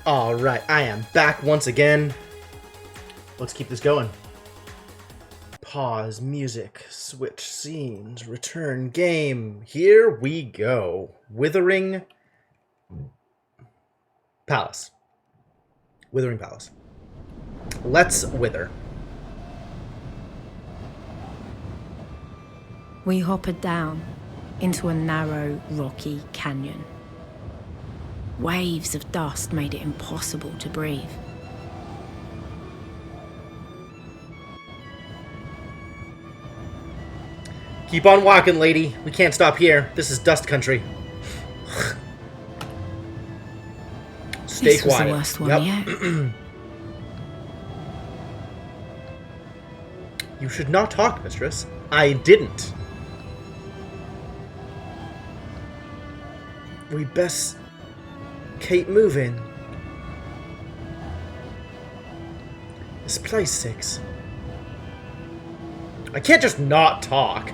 Alright, I am back once again. Let's keep this going. Pause, music, switch scenes, return game. Here we go. Withering Palace. Withering Palace. Let's wither. We hoppered down into a narrow, rocky canyon. Waves of dust made it impossible to breathe. Keep on walking, lady. We can't stop here. This is dust country. Stay This was quiet. the worst one yet. You should not talk, mistress. I didn't. We best keep moving. This place, Six. I can't just not talk.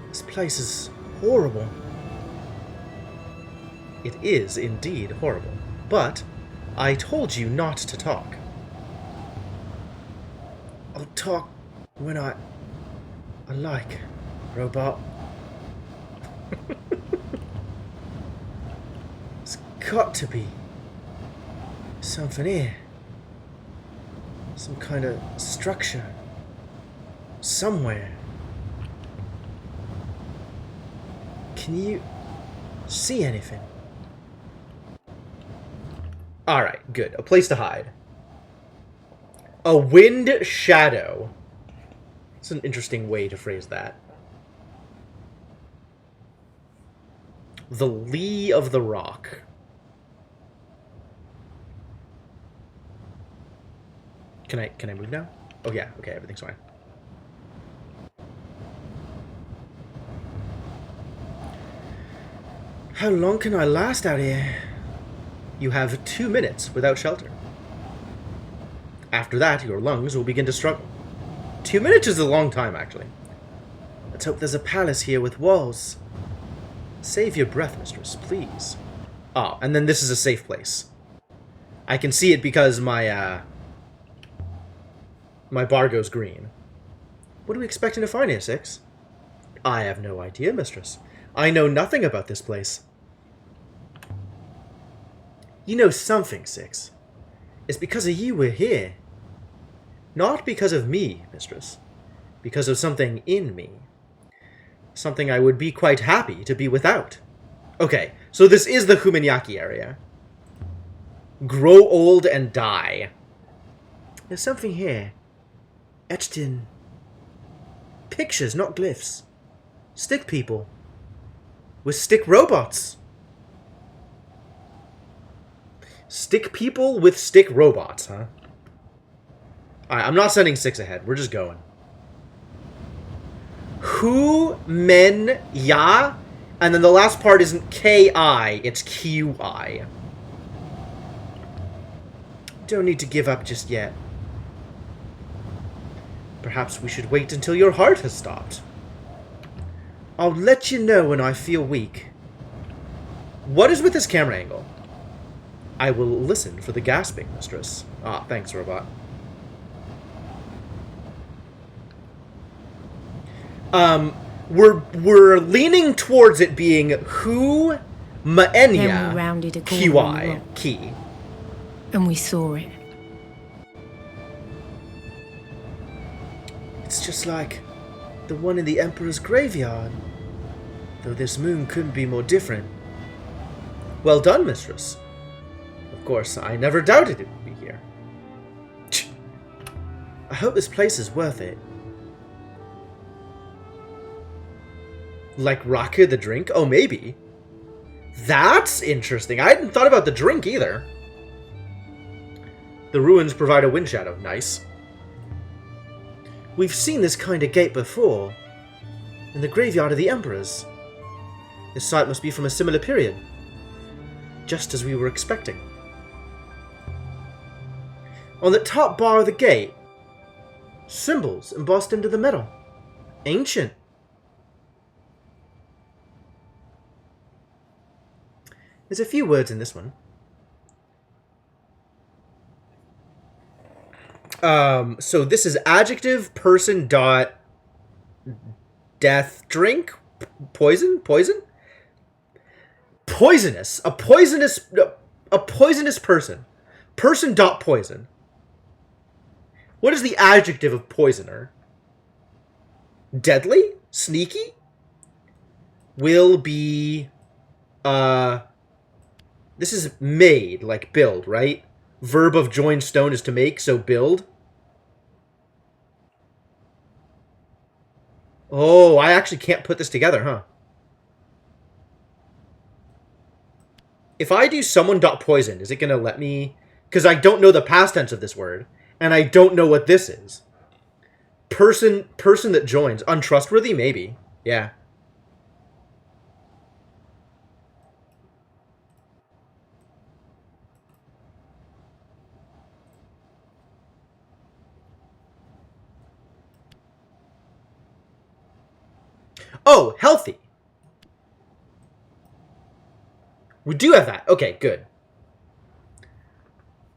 This place is horrible. It is indeed horrible. But I told you not to talk. I'll talk when I like, robot. It's got to be something here. Some kind of structure. Somewhere. Can you see anything? Alright, good. A place to hide. A wind shadow. It's an interesting way to phrase that. The lee of the rock. Can I move now? Oh yeah, okay, everything's fine. How long can I last out here? You have 2 minutes without shelter. After that, your lungs will begin to struggle. 2 minutes is a long time, actually. Let's hope there's a palace here with walls. Save your breath, mistress, please. Ah, and then this is a safe place. I can see it because my bar goes green. What are we expecting to find here, Six? I have no idea, mistress. I know nothing about this place. You know something, Six. It's because of you we're here. Not because of me, mistress. Because of something in me. Something I would be quite happy to be without. Okay, so this is the Huminyaki area. Grow old and die. There's something here. Etched in pictures, not glyphs. Stick people. With stick robots. Stick people with stick robots, huh? Alright, I'm not sending Six ahead. We're just going. Hu Men Ya. And then the last part isn't K-I, it's Q-I. Don't need to give up just yet. Perhaps we should wait until your heart has stopped. I'll let you know when I feel weak. What is with this camera angle? I will listen for the gasping, mistress. Ah, thanks, robot. We're leaning towards it being Hu Maenya Then we rounded a corner on the QI rock, key. and we saw it. It's just like the one in the Emperor's graveyard. Though this moon couldn't be more different. Well done, mistress. Of course, I never doubted it would be here. I hope this place is worth it. Like Raka the drink? Oh, maybe. That's interesting. I hadn't thought about the drink either. The ruins provide a wind shadow. Nice. We've seen this kind of gate before. In the graveyard of the Emperors. This site must be from a similar period. Just as we were expecting. On the top bar of the gate, symbols embossed into the metal. Ancient. There's a few words in this one. So this is adjective, person, dot, death, drink, poison, poisonous, a poisonous person, person dot poison. What is the adjective of poisoner? Deadly, sneaky, will be, this is made, like build, right? Verb of join stone is to make, so build. Oh, I actually can't put this together, huh? If I do someone dot poison, is it gonna let me? Because I don't know the past tense of this word, and I don't know what this is. Person that joins. Untrustworthy, maybe. Yeah. Oh, healthy. We do have that. Okay, good.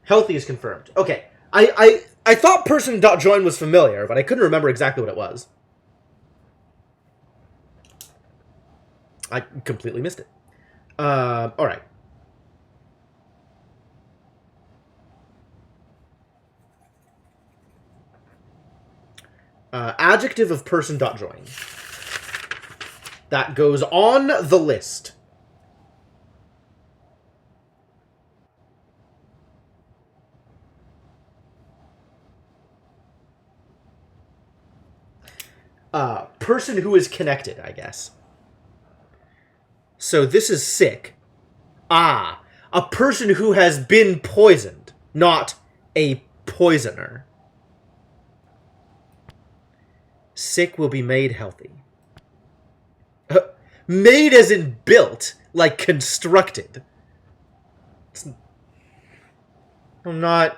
Healthy is confirmed. Okay. I thought person dot join was familiar, but I couldn't remember exactly what it was. I completely missed it. All right. Adjective of person dot join. That goes on the list. Person who is connected, I guess. So this is sick. Ah, a person who has been poisoned, not a poisoner. Sick will be made healthy. Made as in built, like constructed. I'm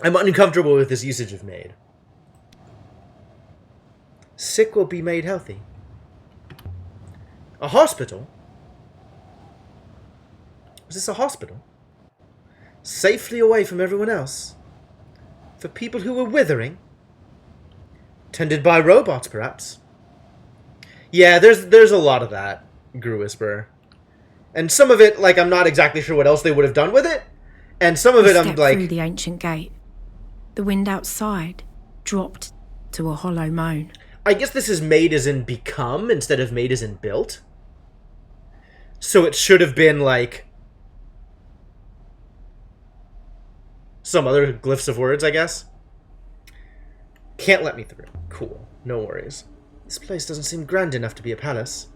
uncomfortable with this usage of made. Sick will be made healthy. A hospital? Was this a hospital? Safely away from everyone else. For people who were withering? Tended by robots, perhaps? Yeah, there's a lot of that, Gru Whisperer. And some of it, like, I'm not exactly sure what else they would have done with it. And some of it, I'm like... through the ancient gate. The wind outside dropped to a hollow moan. I guess this is made as in become instead of made as in built. So it should have been, like... some other glyphs of words, I guess. Can't let me through. Cool. No worries. This place doesn't seem grand enough to be a palace.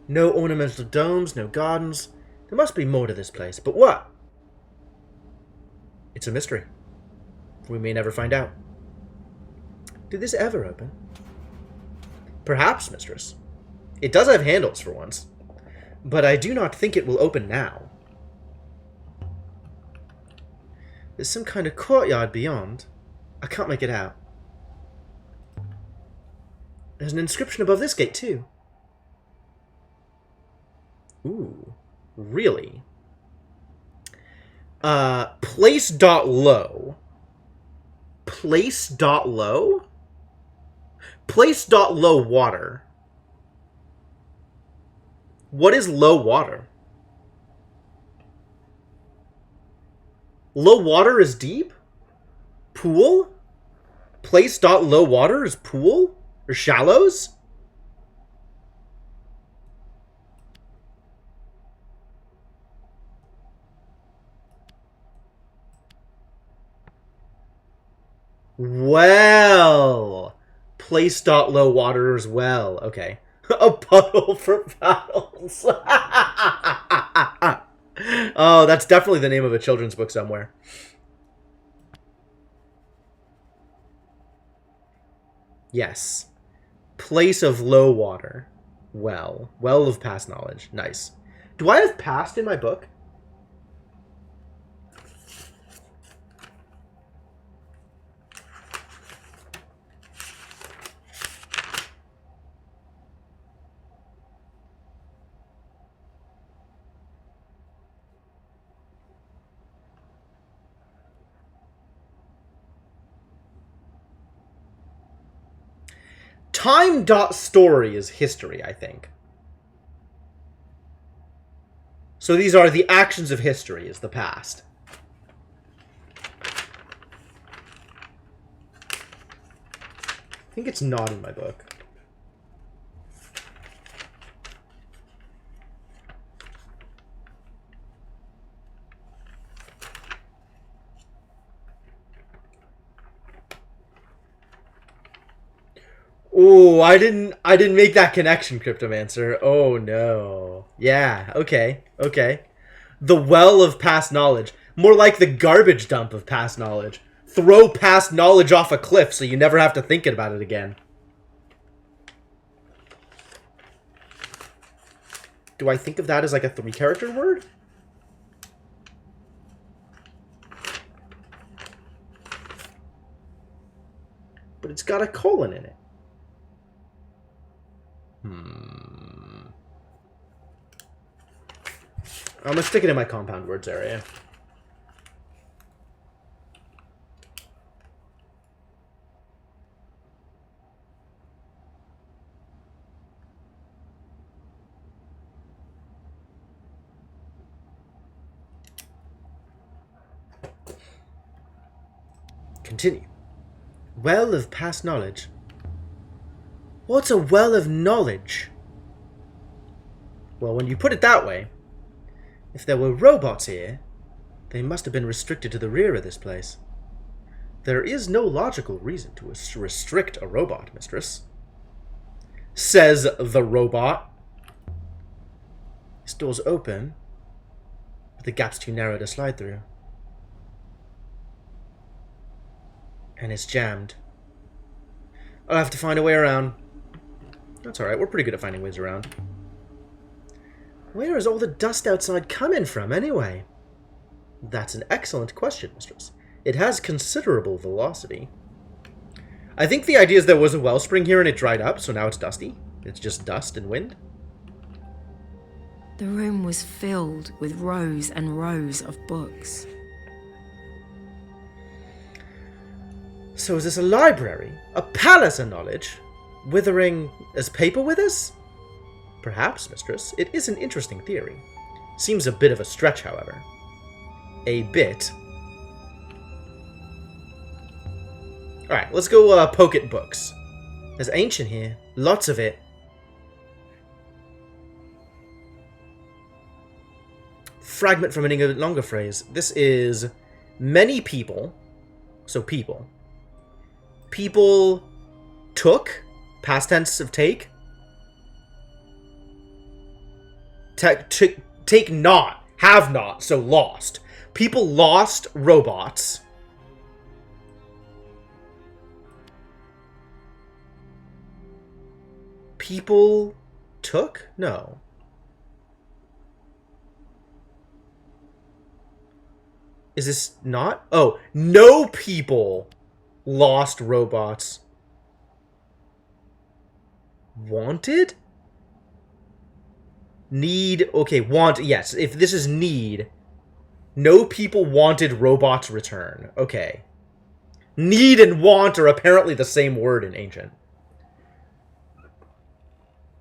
No ornamental domes, no gardens. There must be more to this place, but what? It's a mystery. We may never find out. Did this ever open? Perhaps, mistress. It does have handles for once, but I do not think it will open now. There's some kind of courtyard beyond. I can't make it out. There's an inscription above this gate, too. Ooh, really? Place.low. Place.low? Place.low water. What is low water? Low water is deep? Pool? Place.low water is pool? Or shallows? Well, place.low water as well. Okay. A puddle for paddles. Oh, that's definitely the name of a children's book somewhere. Yes. Place of low water. Well. Well of past knowledge. Nice. Do I have past in my book? time.story is history, I think. So these are the actions of history, is the past. I think it's not in my book. Oh, I didn't make that connection, Cryptomancer. Oh no. Yeah, okay. The well of past knowledge. More like the garbage dump of past knowledge. Throw past knowledge off a cliff so you never have to think about it again. Do I think of that as like a 3-character word? But it's got a colon in it. I'm gonna stick it in my compound words area. Continue. Well of past knowledge. What's a well of knowledge? Well, when you put it that way, if there were robots here, they must have been restricted to the rear of this place. There is no logical reason to restrict a robot, mistress. Says the robot. This door's open, but the gap's too narrow to slide through. And it's jammed. I'll have to find a way around. That's alright, we're pretty good at finding ways around. Where is all the dust outside coming from, anyway? That's an excellent question, mistress. It has considerable velocity. I think the idea is there was a wellspring here and it dried up, so now it's dusty. It's just dust and wind. The room was filled with rows and rows of books. So is this a library? A palace of knowledge? Withering as paper withers? Perhaps, mistress. It is an interesting theory. Seems a bit of a stretch, however. A bit. Alright, let's go poke at books. There's ancient here. Lots of it. Fragment from an even longer phrase. This is many people. So people. People took. Past tense of take. Take not. Have not. So lost. People lost robots. People took? No. Is this not? Oh, no people lost robots. Wanted? Need. Okay, want. Yes, if this is need. No people wanted robots return. Okay. Need and want are apparently the same word in Ancient.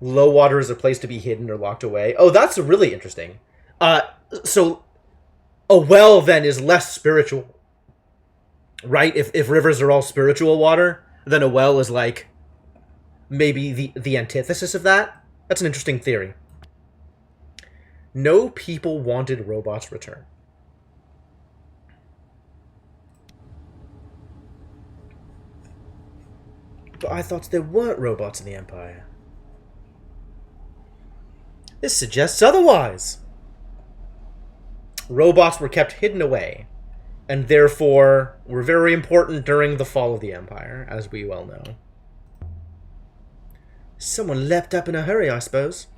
Low water is a place to be hidden or locked away. Oh, that's really interesting. So a well then is less spiritual, right? If rivers are all spiritual water, then a well is like maybe the antithesis of that. That's an interesting theory. No people wanted robots return. But I thought there weren't robots in the Empire. This suggests otherwise. Robots were kept hidden away, and therefore were very important during the fall of the Empire, as we well know. Someone leapt up in a hurry, I suppose.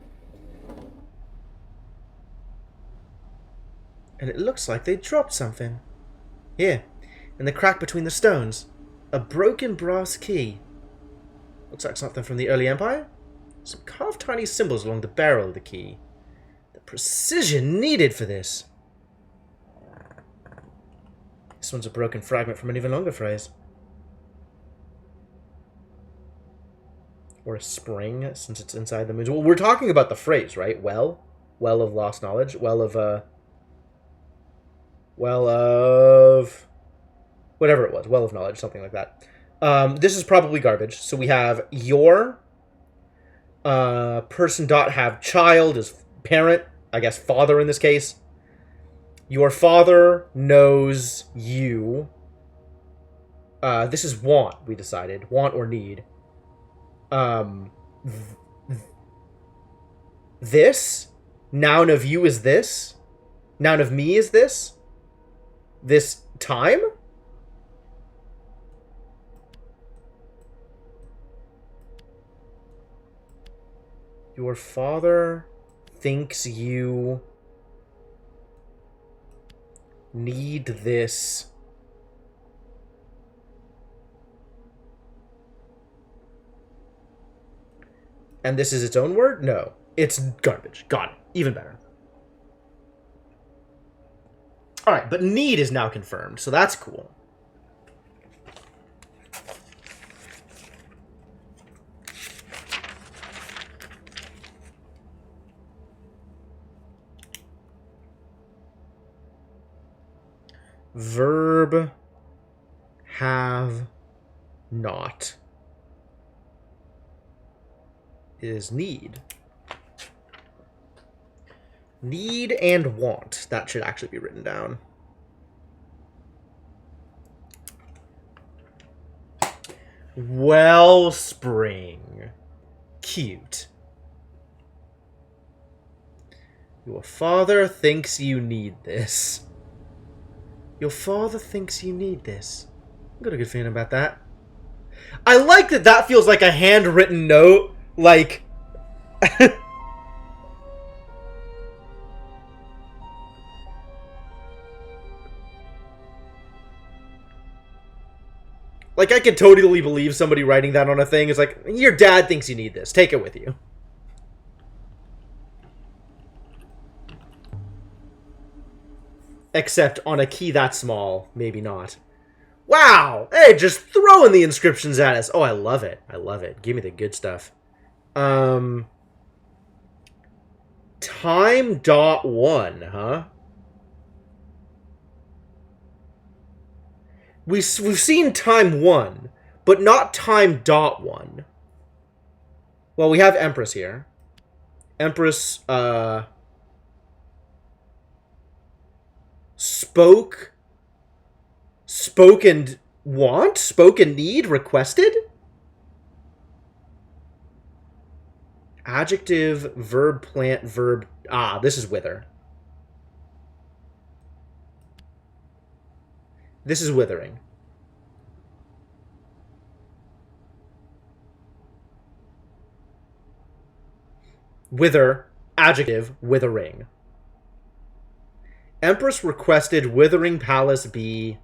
And it looks like they dropped something. Here, in the crack between the stones. A broken brass key. Looks like something from the early Empire. Some carved tiny symbols along the barrel of the key. The precision needed for this. This one's a broken fragment from an even longer phrase. Or a spring, since it's inside the moon. Well, we're talking about the phrase, right? Well of lost knowledge. Well of... whatever it was. Well of knowledge, something like that. This is probably garbage. So we have your person dot have child is parent, I guess father in this case. Your father knows you. This is want, we decided. Want or need. This noun of you is this. Noun of me is this. This time. Your father thinks you need this. And this is its own word? No. It's garbage. Got it. Even better. Alright, but need is now confirmed, so that's cool. Verb have not is need. Need and want. That should actually be written down. Wellspring. Cute. Your father thinks you need this. Your father thinks you need this. I've got a good feeling about that. I like that that feels like a handwritten note. Like... like, I could totally believe somebody writing that on a thing. It's like, your dad thinks you need this. Take it with you. Except on a key that small, maybe not. Wow! Hey, just throwing the inscriptions at us. Oh, I love it. I love it. Give me the good stuff. Time.1, huh? We've seen time 1, but not time.1. Well, we have Empress here. Empress, spoke and want? Spoke and need? Requested? Adjective, verb, plant, verb. Ah, this is wither. This is withering. Wither, adjective, withering. Empress requested Withering Palace be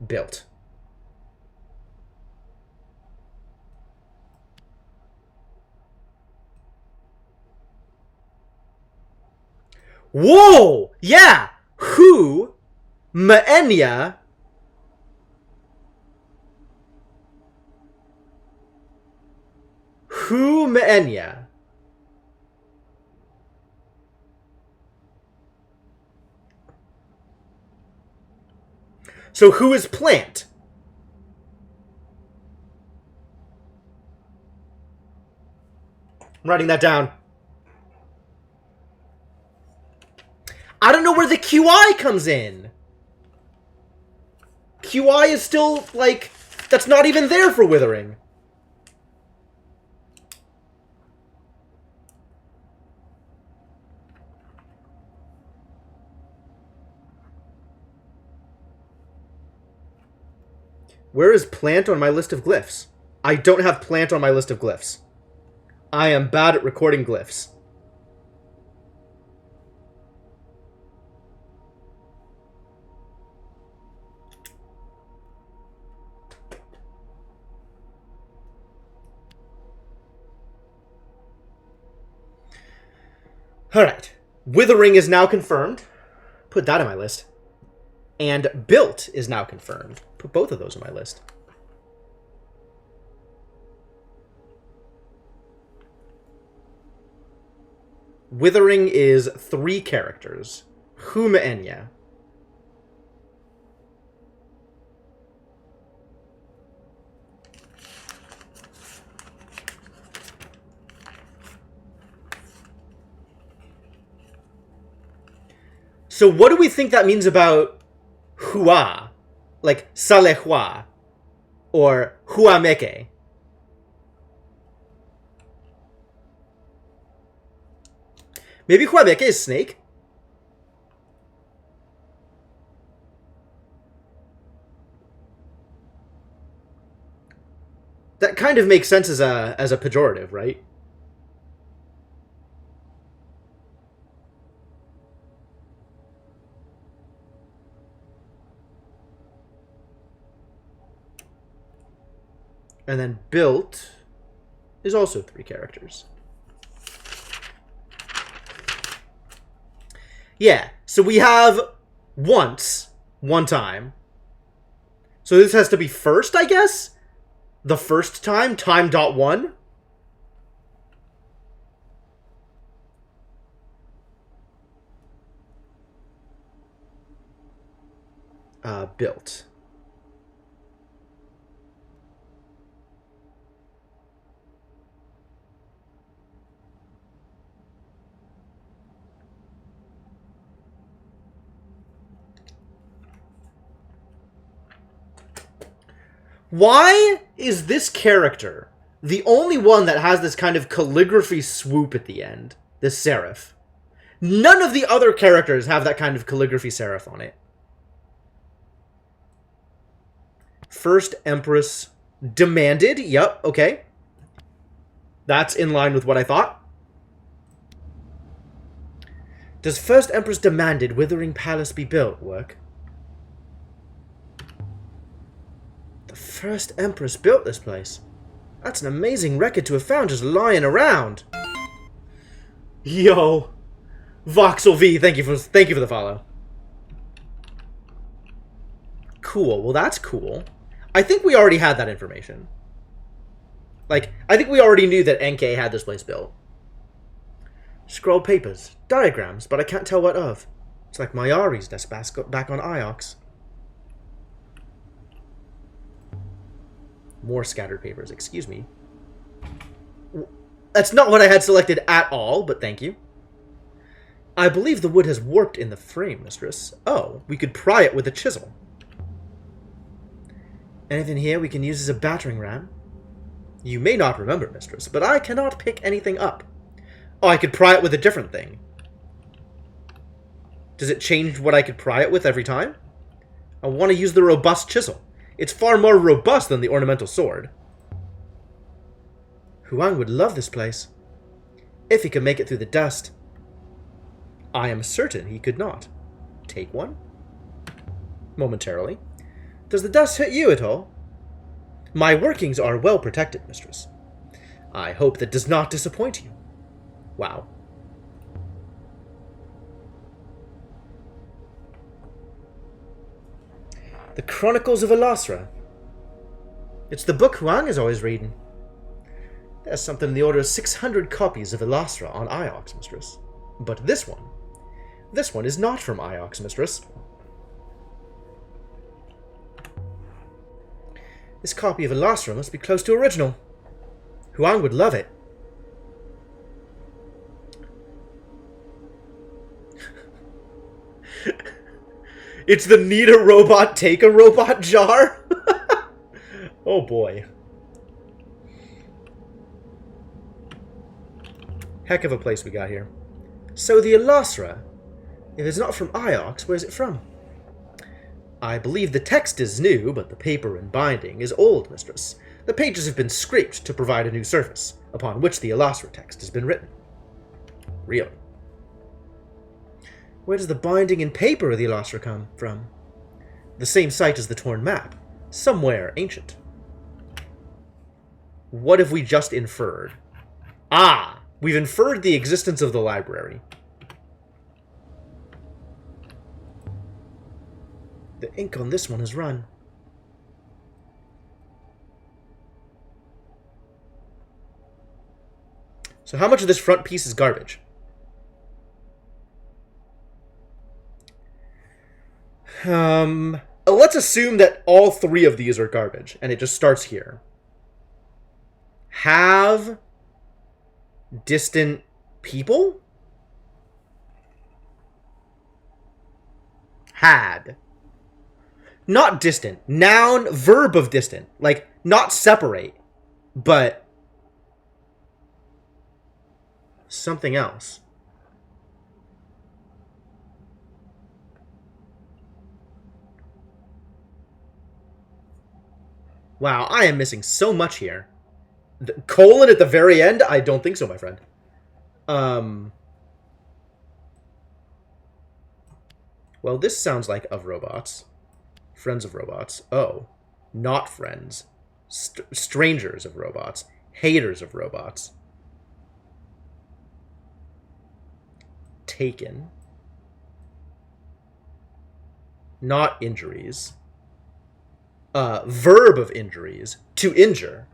built. Whoa! Yeah! Who? Maenya. Who Maenya? So who is plant? I'm writing that down. I don't know where the QI comes in. QI is still, like, that's not even there for withering. Where is plant on my list of glyphs? I don't have plant on my list of glyphs. I am bad at recording glyphs. Alright. Withering is now confirmed. Put that on my list. And built is now confirmed. Put both of those on my list. Withering is 3 characters. Huma Enya. So what do we think that means about Hua? Like Salehua or Huameke? Maybe Huameke is snake? That kind of makes sense as a pejorative, right? And then built is also 3 characters. Yeah, so we have once, one time. So this has to be first, I guess? The first time, time.1. Built. Why is this character the only one that has this kind of calligraphy swoop at the end? This serif. None of the other characters have that kind of calligraphy serif on it. First Empress demanded. Yep, okay. That's in line with what I thought. Does First Empress demanded Withering Palace be built work? The First Empress built this place. That's an amazing record to have found just lying around. Yo. Voxel V, thank you for the follow. Cool. Well, that's cool. I think we already had that information. Like, I think we already knew that Enke had this place built. Scroll papers, diagrams, but I can't tell what of. It's like Mayari's desk back on Iox. More scattered papers, excuse me. That's not what I had selected at all, but thank you. I believe the wood has warped in the frame, mistress. Oh, we could pry it with a chisel. Anything here we can use as a battering ram? You may not remember, mistress, but I cannot pick anything up. Oh, I could pry it with a different thing. Does it change what I could pry it with every time? I want to use the robust chisel. It's far more robust than the ornamental sword. Huang would love this place. If he could make it through the dust. I am certain he could not. Take one? Momentarily. Does the dust hit you at all? My workings are well protected, mistress. I hope that does not disappoint you. Wow. The Chronicles of Elasra. It's the book Huang is always reading. There's something in the order of 600 copies of Elasra on Iox, mistress. But this one is not from Iox, mistress. This copy of Elasra must be close to original. Huang would love it. It's the need a robot, take a robot jar? Oh boy. Heck of a place we got here. So the Elasra, if it's not from Iox, where's it from? I believe the text is new, but the paper and binding is old, mistress. The pages have been scraped to provide a new surface, upon which the Elasra text has been written. Really? Where does the binding and paper of the Elasra come from? The same site as the torn map. Somewhere ancient. What have we just inferred? Ah! We've inferred the existence of the library. The ink on this one has run. So how much of this front piece is garbage? Let's assume that all three of these are garbage, and it just starts here. Have distant people? Had. Not distant. Noun, verb of distant. Like, not separate, but something else. Wow, I am missing so much here. The colon at the very end? I don't think so, my friend. Well, this sounds like of robots. Friends of robots. Oh, not friends. Strangers of robots. Haters of robots. Taken. Not injuries. Verb of injuries. To injure.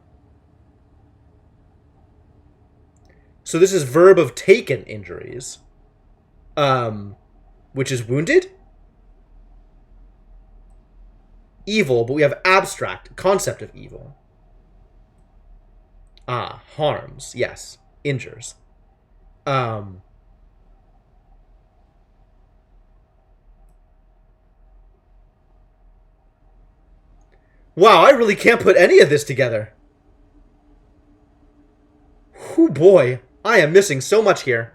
So this is verb of taken injuries. Which is wounded? Evil, but we have abstract, concept of evil. Ah, harms, yes. Injures. Wow, I really can't put any of this together. Whew, boy, I am missing so much here.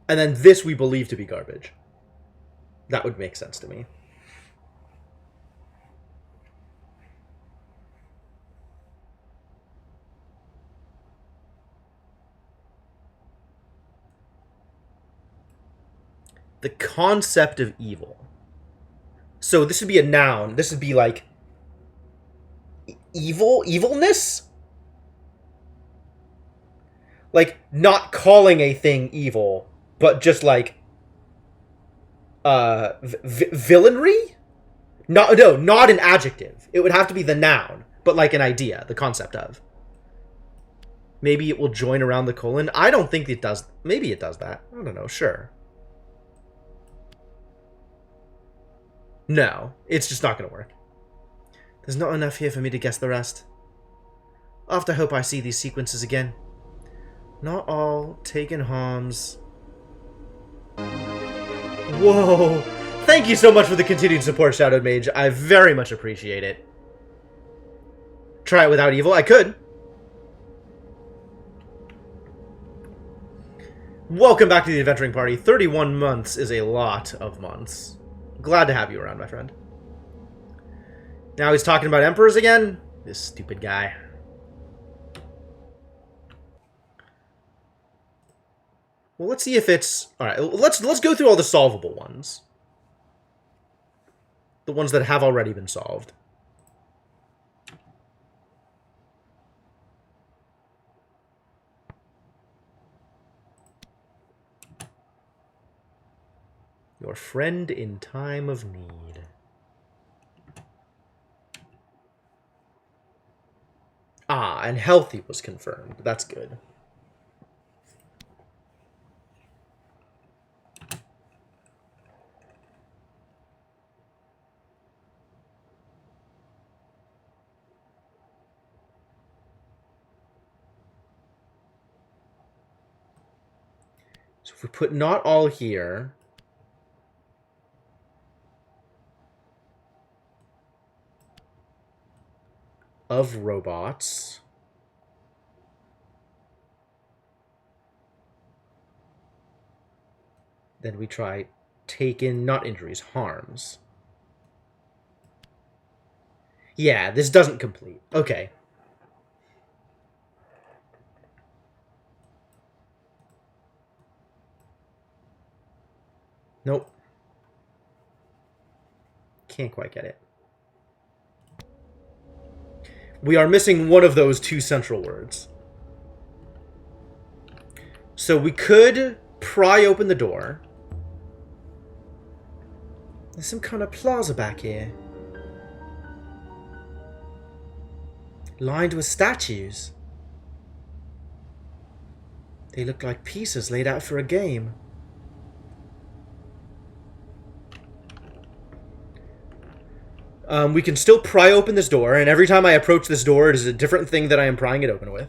And then this we believe to be garbage. That would make sense to me. The concept of evil. So this would be a noun. This would be like evil? Evilness? Like, not calling a thing evil, but just like villainry? No, not an adjective. It would have to be the noun, but like an idea, the concept of. Maybe it will join around the colon. I don't think it does. Maybe it does that. I don't know. Sure. No, it's just not going to work. There's not enough here for me to guess the rest. I'll have to hope I see these sequences again. Not all taken harms. Whoa. Thank you so much for the continued support, Shadowed Mage. I very much appreciate it. Try it without evil? I could. Welcome back to the Adventuring Party. 31 months is a lot of months. Glad to have you around, my friend. Now he's talking about emperors again? This stupid guy. Well, let's see if it's... Alright, let's go through all the solvable ones. The ones that have already been solved. Your friend in time of need. Ah, and healthy was confirmed. That's good. So if we put not all here... of robots. Then we try taken, not injuries, harms. Yeah, this doesn't complete. Okay. Nope. Can't quite get it. We are missing one of those two central words. So we could pry open the door. There's some kind of plaza back here. Lined with statues. They look like pieces laid out for a game. We can still pry open this door, and every time I approach this door, it is a different thing that I am prying it open with.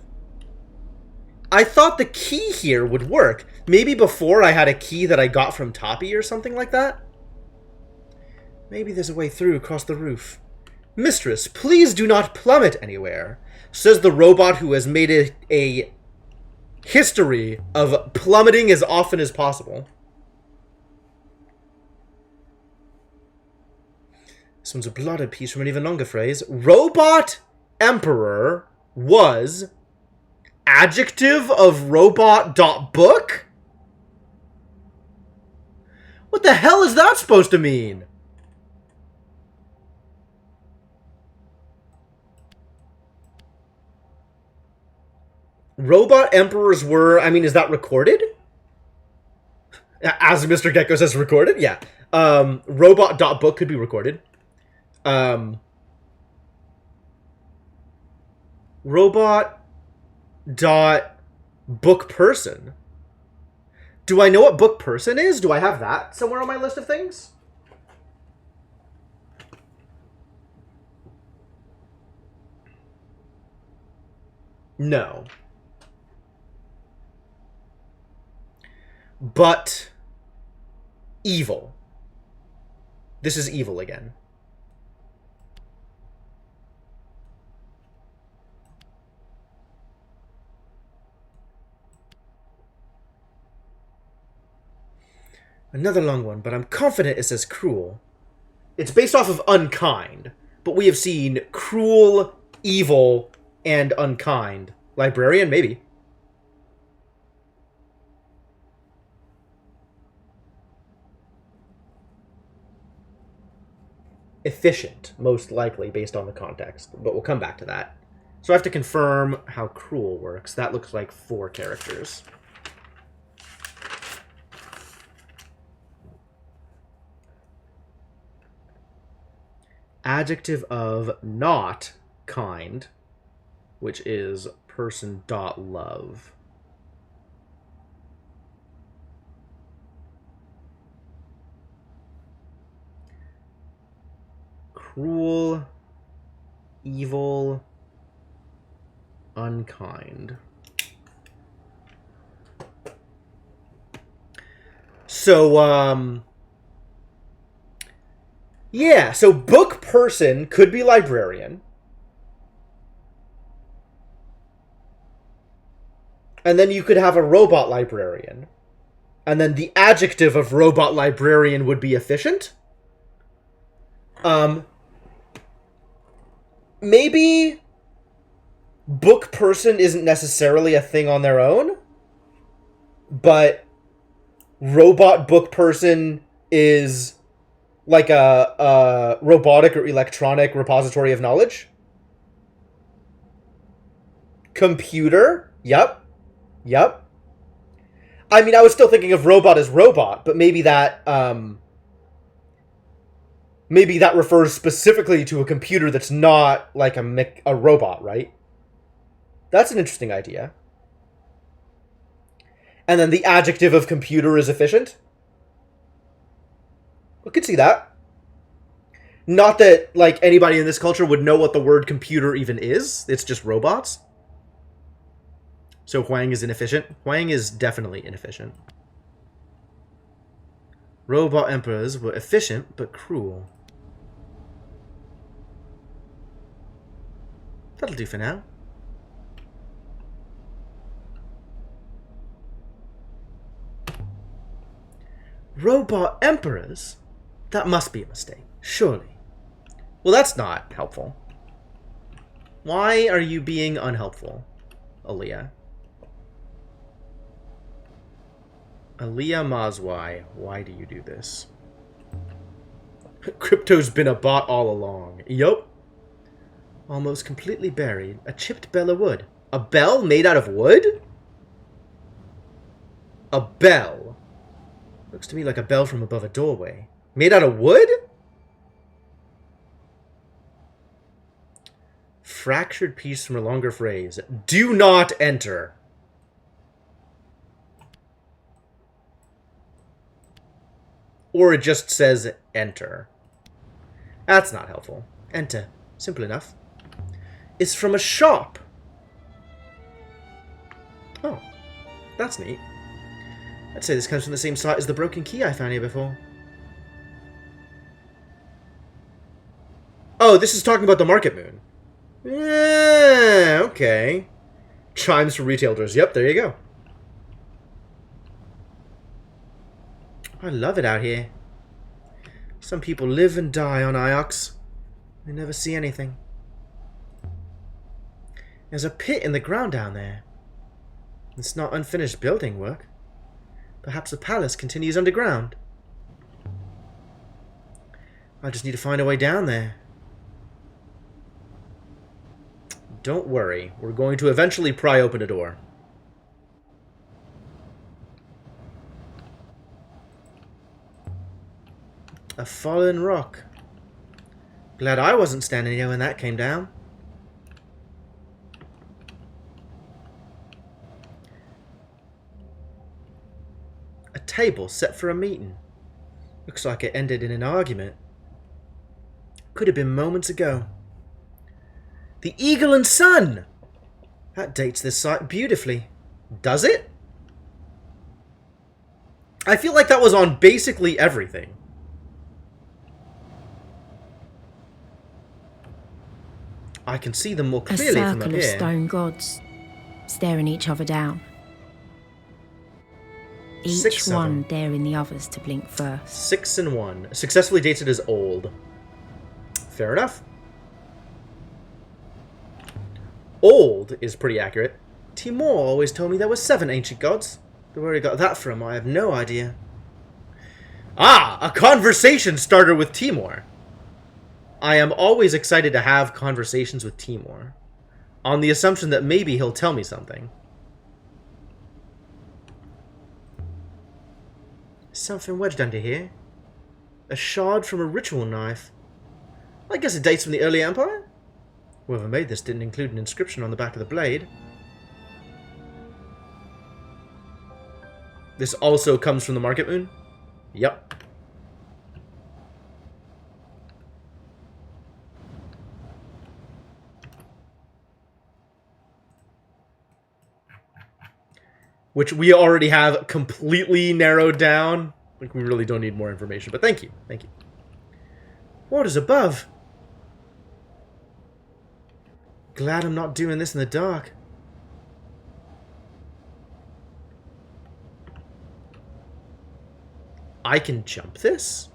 I thought the key here would work. Maybe before I had a key that I got from Toppy or something like that? Maybe there's a way through across the roof. Mistress, please do not plummet anywhere, says the robot who has made it a history of plummeting as often as possible. This one's a blotted piece from an even longer phrase. Robot Emperor was adjective of robot.book? What the hell is that supposed to mean? Robot Emperors were, I mean, is that recorded? As Mr. Gecko says, recorded? Yeah. Robot.book could be recorded. Robot.book person. Do I know what book person is? Do I have that somewhere on my list of things? No. But evil. This is evil again. Another long one, but I'm confident it says cruel. It's based off of unkind, but we have seen cruel, evil, and unkind. Librarian, maybe. Efficient, most likely, based on the context, but we'll come back to that. So I have to confirm how cruel works. That looks like 4 characters. Adjective of not kind, which is person.love. Cruel, evil, unkind. So, yeah, so book person could be librarian. And then you could have a robot librarian. And then the adjective of robot librarian would be efficient. Maybe book person isn't necessarily a thing on their own, but robot book person is like a robotic or electronic repository of knowledge. Computer, yep. I mean, I was still thinking of robot as robot, but maybe that refers specifically to a computer that's not like a robot, right? That's an interesting idea. And then the adjective of computer is efficient. I could see that. Not that, like, anybody in this culture would know what the word computer even is. It's just robots. So Huang is inefficient. Huang is definitely inefficient. Robot emperors were efficient, but cruel. That'll do for now. Robot emperors? That must be a mistake, surely. Well, that's not helpful. Why are you being unhelpful, Aaliyah? Aaliyah Mazwai, why do you do this? Crypto's been a bot all along. Yup. Almost completely buried. A chipped bell of wood. A bell made out of wood? A bell. Looks to me like a bell from above a doorway. Made out of wood? Fractured piece from a longer phrase. Do not enter. Or it just says enter. That's not helpful. Enter. Simple enough. It's from a shop. Oh. That's neat. I'd say this comes from the same site as the broken key I found here before. Oh, this is talking about the Market Moon. Yeah, okay. Chimes for retailers. Yep, there you go. I love it out here. Some people live and die on Iox. They never see anything. There's a pit in the ground down there. It's not unfinished building work. Perhaps the palace continues underground. I just need to find a way down there. Don't worry. We're going to eventually pry open a door. A fallen rock. Glad I wasn't standing here when that came down. A table set for a meeting. Looks like it ended in an argument. Could have been moments ago. The Eagle and Sun! That dates this site beautifully. Does it? I feel like that was on basically everything. I can see them more clearly from up A circle here. of stone gods, staring each other down. Six Each of one them. daring the others to blink first. 6 and 1. Successfully dated as old. Fair enough. Old is pretty accurate. Timur always told me there were 7 ancient gods. But where he got that from, I have no idea. Ah! A conversation starter with Timur. I am always excited to have conversations with Timur. On the assumption that maybe he'll tell me something. Something wedged under here. A shard from a ritual knife. I guess it dates from the early Empire? Whoever made this didn't include an inscription on the back of the blade. This also comes from the Market Moon? Yep. Which we already have completely narrowed down. Like, we really don't need more information, but thank you. Thank you. What is above? Glad I'm not doing this in the dark. I can jump this?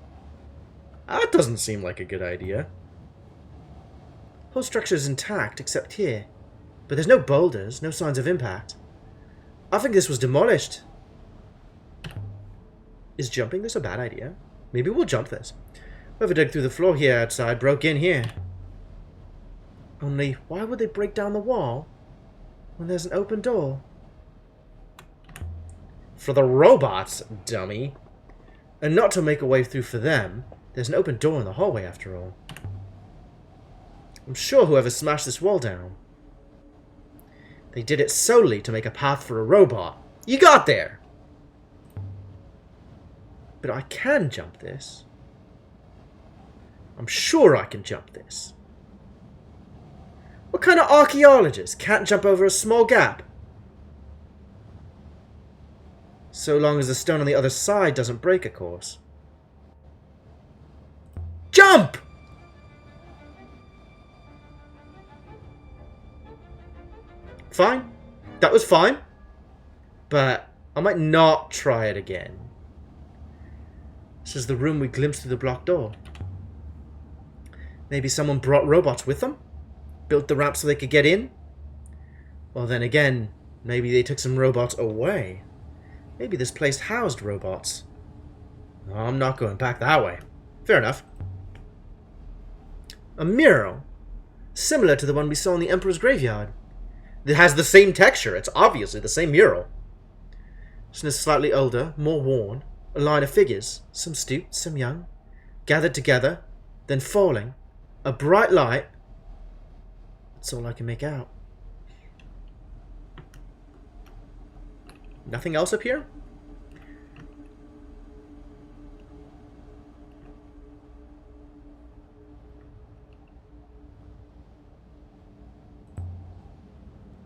That doesn't seem like a good idea. Whole structure is intact, except here. But there's no boulders, no signs of impact. I think this was demolished. Is jumping this a bad idea? Maybe we'll jump this. Whoever dug through the floor here outside broke in here. Only, why would they break down the wall when there's an open door? For the robots, dummy. And not to make a way through for them. There's an open door in the hallway, after all. I'm sure whoever smashed this wall down, they did it solely to make a path for a robot. You got there! But I can jump this. I'm sure I can jump this. What kind of archaeologist can't jump over a small gap? So long as the stone on the other side doesn't break, of course. Jump! Fine. That was fine. But I might not try it again. This is the room we glimpsed through the blocked door. Maybe someone brought robots with them? Built the ramp so they could get in? Well, then again, maybe they took some robots away. Maybe this place housed robots. Oh, I'm not going back that way. Fair enough. A mural. Similar to the one we saw in the Emperor's Graveyard. It has the same texture. It's obviously the same mural. This is slightly older, more worn. A line of figures. Some stooped, some young. gathered together, then falling. A bright light. That's all I can make out. Nothing else up here?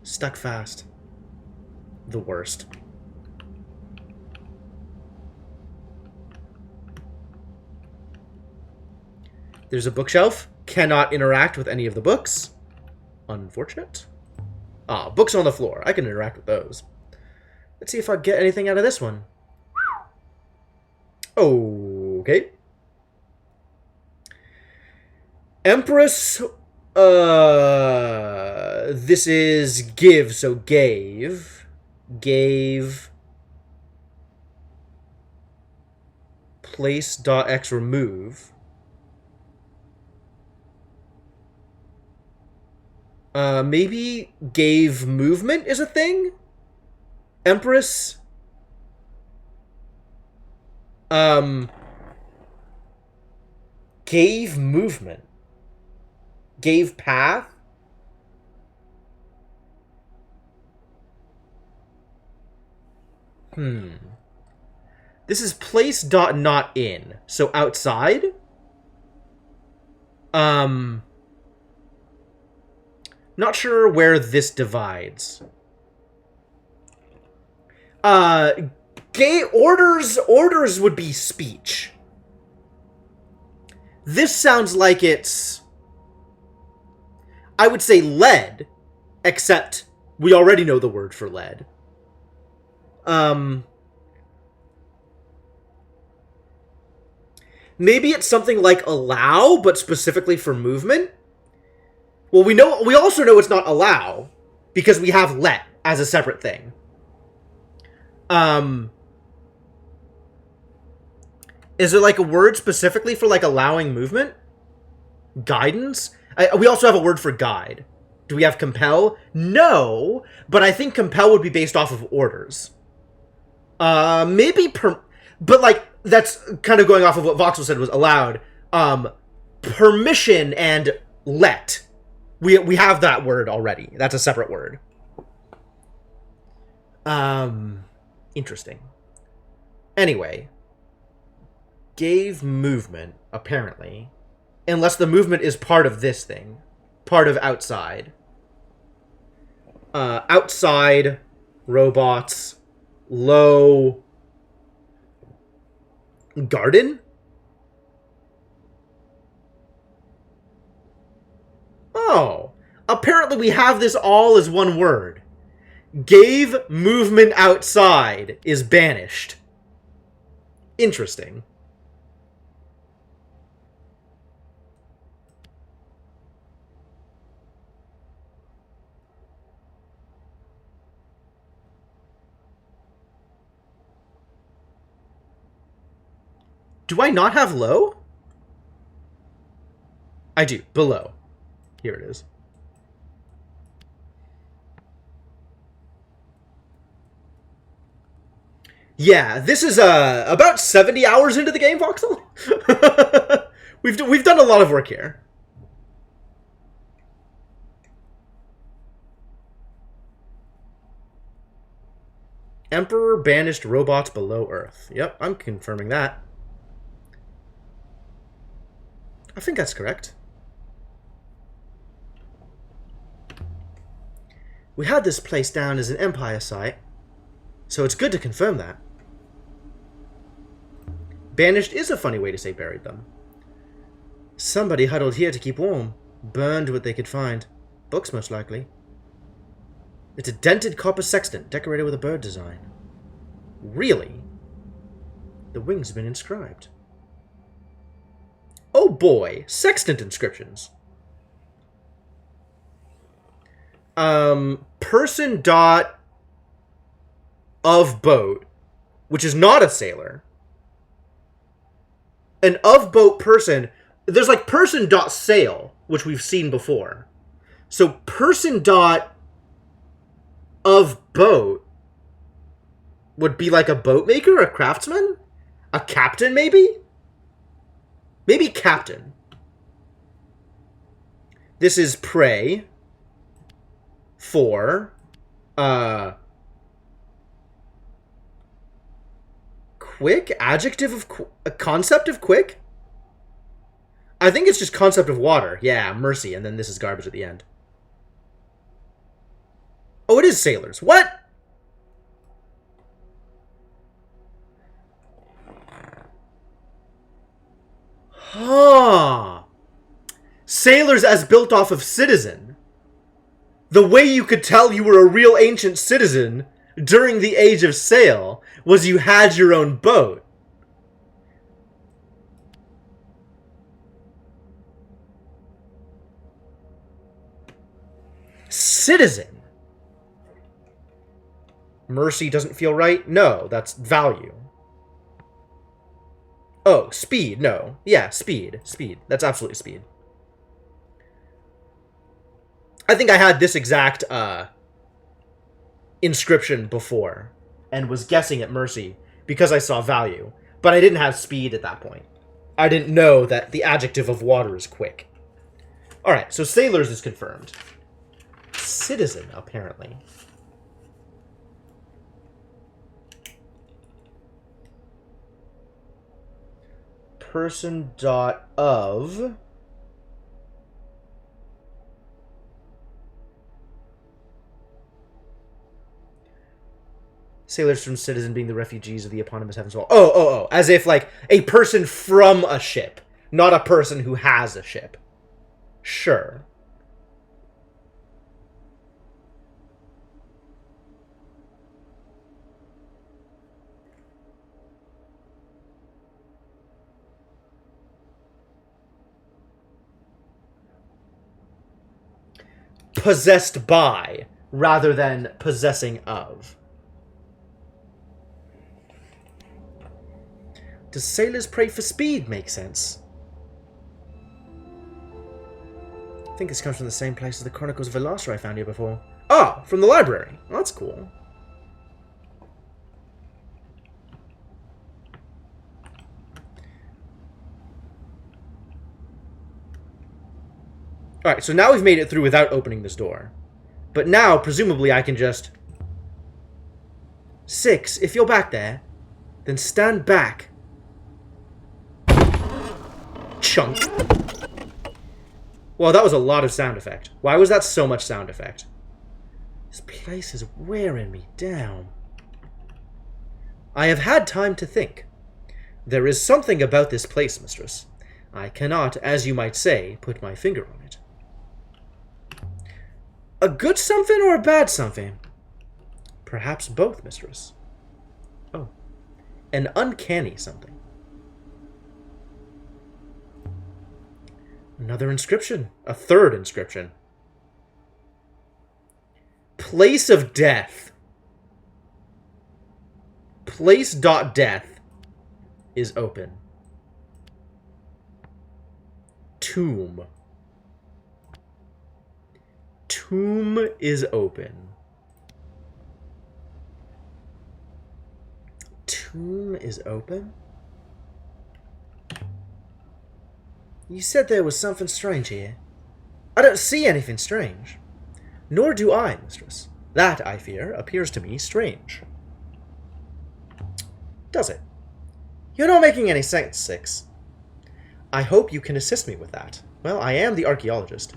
Stuck fast. The worst. There's a bookshelf. Cannot interact with any of the books. Unfortunate. Ah, books on the floor. I can interact with those. Let's see if I get anything out of this one. Okay. Empress, this is give, so gave. Place.x remove. Maybe gave movement is a thing? Empress? Gave movement. Gave path? This is place dot not in. So outside? Not sure where this divides. Gay orders would be speech. This sounds like it's, I would say lead, except we already know the word for lead. Maybe it's something like allow, but specifically for movement. Well, we also know it's not allow, because we have let as a separate thing. Is there like a word specifically for like allowing movement? Guidance? We also have a word for guide. Do we have compel? No, but I think compel would be based off of orders. Maybe but like that's kind of going off of what Voxel said was allowed. Permission and let. We have that word already. That's a separate word. Interesting. Anyway, gave movement, apparently. Unless the movement is part of this thing. Part of outside. Outside, robots, low, garden? Oh, apparently we have this all as one word. Gave movement outside is banished. Interesting. Do I not have low? I do. Below. Here it is. Yeah, this is about 70 hours into the game, Voxel. We've done a lot of work here. Emperor banished robots below Earth. Yep, I'm confirming that. I think that's correct. We had this place down as an Empire site, so it's good to confirm that. Banished is a funny way to say buried them. Somebody huddled here to keep warm. Burned what they could find. Books, most likely. It's a dented copper sextant decorated with a bird design. Really? The wings have been inscribed. Oh boy, sextant inscriptions. Person dot of boat, which is not a sailor. An of boat person, there's like person dot sail, which we've seen before. So person dot of boat would be like a boat maker, a craftsman, a captain maybe? Maybe captain. This is prey for quick? Adjective of a concept of quick? I think it's just concept of water. Yeah, mercy, and then this is garbage at the end. Oh, it is sailors. What? Huh. Sailors as built off of citizen. The way you could tell you were a real ancient citizen during the age of sail was you had your own boat. Citizen. Mercy doesn't feel right? No, that's value. Oh, speed. No. Yeah, speed. Speed. That's absolutely speed. I think I had this exact inscription before and was guessing at mercy because I saw value. But I didn't have speed at that point. I didn't know that the adjective of water is quick. Alright, so sailors is confirmed. Citizen, apparently. Person dot of sailors from citizen being the refugees of the eponymous heavens wall. Oh, as if like a person from a ship, not a person who has a ship. Sure. Possessed by, rather than possessing of. Does sailors pray for speed make sense? I think this comes from the same place as the Chronicles of Velastra I found here before. Oh, from the library. Well, that's cool. Alright, so now we've made it through without opening this door. But now, presumably, I can just... 6, if you're back there, then stand back. Chunk. Well, that was a lot of sound effect. Why was that so much sound effect? This place is wearing me down. I have had time to think. There is something about this place, mistress. I cannot, as you might say, put my finger on it. A good something or a bad something? Perhaps both, mistress. Oh. An uncanny something. Another inscription. A third inscription. Place of death. Place.death is open. Tomb. Tomb is open. Tomb is open? You said there was something strange here. I don't see anything strange. Nor do I, mistress. That, I fear, appears to me strange. Does it? You're not making any sense, Six. I hope you can assist me with that. Well, I am the archaeologist.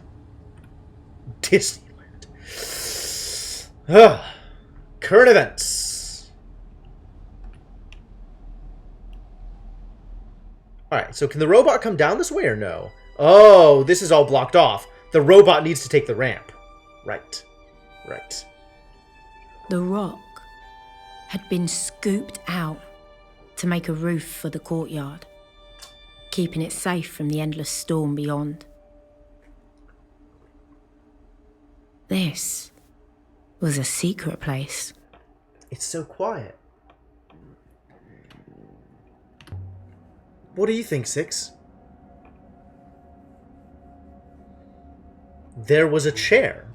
Disneyland. Current events. Alright, so can the robot come down this way or no? Oh, this is all blocked off. The robot needs to take the ramp. Right. Right. The rock had been scooped out to make a roof for the courtyard, keeping it safe from the endless storm beyond. This was a secret place. It's so quiet. What do you think, Six? There was a chair.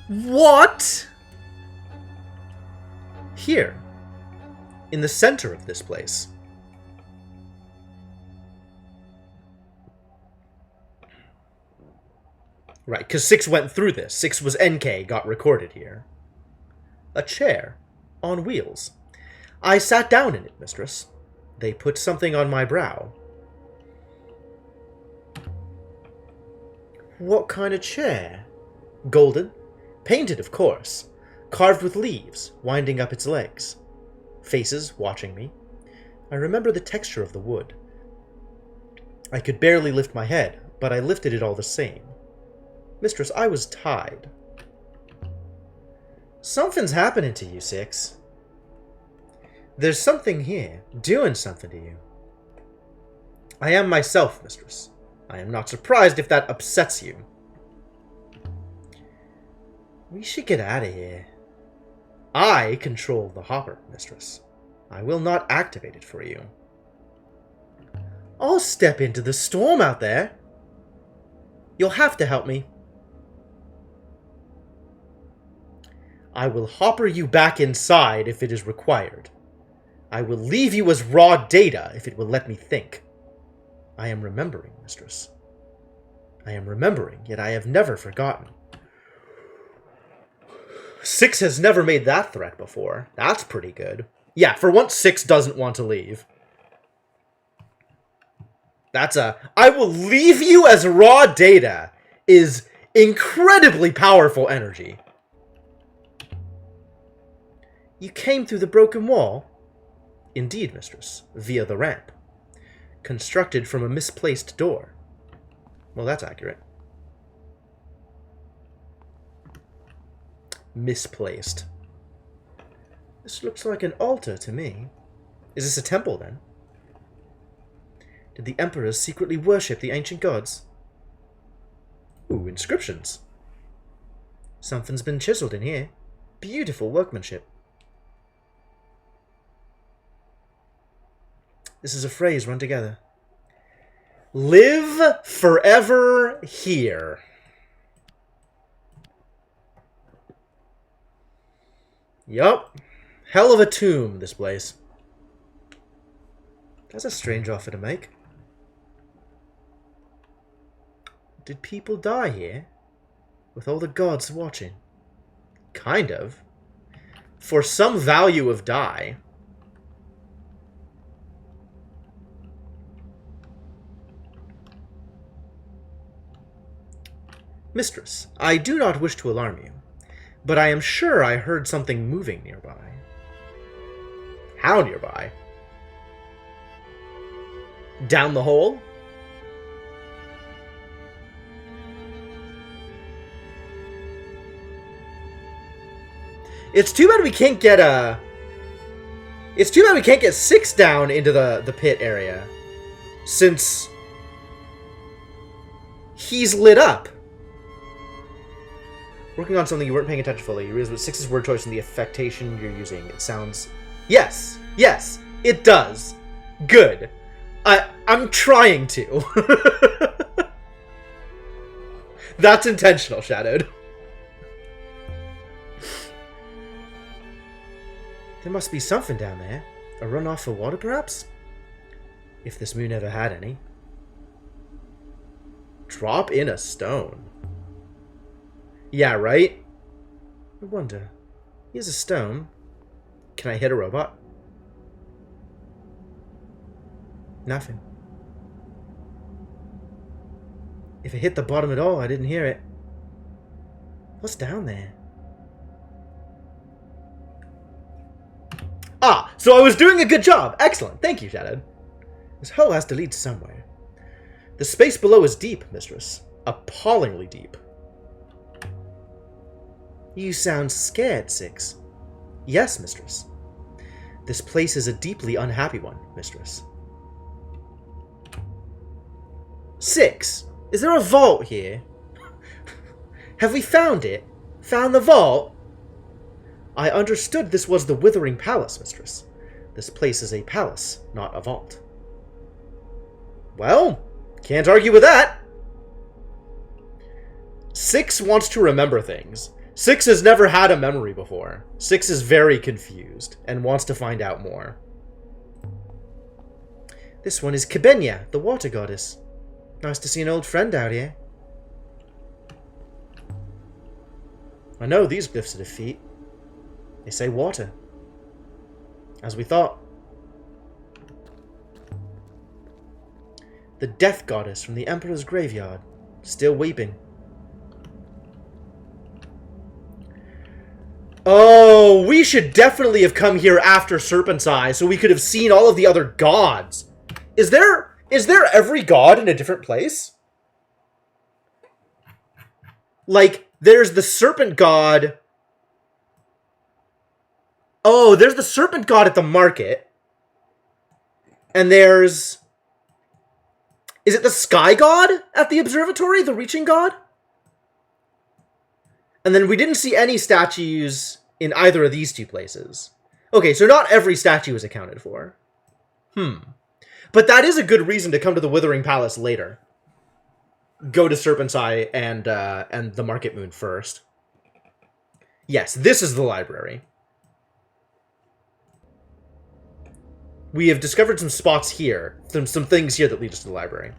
What? Here. in the center of this place. Right, because 6 went through this. 6 was NK, got recorded here. A chair on wheels. I sat down in it, mistress. They put something on my brow. What kind of chair? Golden, painted of course, carved with leaves, winding up its legs. Faces watching me. I remember the texture of the wood. I could barely lift my head, but I lifted it all the same. Mistress, I was tied. Something's happening to you, 6. There's something here, doing something to you. I am myself, mistress. I am not surprised if that upsets you. We should get out of here. I control the hopper, mistress. I will not activate it for you. I'll step into the storm out there. You'll have to help me. I will hopper you back inside if it is required. I will leave you as raw data if it will let me think. I am remembering, mistress. I am remembering, yet I have never forgotten. 6 has never made that threat before. That's pretty good. Yeah, for once 6 doesn't want to leave. That's a... I will leave you as raw data is incredibly powerful energy. You came through the broken wall? Indeed, mistress, via the ramp. Constructed from a misplaced door. Well, that's accurate. Misplaced. This looks like an altar to me. Is this a temple, then? Did the emperors secretly worship the ancient gods? Ooh, inscriptions. Something's been chiseled in here. Beautiful workmanship. This is a phrase run together. Live forever here. Yup. Hell of a tomb, this place. That's a strange offer to make. Did people die here? With all the gods watching? Kind of. For some value of die. Mistress, I do not wish to alarm you, but I am sure I heard something moving nearby. How nearby? Down the hole? It's too bad we can't get It's too bad we can't get 6 down into the pit area, since he's lit up. Working on something you weren't paying attention fully. You realize what 6's word choice and the affectation you're using. It sounds... Yes! Yes! It does! Good. I'm trying to. That's intentional, Shadowed. There must be something down there. A runoff for water, perhaps? If this moon ever had any. Drop in a stone. Yeah, right? I wonder. Here's a stone. Can I hit a robot? Nothing. If it hit the bottom at all, I didn't hear it. What's down there? Ah, so I was doing a good job. Excellent. Thank you, Shadowed. This hole has to lead somewhere. The space below is deep, mistress. Appallingly deep. You sound scared, 6. Yes, mistress. This place is a deeply unhappy one, mistress. 6. Is there a vault here? Have we found it? Found the vault? I understood this was the Withering Palace, mistress. This place is a palace, not a vault. Well, can't argue with that. 6 wants to remember things. Six has never had a memory before. Six is very confused and wants to find out more. This one is Kibenya, the water goddess. Nice to see an old friend out here. I know these glyphs at her feet. They say water. As we thought. The death goddess from the Emperor's graveyard. Still weeping. Oh, we should definitely have come here after Serpent's Eye so we could have seen all of the other gods. Is there every god in a different place? Like, there's the serpent god. Oh, there's the serpent god at the market. And there's... Is it the sky god at the observatory? The reaching god? And then we didn't see any statues in either of these two places. Okay, so not every statue is accounted for. But that is a good reason to come to the Withering Palace later. Go to Serpent's Eye and the Market Moon first. Yes, this is the library. We have discovered some spots here, some things here that lead us to the library.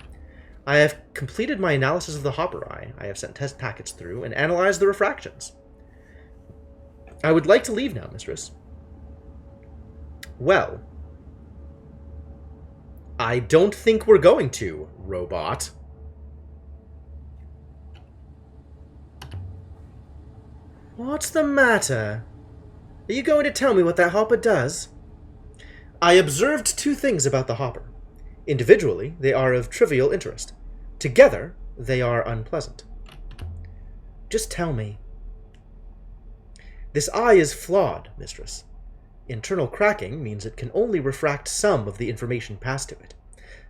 I have completed my analysis of the Hopper Eye. I have sent test packets through and analyzed the refractions. I would like to leave now, mistress. Well, I don't think we're going to, robot. What's the matter? Are you going to tell me what that Hopper does? I observed two things about the Hopper. Individually, they are of trivial interest. Together, they are unpleasant. Just tell me. This eye is flawed, mistress. Internal cracking means it can only refract some of the information passed to it.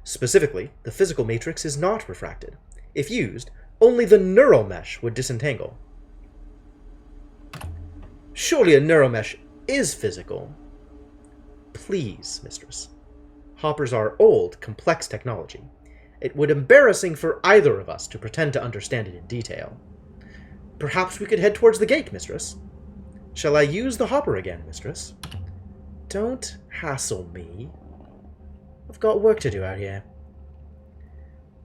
Specifically, the physical matrix is not refracted. If used, only the neural mesh would disentangle. Surely a neural mesh is physical. Please, mistress. Hoppers are old, complex technology. It would be embarrassing for either of us to pretend to understand it in detail. Perhaps we could head towards the gate, mistress. Shall I use the Hopper again, mistress? Don't hassle me. I've got work to do out here.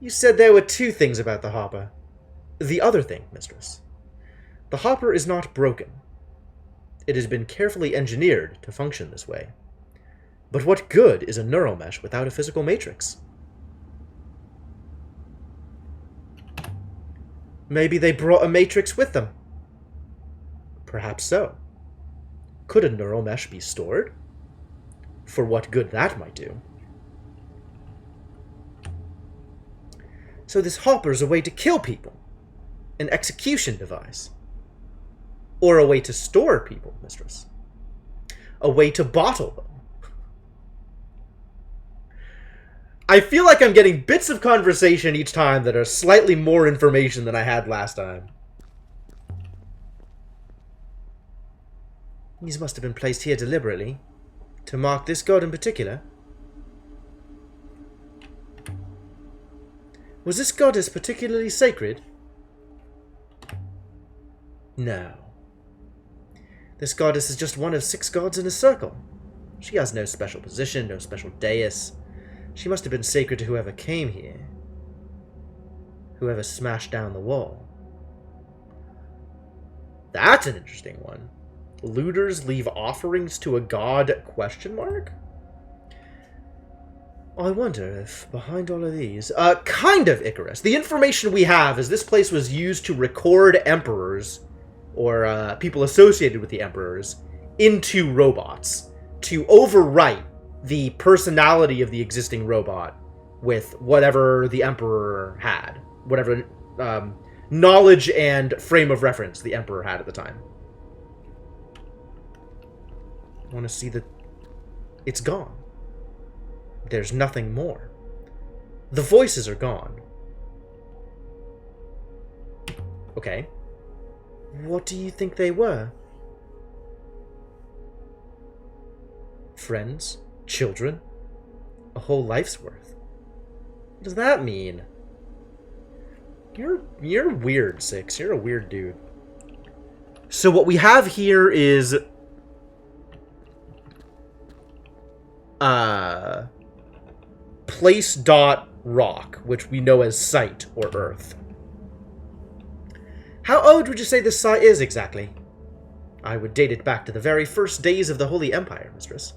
You said there were two things about the Hopper. The other thing, mistress. The Hopper is not broken. It has been carefully engineered to function this way. But what good is a neural mesh without a physical matrix? Maybe they brought a matrix with them. Perhaps so. Could a neural mesh be stored? For what good that might do. So this Hopper's a way to kill people. An execution device. Or a way to store people, mistress. A way to bottle them. I feel like I'm getting bits of conversation each time that are slightly more information than I had last time. These must have been placed here deliberately, to mark this god in particular. Was this goddess particularly sacred? No. This goddess is just one of 6 gods in a circle. She has no special position, no special dais. She must have been sacred to whoever came here. Whoever smashed down the wall. That's an interesting one. Looters leave offerings to a god, question mark? I wonder if behind all of these... kind of, Icarus. The information we have is this place was used to record emperors, or people associated with the emperors, into robots. To overwrite the personality of the existing robot with whatever the Emperor had. Whatever knowledge and frame of reference the Emperor had at the time. I want to see that it's gone. There's nothing more. The voices are gone. Okay. What do you think they were? Friends? Children? A whole life's worth. What does that mean? You're weird, Six. You're a weird dude. So what we have here is place dot rock, which we know as site or earth. How old would you say this site is exactly? I would date it back to the very first days of the Holy Empire, mistress.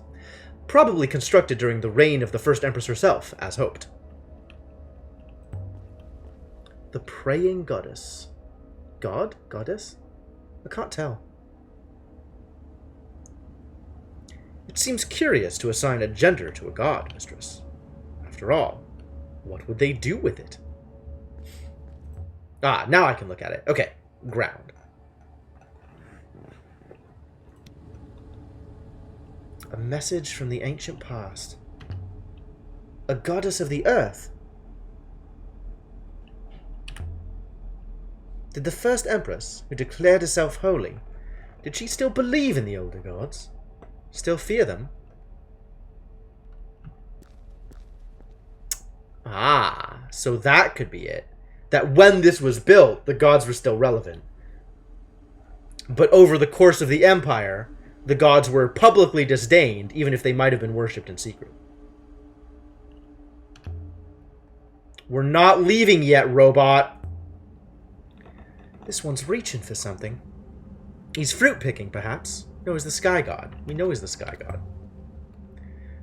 Probably constructed during the reign of the first empress herself, as hoped. The praying goddess. God? Goddess? I can't tell. It seems curious to assign a gender to a god, mistress. After all, what would they do with it? Ah, now I can look at it. Okay, ground. A message from the ancient past. A goddess of the earth. Did the first empress, who declared herself holy, did she still believe in the older gods? Still fear them? Ah, so that could be it. That when this was built, the gods were still relevant. But over the course of the empire, the gods were publicly disdained, even if they might have been worshipped in secret. We're not leaving yet, robot. This one's reaching for something. He's fruit picking, perhaps. No, he's the sky god. We know he's the sky god.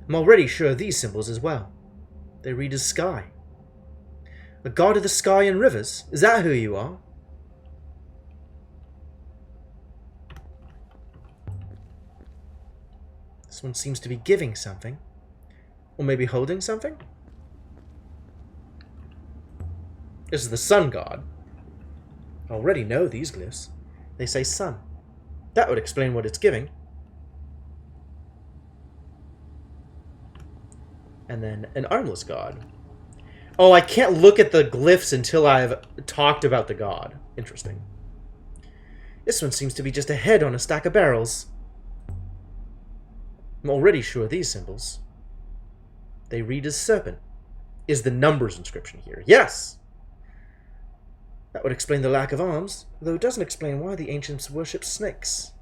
I'm already sure of these symbols as well. They read as sky. A god of the sky and rivers? Is that who you are? This one seems to be giving something. Or maybe holding something? This is the sun god. I already know these glyphs. They say sun. That would explain what it's giving. And then an armless god. Oh, I can't look at the glyphs until I've talked about the god. Interesting. This one seems to be just a head on a stack of barrels. I'm already sure of these symbols. They read as serpent. Is the numbers inscription here? Yes! That would explain the lack of arms, though it doesn't explain why the ancients worshipped snakes.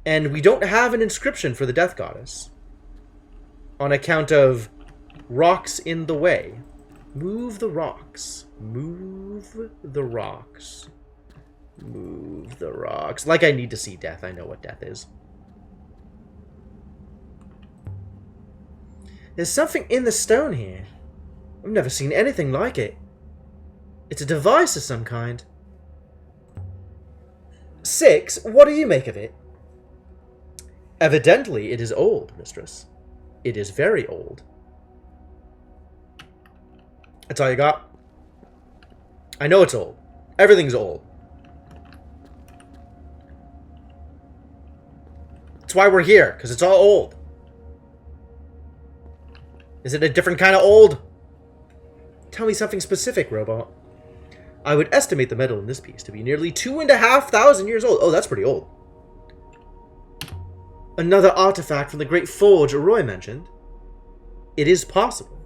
And we don't have an inscription for the death goddess. On account of rocks in the way. Move the rocks. Move the rocks. Move the rocks. Like I need to see death. I know what death is. There's something in the stone here. I've never seen anything like it. It's a device of some kind. 6, what do you make of it? Evidently, it is old, mistress. It is very old. That's all you got? I know it's old. Everything's old. That's why we're here, because it's all old. Is it a different kind of old? Tell me something specific, robot. I would estimate the metal in this piece to be nearly 2,500 years old. Oh, that's pretty old. Another artifact from the great forge Roy mentioned. It is possible.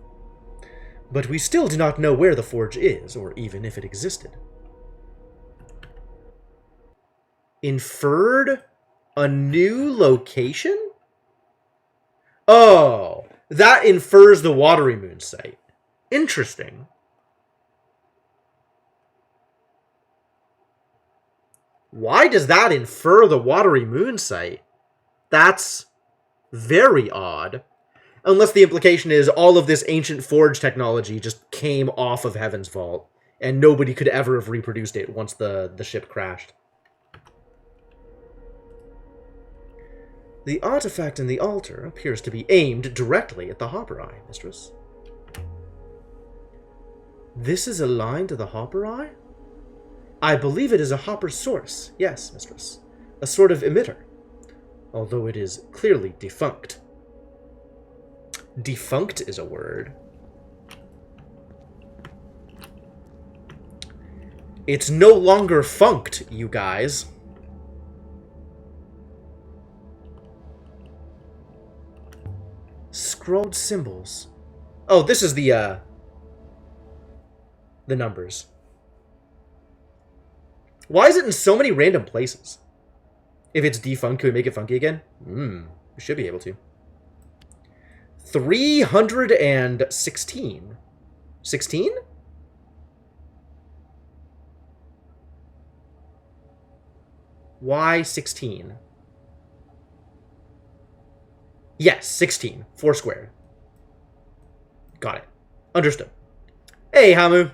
But we still do not know where the forge is, or even if it existed. Inferred a new location? Oh, that infers the Watery Moon site. Interesting. Why does that infer the Watery Moon site? That's very odd. Unless the implication is all of this ancient forge technology just came off of Heaven's Vault, and nobody could ever have reproduced it once the ship crashed. The artifact in the altar appears to be aimed directly at the Hopper Eye, mistress. This is aligned to the Hopper Eye? I believe it is a Hopper source, yes, mistress. A sort of emitter, although it is clearly defunct. Defunct is a word. It's no longer funked, you guys. Scrolled symbols. Oh, this is the numbers. Why is it in so many random places? If it's defunct, can we make it funky again? We should be able to. 316. 16? Why 16? Yes, 16. 4 squared. Got it. Understood. Hey, Hamu.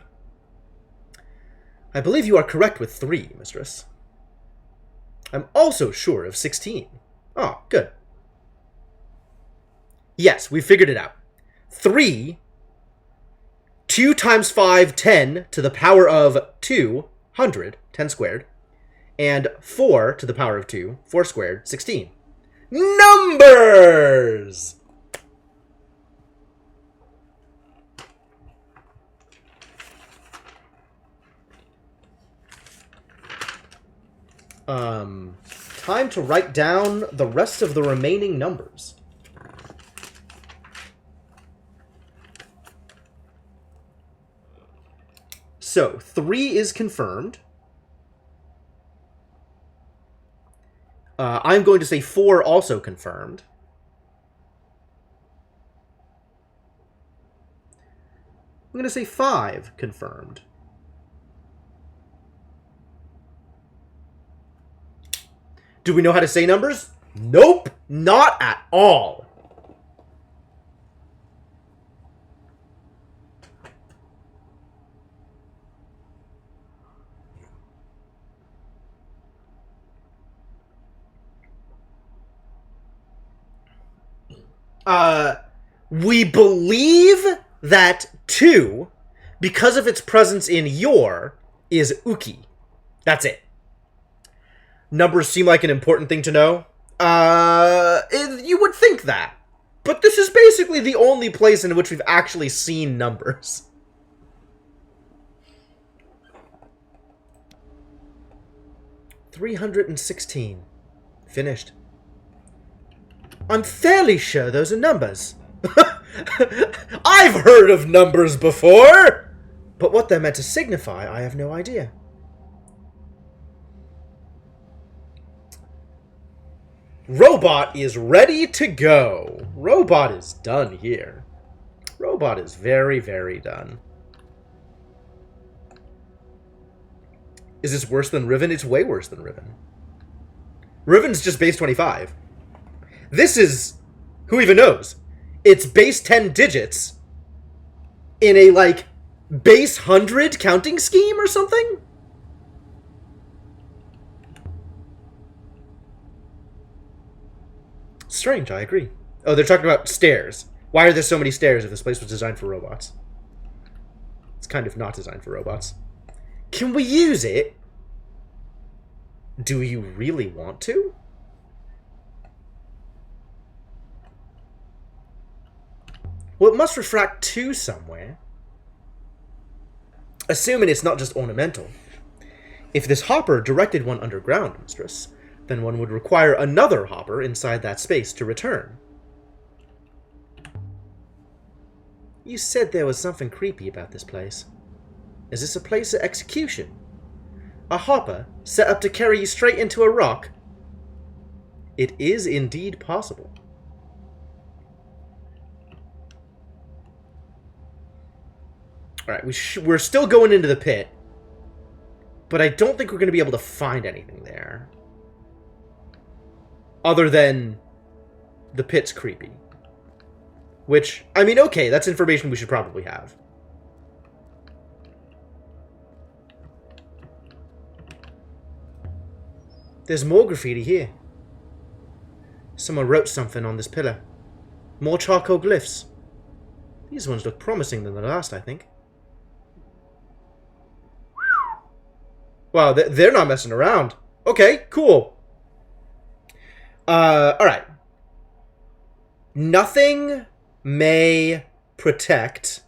I believe you are correct with 3, mistress. I'm also sure of 16. Oh, good. Yes, we figured it out. 3, 2 times 5, 10 to the power of 200, 10 squared, and 4 to the power of 2, 4 squared, 16. Numbers! Time to write down the rest of the remaining numbers. So, 3 is confirmed. I'm going to say 4 also confirmed. I'm going to say 5 confirmed. Do we know how to say numbers? Nope, not at all. We believe that 2, because of its presence in your, is uki. That's it. Numbers seem like an important thing to know. You would think that. But this is basically the only place in which we've actually seen numbers. $316. Finished. I'm fairly sure those are numbers. I've heard of numbers before! But what they're meant to signify, I have no idea. Robot is ready to go. Robot is done here. Robot is very, very done. Is this worse than Riven? It's way worse than Riven. Riven's just base 25. This is... who even knows? It's base 10 digits in a, like, base 100 counting scheme or something? Strange, I agree. Oh, they're talking about stairs. Why are there so many stairs if this place was designed for robots? It's kind of not designed for robots. Can we use it? Do you really want to? Well, it must refract 2 somewhere. Assuming it's not just ornamental. If this hopper directed one underground, mistress, then one would require another hopper inside that space to return. You said there was something creepy about this place. Is this a place of execution? A hopper set up to carry you straight into a rock? It is indeed possible. Alright, we're still going into the pit. But I don't think we're going to be able to find anything there. Other than the pit's creepy. Which, I mean, okay, that's information we should probably have. There's more graffiti here. Someone wrote something on this pillar. More charcoal glyphs. These ones look promising than the last, I think. Wow, they're not messing around. Okay, cool. Alright. Nothing may protect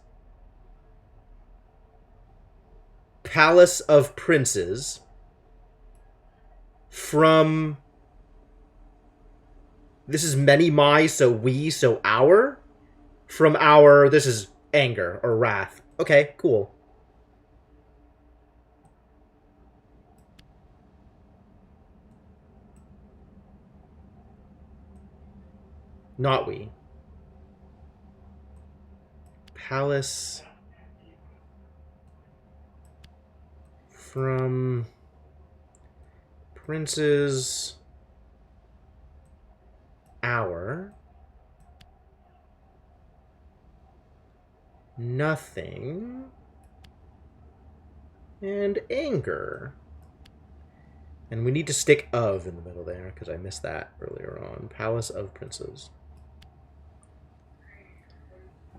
Palace of Princes from... This is many my, so we, so our? From our... This is anger or wrath. Okay, cool. Not we. Palace from Prince's hour. Nothing. And anger. And we need to stick of in the middle there, because I missed that earlier on. Palace of Princes.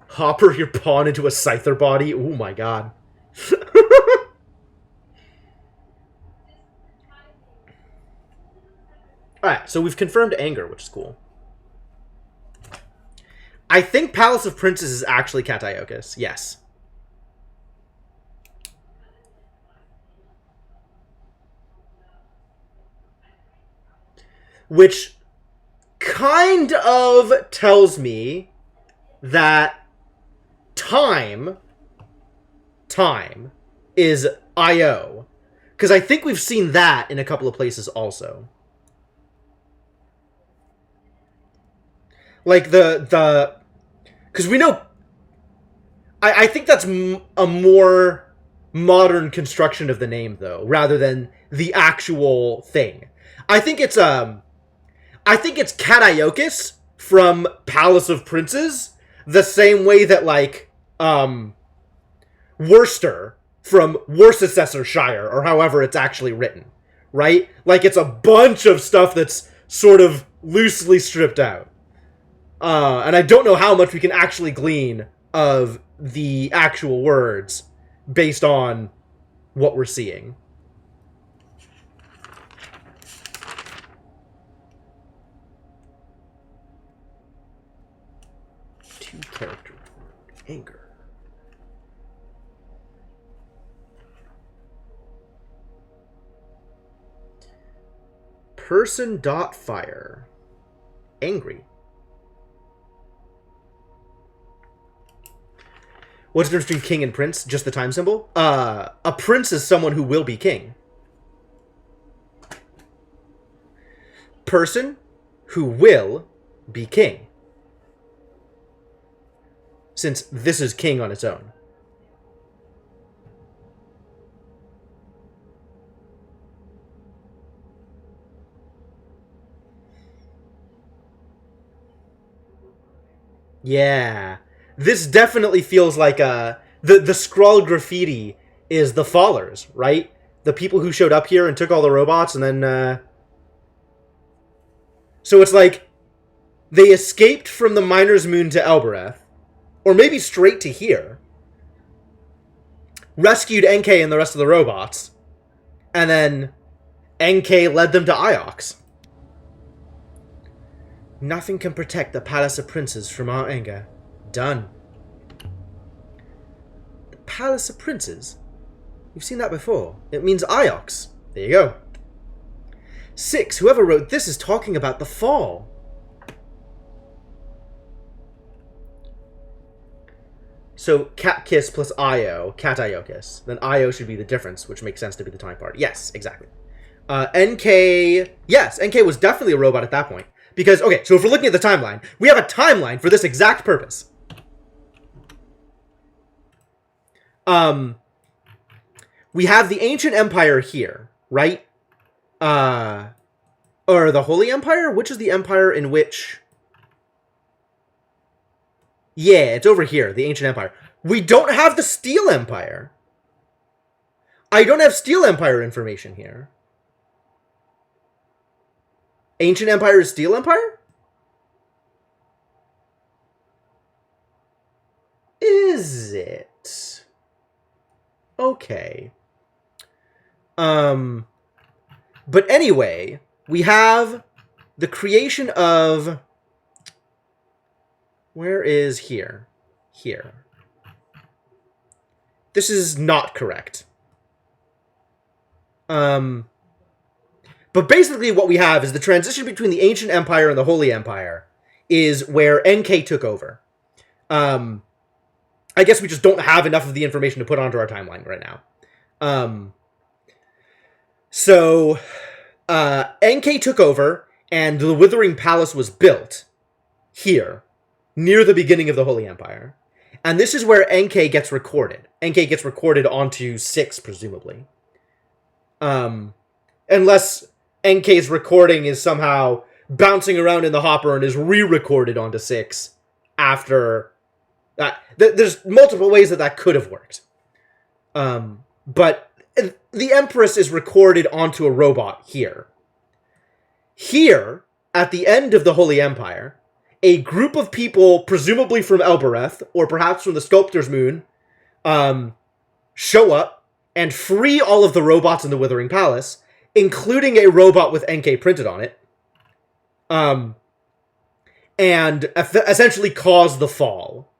Hopper your pawn into a Scyther body? Oh my god. Alright, so we've confirmed anger, which is cool. I think Palace of Princes is actually Kataiochus. Yes. Which kind of tells me that time is IO. Because I think we've seen that in a couple of places also. Like the because we know I think that's a more modern construction of the name though, rather than the actual thing. I think it's Kataiochus from Palace of Princes, the same way that like Worcester from Worcestershire, or however it's actually written, right? Like it's a bunch of stuff that's sort of loosely stripped out. And I don't know how much we can actually glean of the actual words based on what we're seeing. Two-character anger. Person dot fire. Angry. What's the difference between king and prince? Just the time symbol? A prince is someone who will be king. Person who will be king. Since this is king on its own. Yeah. This definitely feels like the scroll graffiti is the Fallers, right? The people who showed up here and took all the robots and then so it's like they escaped from the Miner's Moon to Elbereth, or maybe straight to here. Rescued NK and the rest of the robots, and then NK led them to Iox. Nothing can protect the Palace of Princes from our anger. Done. The Palace of Princes? You've seen that before. It means Iox. There you go. 6. Whoever wrote this is talking about the fall. So, Cat Kiss plus Io, Kataiochus. Then Io should be the difference, which makes sense to be the time part. Yes, exactly. NK... Yes, NK was definitely a robot at that point. Because, okay, so if we're looking at the timeline, we have a timeline for this exact purpose. We have the Ancient Empire here, right? Or the Holy Empire? Which is the empire in which... Yeah, it's over here, the Ancient Empire. We don't have the Steel Empire. I don't have Steel Empire information here. Ancient Empire is Steel Empire? Is it? Okay. But anyway, we have the creation of... Where is here? Here. This is not correct. But basically what we have is the transition between the Ancient Empire and the Holy Empire is where NK took over. I guess we just don't have enough of the information to put onto our timeline right now. NK took over, and the Withering Palace was built. here, near the beginning of the Holy Empire. And this is where Enkei gets recorded. Enkei gets recorded onto 6, presumably. Unless Enkei's recording is somehow bouncing around in the hopper and is re-recorded onto 6 after... there's multiple ways that could have worked. But the Empress is recorded onto a robot here. Here, at the end of the Holy Empire, a group of people, presumably from Elbereth, or perhaps from the Sculptor's Moon, show up and free all of the robots in the Withering Palace, including a robot with Enkei printed on it, and essentially cause the fall.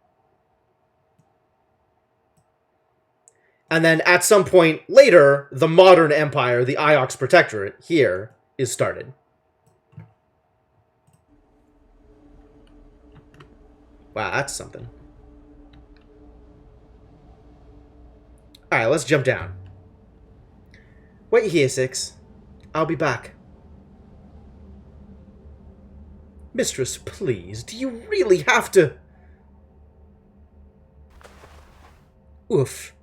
And then at some point later, the modern empire, the Iox Protectorate, here, is started. Wow, that's something. Alright, let's jump down. Wait here, 6. I'll be back. Mistress, please, do you really have to... Oof.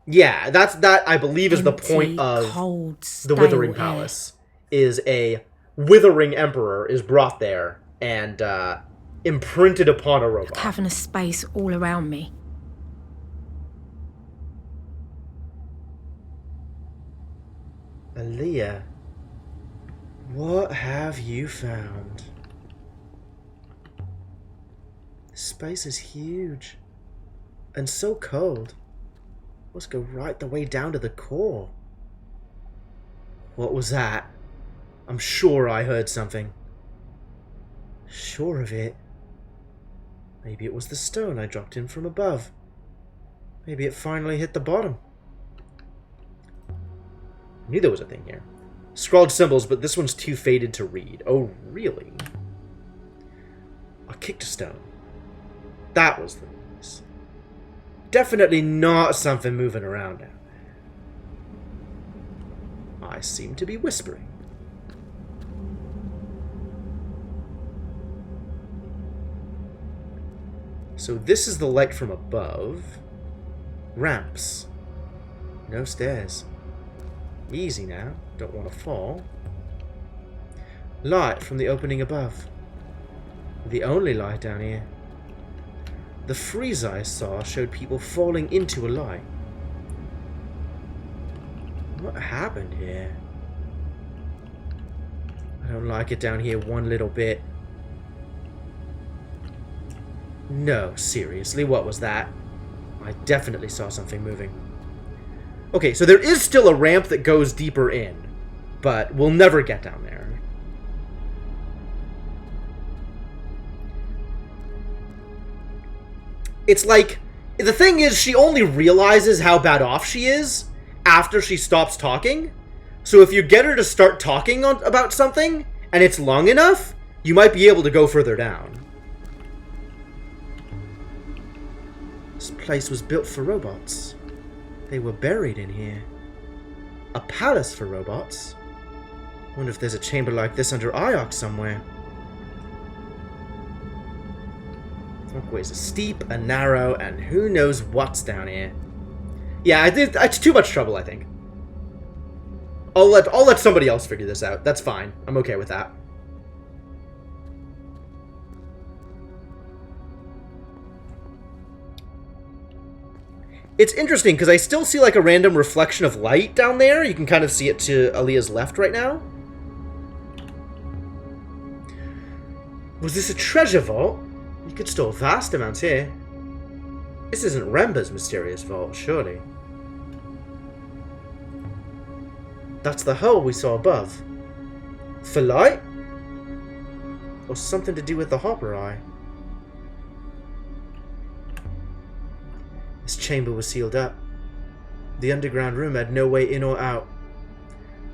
Yeah, that I believe is the point of the Withering Palace. Is a withering emperor is brought there and imprinted upon a robot. Having a space all around me. Aaliyah, what have you found? This space is huge and so cold. Let's go right the way down to the core. What was that? I'm sure I heard something. Sure of it. Maybe it was the stone I dropped in from above. Maybe it finally hit the bottom. I knew there was a thing here. Scrawled symbols, but this one's too faded to read. Oh, really? I kicked a stone. That was the noise. Definitely not something moving around down there. I seem to be whispering. So this is the light from above. Ramps. No stairs. Easy now. Don't want to fall. Light from the opening above. The only light down here. The freeze I saw showed people falling into a light. What happened here? I don't like it down here one little bit. No, seriously, what was that? I definitely saw something moving. Okay, so there is still a ramp that goes deeper in, but we'll never get down there. It's like, the thing is, she only realizes how bad off she is after she stops talking. So if you get her to start talking about something, and it's long enough, you might be able to go further down. This place was built for robots. They were buried in here. A palace for robots? Wonder if there's a chamber like this under Iox somewhere. Walkways are steep and narrow, and who knows what's down here. Yeah, it's too much trouble, I think. I'll let somebody else figure this out. That's fine. I'm okay with that. It's interesting, because I still see like a random reflection of light down there. You can kind of see it to Aaliyah's left right now. Was this a treasure vault? You could store vast amounts here. This isn't Remba's mysterious vault, surely. That's the hole we saw above. For light? Or something to do with the Hopper Eye? This chamber was sealed up. The underground room had no way in or out.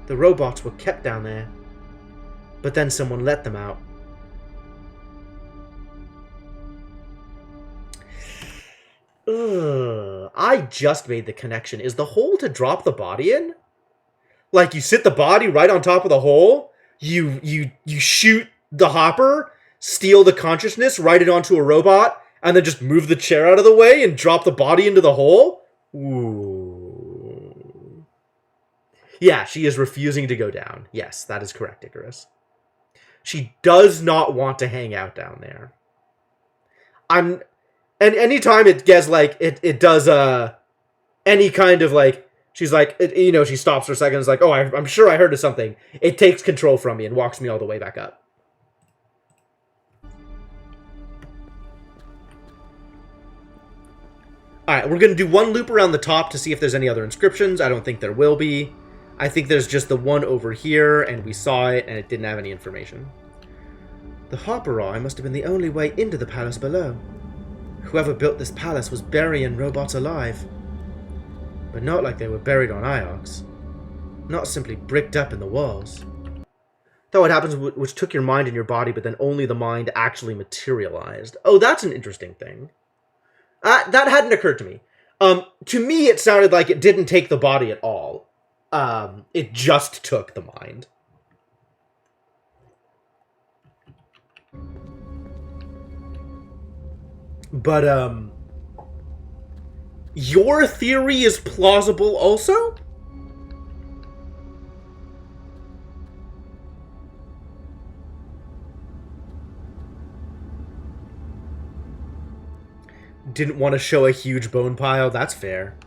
The robots were kept down there. But then someone let them out. Ugh, I just made the connection. Is the hole to drop the body in? Like, you sit the body right on top of the hole, you shoot the hopper, steal the consciousness, write it onto a robot, and then just move the chair out of the way and drop the body into the hole? Ooh. Yeah, she is refusing to go down. Yes, that is correct, Icarus. She does not want to hang out down there. And anytime it gets, like, it does, any kind of, like, she's like, she stops for a second and is like, oh, I'm sure I heard of something. It takes control from me and walks me all the way back up. Alright, we're going to do one loop around the top to see if there's any other inscriptions. I don't think there will be. I think there's just the one over here, and we saw it, and it didn't have any information. The Hopper Eye must have been the only way into the palace below. Whoever built this palace was burying robots alive. But not like they were buried on Iox. Not simply bricked up in the walls. That what happens which took your mind and your body, but then only the mind actually materialized. Oh, that's an interesting thing. That hadn't occurred to me. To me, it sounded like it didn't take the body at all. It just took the mind. But, your theory is plausible also? Didn't want to show a huge bone pile? That's fair.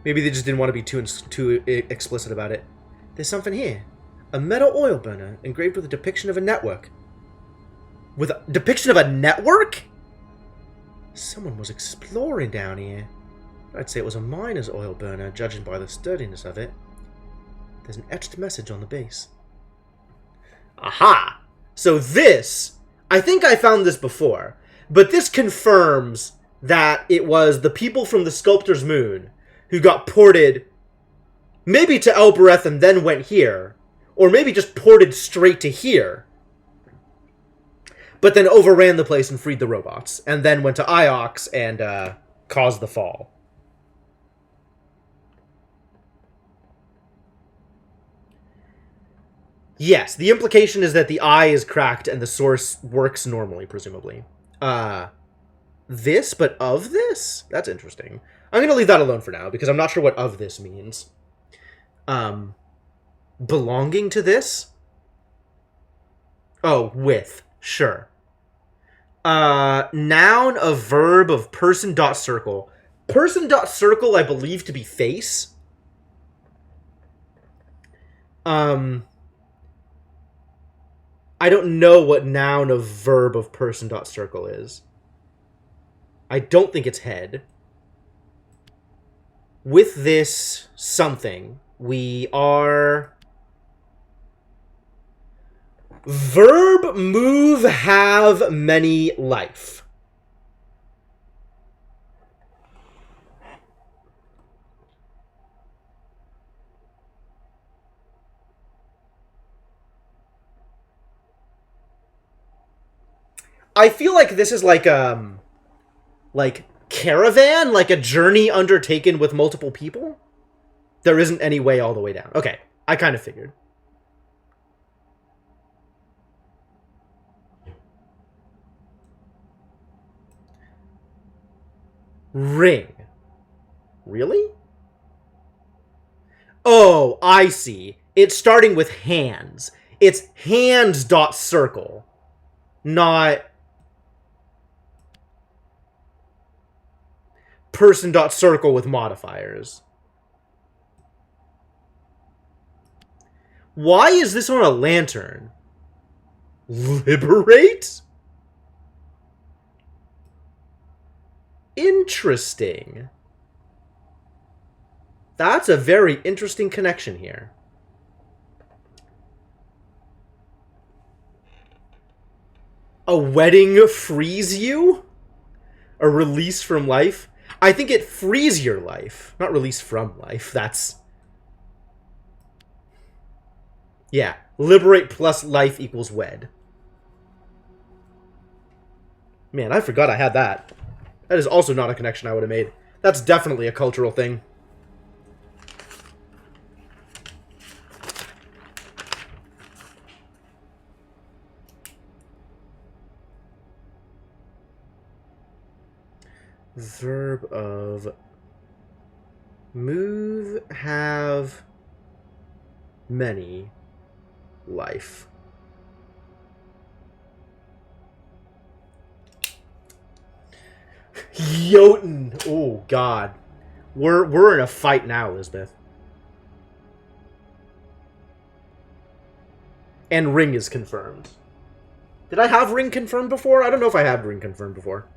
Maybe they just didn't want to be too explicit about it. There's something here. A metal oil burner engraved with a depiction of a network. With a depiction of a network? Someone was exploring down here. I'd say it was a miner's oil burner, judging by the sturdiness of it. There's an etched message on the base. Aha! So this, I think I found this before, but this confirms that it was the people from the Sculptor's Moon who got ported maybe to Elbereth and then went here, or maybe just ported straight to here, but then overran the place and freed the robots, and then went to Iox and caused the fall. Yes, the implication is that the eye is cracked and the source works normally, presumably. This, but of this? That's interesting. I'm going to leave that alone for now, because I'm not sure what of this means. Belonging to this? Oh, with. Sure. Noun of verb of person dot circle. Person dot circle, I believe to be face. I don't know what noun of verb of person dot circle is. I don't think it's head. With this something, we are... Verb, move, have, many, life. I feel like this is like caravan, like a journey undertaken with multiple people. There isn't any way all the way down. Okay, I kind of figured. Ring. Really? Oh, I see. It's starting with hands. It's hands dot circle, not person dot circle with modifiers. Why is this on a lantern? Liberate? Interesting. That's a very interesting connection here. A wedding frees you? A release from life? I think it frees your life, not release from life. That's... Yeah. Liberate plus life equals wed. Man, I forgot I had that. That is also not a connection I would have made. That's definitely a cultural thing. Verb of move, have, many, life. Jotun! Oh, God. We're in a fight now, Elizabeth. And ring is confirmed. Did I have ring confirmed before? I don't know if I had ring confirmed before.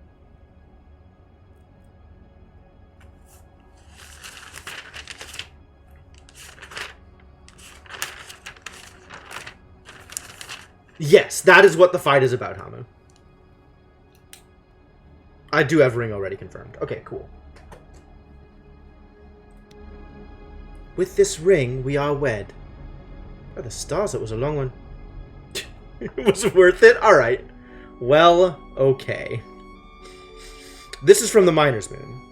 Yes, that is what the fight is about, Hamu. I do have ring already confirmed. Okay, cool. With this ring, we are wed. Oh, the stars, it was a long one. It was worth it? Alright. Well, okay. This is from the Miner's Moon.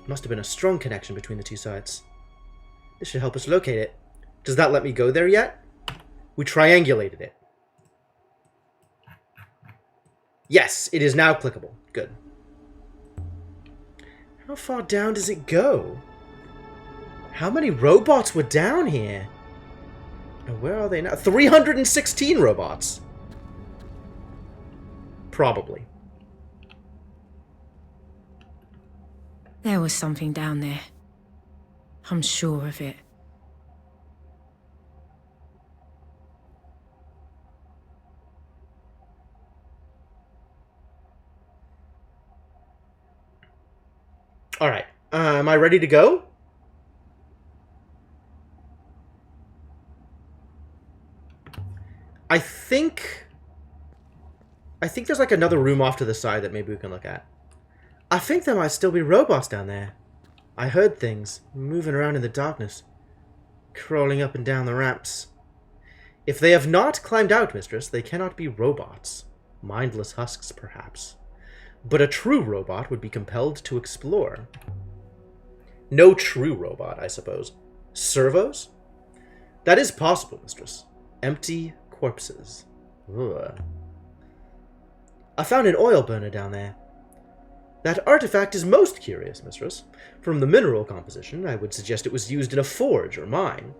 Must have been a strong connection between the two sides. This should help us locate it. Does that let me go there yet? We triangulated it. Yes, it is now clickable. Good. How far down does it go? How many robots were down here? And where are they now? 316 robots. Probably. There was something down there. I'm sure of it. Alright. Am I ready to go? I think there's like another room off to the side that maybe we can look at. I think there might still be robots down there. I heard things moving around in the darkness, crawling up and down the ramps. If they have not climbed out, mistress, they cannot be robots. Mindless husks, perhaps. But a true robot would be compelled to explore. No true robot, I suppose. Servos? That is possible, mistress. Empty corpses. Ugh. I found an oil burner down there. That artifact is most curious, mistress. From the mineral composition, I would suggest it was used in a forge or mine.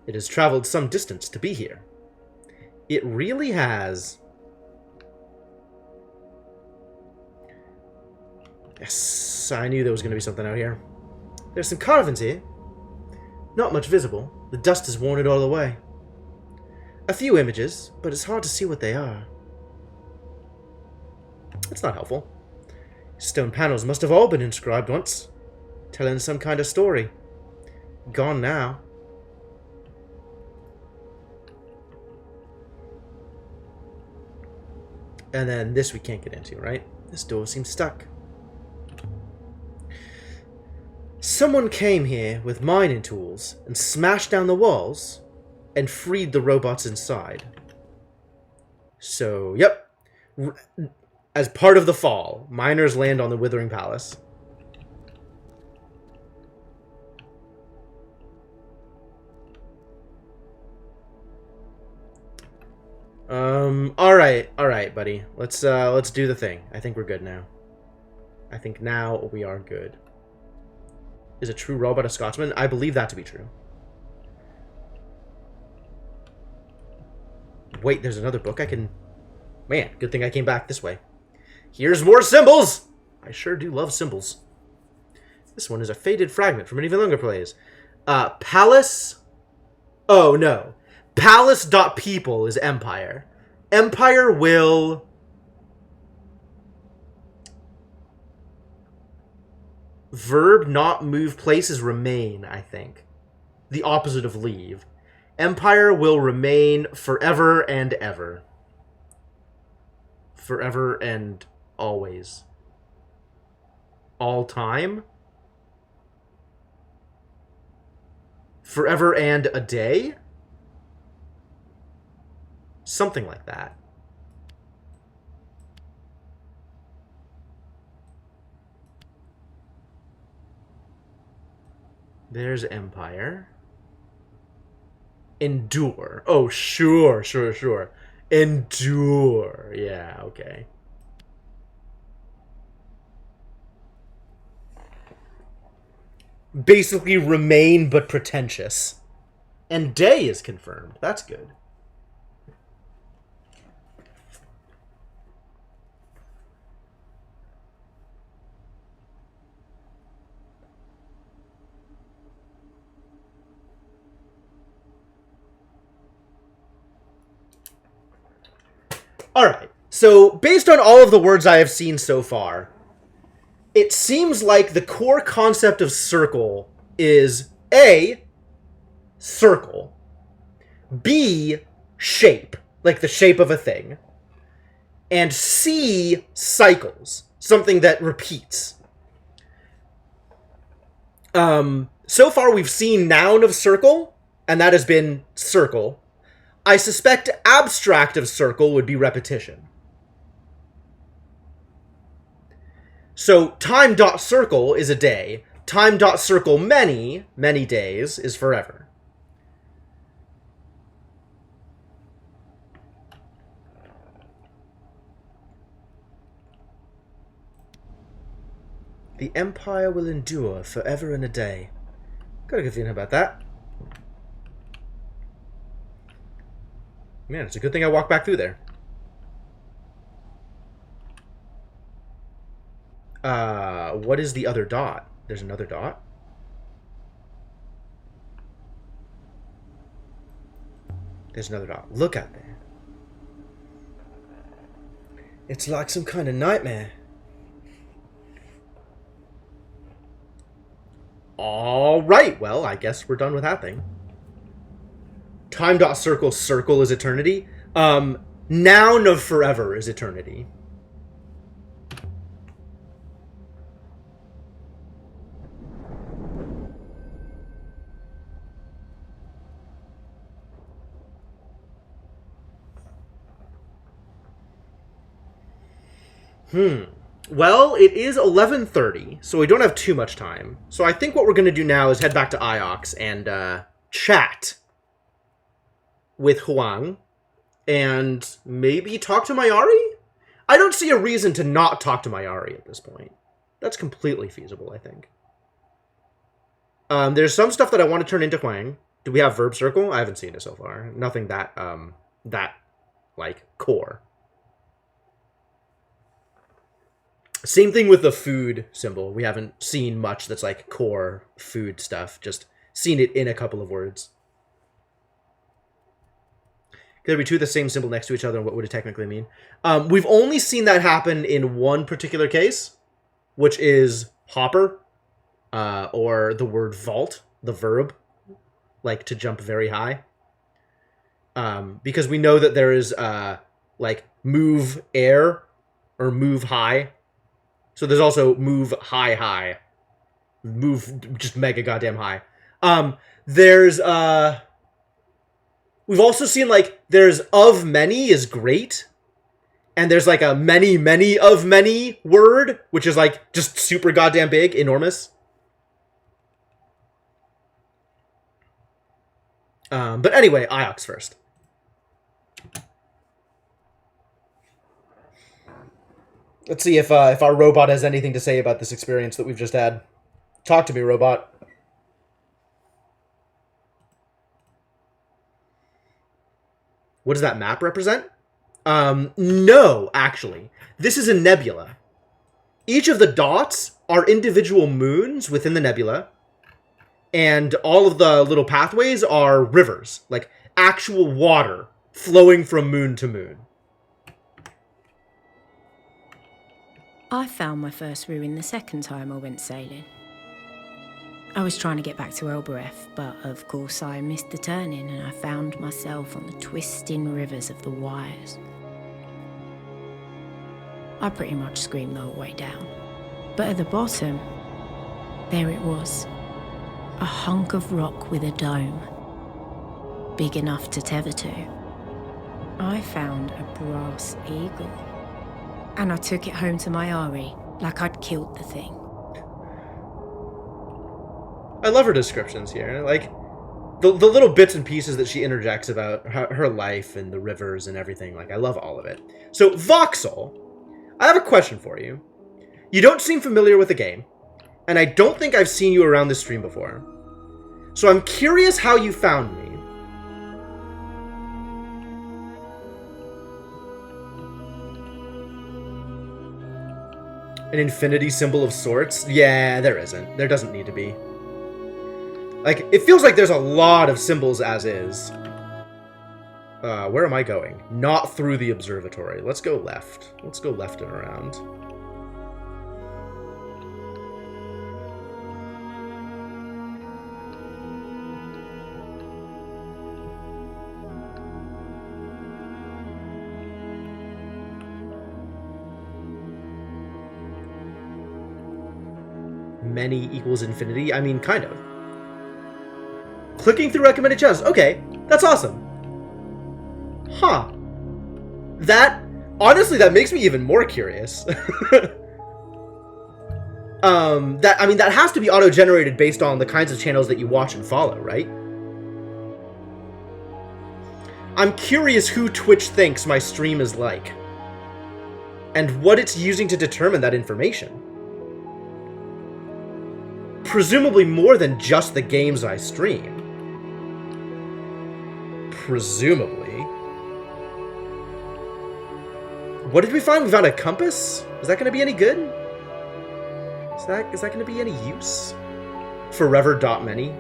It has traveled some distance to be here. It really has. Yes, I knew there was going to be something out here. There's some carvings here. Not much visible. The dust has worn it all away. A few images, but it's hard to see what they are. That's not helpful. Stone panels must have all been inscribed once, telling some kind of story. Gone now. And then this we can't get into, right? This door seems stuck. Someone came here with mining tools and smashed down the walls and freed the robots inside. So, yep. As part of the fall, miners land on the Withering Palace. Alright, buddy. Let's do the thing. I think we're good now. I think now we are good. Is a true robot a Scotsman? I believe that to be true. Wait, there's another book I can... Man, good thing I came back this way. Here's more symbols! I sure do love symbols. This one is a faded fragment from an even longer plays. Palace... Oh, no. Palace.people is Empire. Empire will... Verb not move places remain, I think. The opposite of leave. Empire will remain forever and ever. Forever and always. All time? Forever and a day? Something like that. There's Empire. Endure. Oh, sure. Endure. Yeah, okay. basically remain but pretentious. And day is confirmed. That's good. Alright, so based on all of the words I have seen so far, it seems like the core concept of circle is A, circle, B, shape, like the shape of a thing, and C, cycles, something that repeats. So far we've seen noun of circle, and that has been circle. I suspect abstract of circle would be repetition. So time.circle is a day. Time.circle many, many days is forever. The empire will endure forever and a day. Got a good feeling about that. Man, it's a good thing I walked back through there. What is the other dot? There's another dot? There's another dot. Look at there. It's like some kind of nightmare. Alright, well, I guess we're done with that thing. Time.circle, circle is eternity. Noun of forever is eternity. Well, it is 11:30, so we don't have too much time. So I think what we're going to do now is head back to Iox and chat with Huang and maybe talk to Mayari? I don't see a reason to not talk to Mayari at this point. That's completely feasible, I think. There's some stuff that I want to turn into Huang. Do we have verb circle? I haven't seen it so far. Nothing that, like, core. Same thing with the food symbol. We haven't seen much that's like core food stuff. Just seen it in a couple of words. Could there be two of the same symbol next to each other, and what would it technically mean? We've only seen that happen in one particular case, which is hopper, or the word vault, the verb, like to jump very high. Because we know that there is, like, move air, or move high. So there's also move high, high. Move just mega goddamn high. There's, we've also seen, like, there's of many is great. And there's, like, a many, many of many word, which is, like, just super goddamn big, enormous. But anyway, Iox first. Let's see if our robot has anything to say about this experience that we've just had. Talk to me, robot. What does that map represent? No, actually. This is a nebula. Each of the dots are individual moons within the nebula. And all of the little pathways are rivers. Like, actual water flowing from moon to moon. I found my first ruin the second time I went sailing. I was trying to get back to Elbereth, but of course I missed the turning and I found myself on the twisting rivers of the Wires. I pretty much screamed the whole way down. But at the bottom, there it was. A hunk of rock with a dome. Big enough to tether to. I found a brass eagle. And I took it home to Mayari, like I'd killed the thing. I love her descriptions here. Like, the little bits and pieces that she interjects about her life and the rivers and everything. Like, I love all of it. So, Voxel, I have a question for you. You don't seem familiar with the game. And I don't think I've seen you around this stream before. So I'm curious how you found me. An infinity symbol of sorts? Yeah, there isn't. There doesn't need to be. Like, it feels like there's a lot of symbols as is. Where am I going? Not through the observatory. Let's go left. Let's go left and around. Many equals infinity? I mean, kind of. Clicking through recommended channels. Okay, that's awesome. Huh. That, honestly, that makes me even more curious. That has to be auto-generated based on the kinds of channels that you watch and follow, right? I'm curious who Twitch thinks my stream is like. And what it's using to determine that information. Presumably more than just the games I stream. Presumably. What did we find? We found a compass? Is that going to be any good? Is that going to be any use? Forever.many.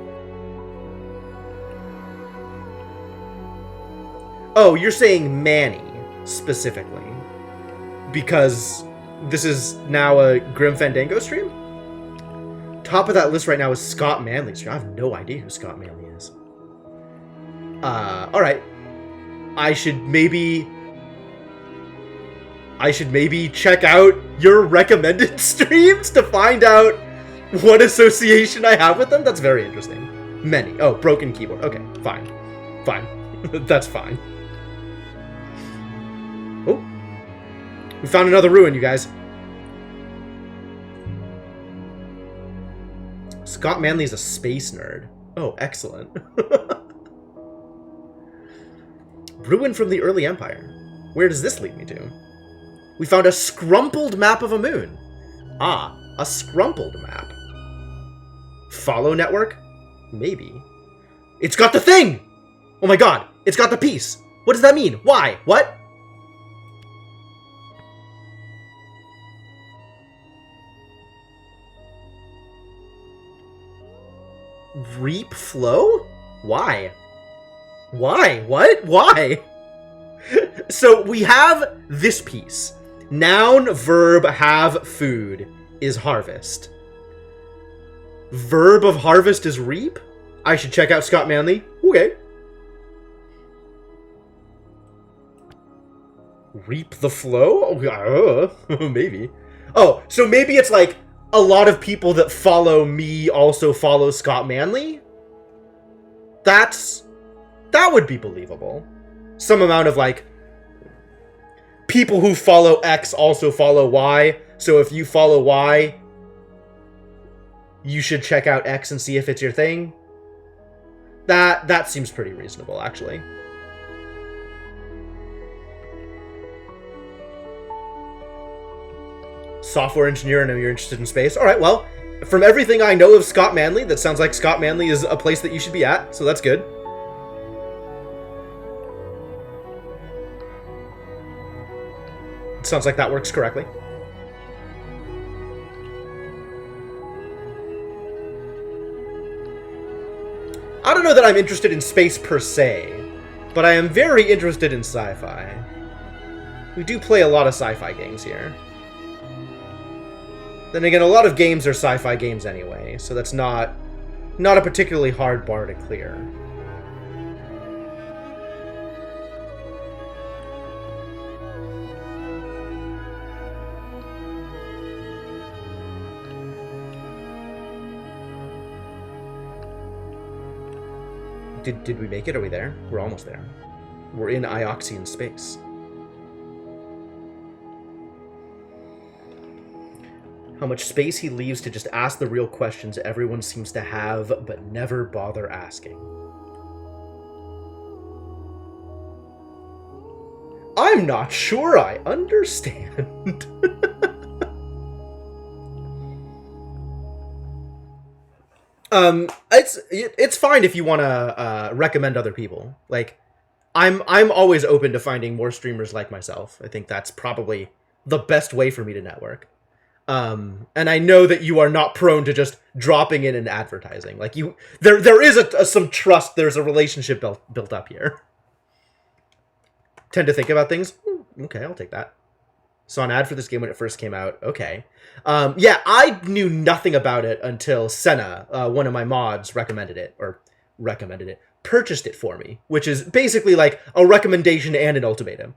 Oh, you're saying Manny, specifically. Because this is now a Grim Fandango stream? Top of that list right now is Scott Manley's stream. I have no idea who Scott Manley is. Alright. I should maybe check out your recommended streams to find out what association I have with them. That's very interesting. Many. Oh, broken keyboard. Okay, fine. Fine. That's fine. Oh. We found another ruin, you guys. Scott Manley's a space nerd. Oh, excellent. Ruin from the early empire. Where does this lead me to? We found a scrumpled map of a moon. Ah, a scrumpled map. Follow network? Maybe. It's got the thing! Oh my god, it's got the piece. What does that mean? Why? What? Reap flow? Why? Why? What? Why? So we have this piece. Noun, verb, have, food is harvest. Verb of harvest is reap? I should check out Scott Manley. Okay. Reap the flow? Oh, maybe. Oh, so maybe it's like a lot of people that follow me also follow Scott Manley? That would be believable. Some amount of, like, people who follow X also follow Y, so if you follow Y, you should check out X and see if it's your thing. That seems pretty reasonable, actually. Software engineer, and you're interested in space. Alright, well, from everything I know of Scott Manley, that sounds like Scott Manley is a place that you should be at, so that's good. It sounds like that works correctly. I don't know that I'm interested in space per se, but I am very interested in sci-fi. We do play a lot of sci-fi games here. Then again, a lot of games are sci-fi games anyway, so that's not a particularly hard bar to clear. Did we make it? Are we there? We're almost there. We're in Ioxian space. How much space he leaves to just ask the real questions everyone seems to have, but never bother asking. I'm not sure I understand. It's fine if you want to recommend other people. Like, I'm always open to finding more streamers like myself. I think that's probably the best way for me to network. And I know that you are not prone to just dropping in and advertising. Like, there is some trust. There's a relationship built up here. Tend to think about things. Okay, I'll take that. Saw an ad for this game when it first came out. Okay. Yeah, I knew nothing about it until Senna, one of my mods, purchased it for me, which is basically like a recommendation and an ultimatum.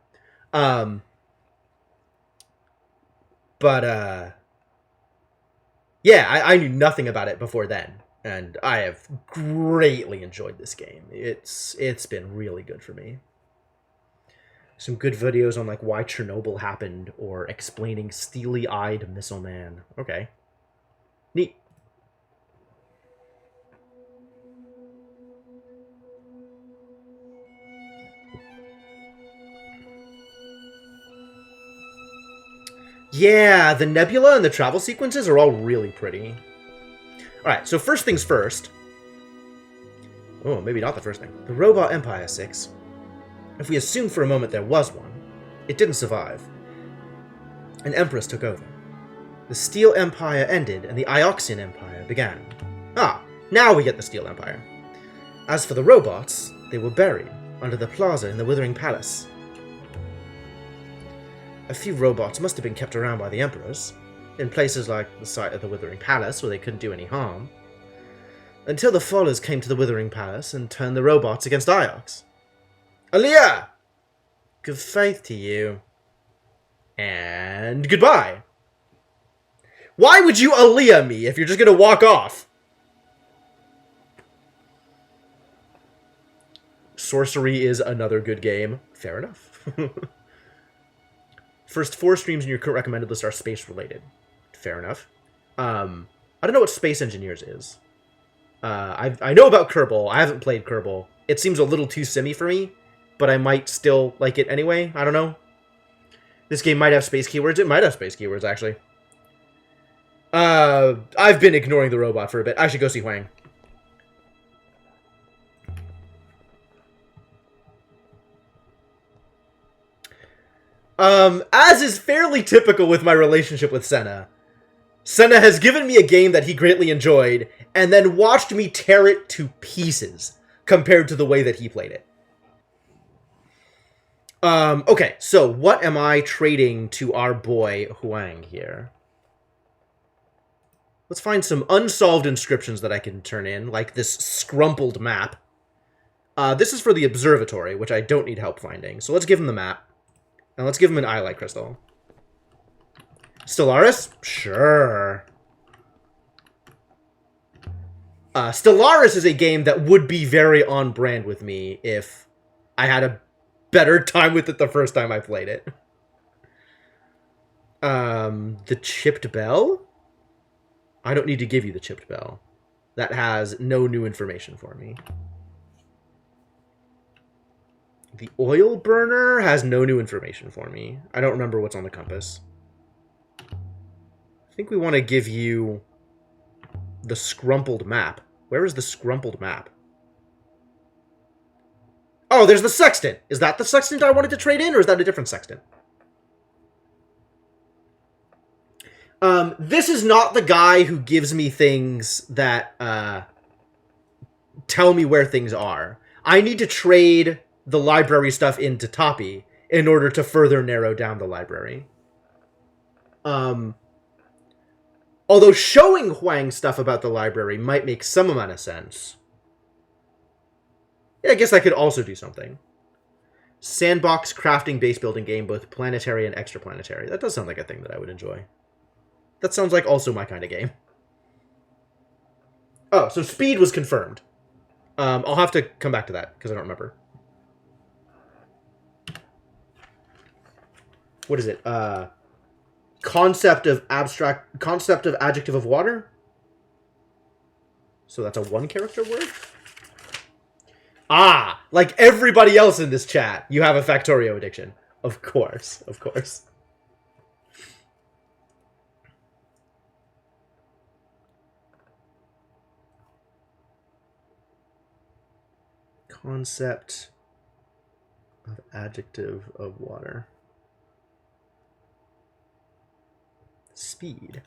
Yeah, I knew nothing about it before then, and I have greatly enjoyed this game. It's been really good for me. Some good videos on like why Chernobyl happened or explaining Steely-Eyed Missile Man. Okay. Neat. Yeah, the nebula and the travel sequences are all really pretty. Alright, so first things first. Oh, maybe not the first thing. The Robot Empire 6. If we assume for a moment there was one, it didn't survive. An empress took over. The Steel Empire ended and the Ioxian Empire began. Ah, now we get the Steel Empire. As for the robots, they were buried under the plaza in the Withering Palace. A few robots must have been kept around by the emperors, in places like the site of the Withering Palace where they couldn't do any harm, until the Followers came to the Withering Palace and turned the robots against Iox. Aaliyah! Good faith to you. And goodbye. Why would you Aaliyah me if you're just gonna walk off? Sorcery is another good game. Fair enough. First 4 streams in your current recommended list are space related. Fair enough. I don't know what Space Engineers is. I know about Kerbal. I haven't played Kerbal. It seems a little too simmy for me, but I might still like it anyway. I don't know. This game might have space keywords. It might have space keywords, actually. I've been ignoring the robot for a bit. I should go see Huang. As is fairly typical with my relationship with Senna, Senna has given me a game that he greatly enjoyed, and then watched me tear it to pieces, compared to the way that he played it. Okay, so what am I trading to our boy Huang here? Let's find some unsolved inscriptions that I can turn in, like this scrumpled map. This is for the observatory, which I don't need help finding, so let's give him the map. And let's give him an Eyelight Crystal. Stellaris? Sure. Stellaris is a game that would be very on brand with me if I had a better time with it the first time I played it. The Chipped Bell? I don't need to give you the Chipped Bell. That has no new information for me. The Oil Burner has no new information for me. I don't remember what's on the compass. I think we want to give you the Scrumpled Map. Where is the Scrumpled Map? Oh, there's the Sextant! Is that the Sextant I wanted to trade in, or is that a different Sextant? This is not the guy who gives me things that, tell me where things are. I need to trade the library stuff into Tapi in order to further narrow down the library. Although showing Huang stuff about the library might make some amount of sense. Yeah, I guess I could also do something. Sandbox crafting base building game, both planetary and extraplanetary. That does sound like a thing that I would enjoy. That sounds like also my kind of game. Oh, so speed was confirmed. I'll have to come back to that, because I don't remember. What is it? Concept of adjective of water? So that's a 1-character word? Ah! Like everybody else in this chat, you have a Factorio addiction. Of course, of course. Concept of adjective of water. Speed.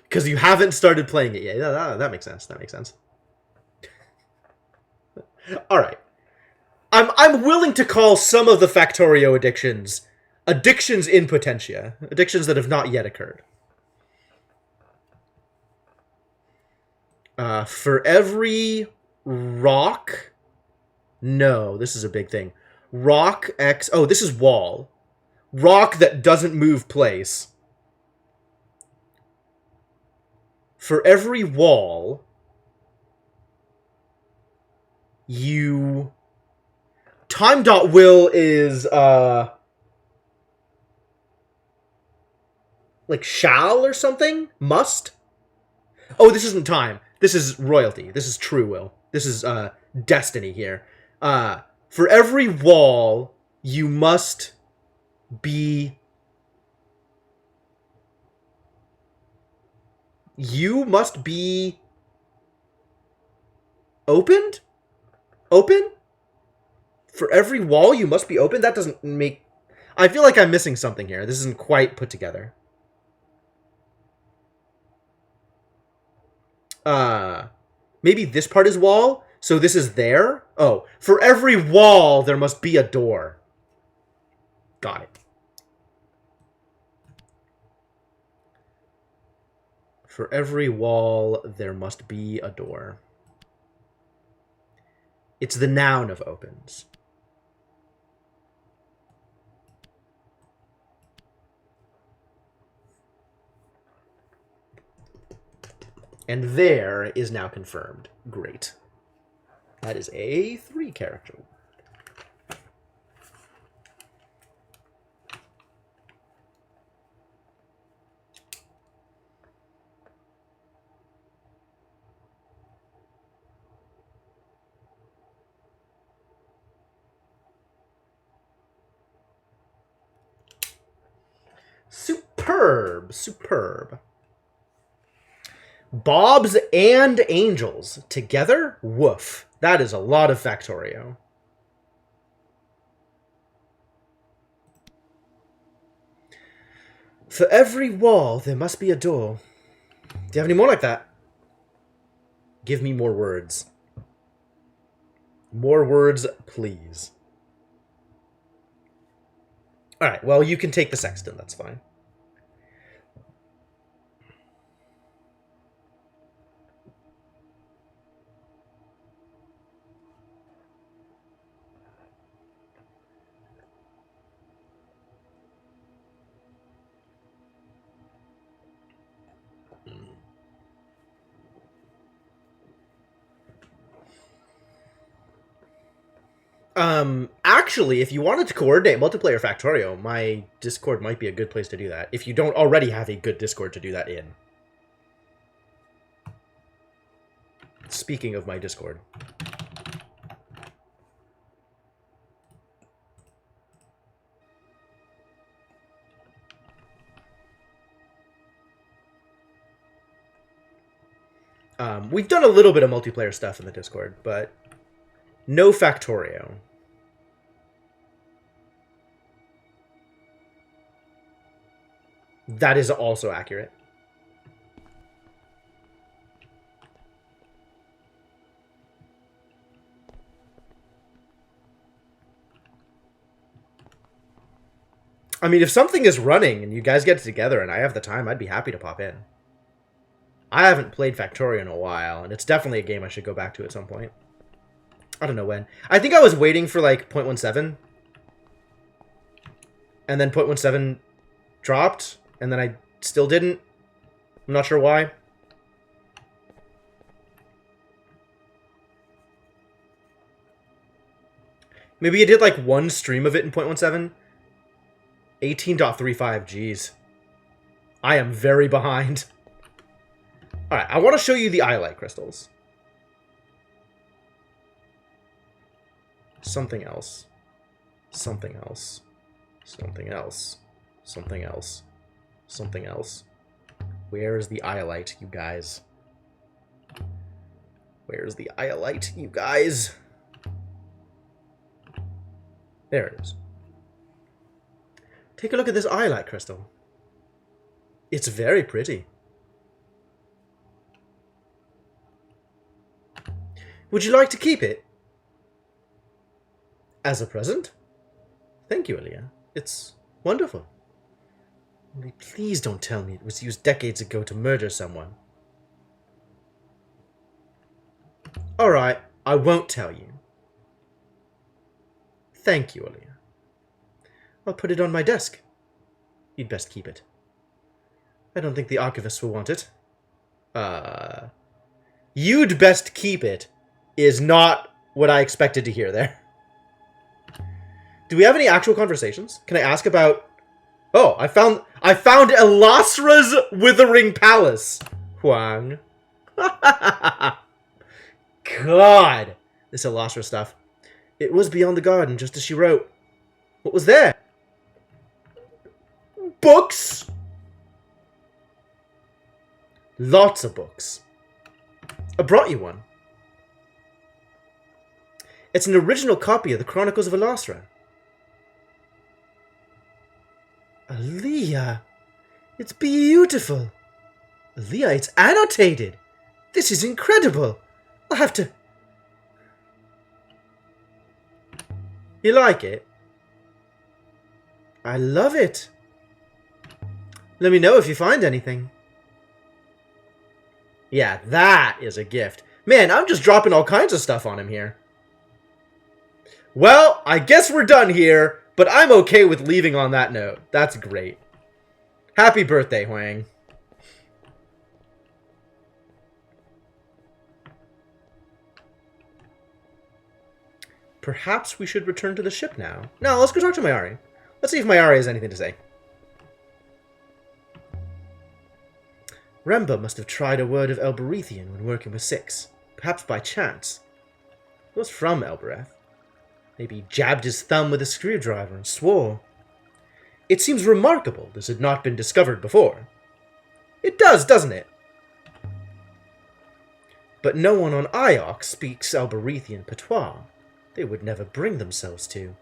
Because you haven't started playing it yet. That makes sense. That makes sense. All right. I'm willing to call some of the Factorio addictions in potentia. Addictions that have not yet occurred. For every rock... No, this is a big thing. Rock X... Oh, this is wall. Rock that doesn't move place. For every wall, you... Time.will is, like, shall or something? Must? Oh, this isn't time. This is royalty. This is true will. This is, destiny here. For every wall, you must be... You must be... Opened? Open? For every wall, you must be open? That doesn't make... I feel like I'm missing something here. This isn't quite put together. Maybe this part is wall? So this is there? Oh, for every wall, there must be a door. Got it. For every wall, there must be a door. It's the noun of opens. And there is now confirmed. Great. That is a 3-character. Superb. Superb. Bobs and angels. Together? Woof. That is a lot of Factorio. For every wall, there must be a door. Do you have any more like that? Give me more words. More words, please. Alright, well, you can take the sexton. That's fine. Actually, if you wanted to coordinate multiplayer Factorio, my Discord might be a good place to do that. If you don't already have a good Discord to do that in. Speaking of my Discord. We've done a little bit of multiplayer stuff in the Discord, but no Factorio. That is also accurate. I mean, if something is running and you guys get together and I have the time, I'd be happy to pop in. I haven't played Factorio in a while, and it's definitely a game I should go back to at some point. I don't know when. I think I was waiting for, like, 0.17. And then 0.17 dropped, and then I still didn't. I'm not sure why. Maybe I did, like, one stream of it in 0.17. 18.35, jeez. I am very behind. Alright, I want to show you the Iolite crystals. Something else. Something else. Something else. Something else. Something else. Where is the Iolite, you guys? Where's the Iolite, you guys? There it is. Take a look at this Iolite crystal. It's very pretty. Would you like to keep it? As a present? Thank you, Aaliyah. It's wonderful. Only please don't tell me it was used decades ago to murder someone. Alright, I won't tell you. Thank you, Aaliyah. I'll put it on my desk. You'd best keep it. I don't think the archivists will want it. You'd best keep it is not what I expected to hear there. Do we have any actual conversations? Can I ask about... Oh, I found Elasra's Withering Palace. Huang. God. This Elasra stuff. It was beyond the garden, just as she wrote. What was there? Books! Lots of books. I brought you one. It's an original copy of the Chronicles of Elasra. Aaliyah, it's beautiful. Aaliyah, it's annotated. This is incredible. I'll have to... You like it? I love it. Let me know if you find anything. Yeah, that is a gift. Man, I'm just dropping all kinds of stuff on him here. Well, I guess we're done here. But I'm okay with leaving on that note. That's great. Happy birthday, Huang. Perhaps we should return to the ship now. No, let's go talk to Mayari. Let's see if Mayari has anything to say. Remba must have tried a word of Elberethian when working with Six. Perhaps by chance. It was from Elbereth. Maybe he jabbed his thumb with a screwdriver and swore. It seems remarkable this had not been discovered before. It does, doesn't it? But no one on Iox speaks Elberethian patois. They would never bring themselves to.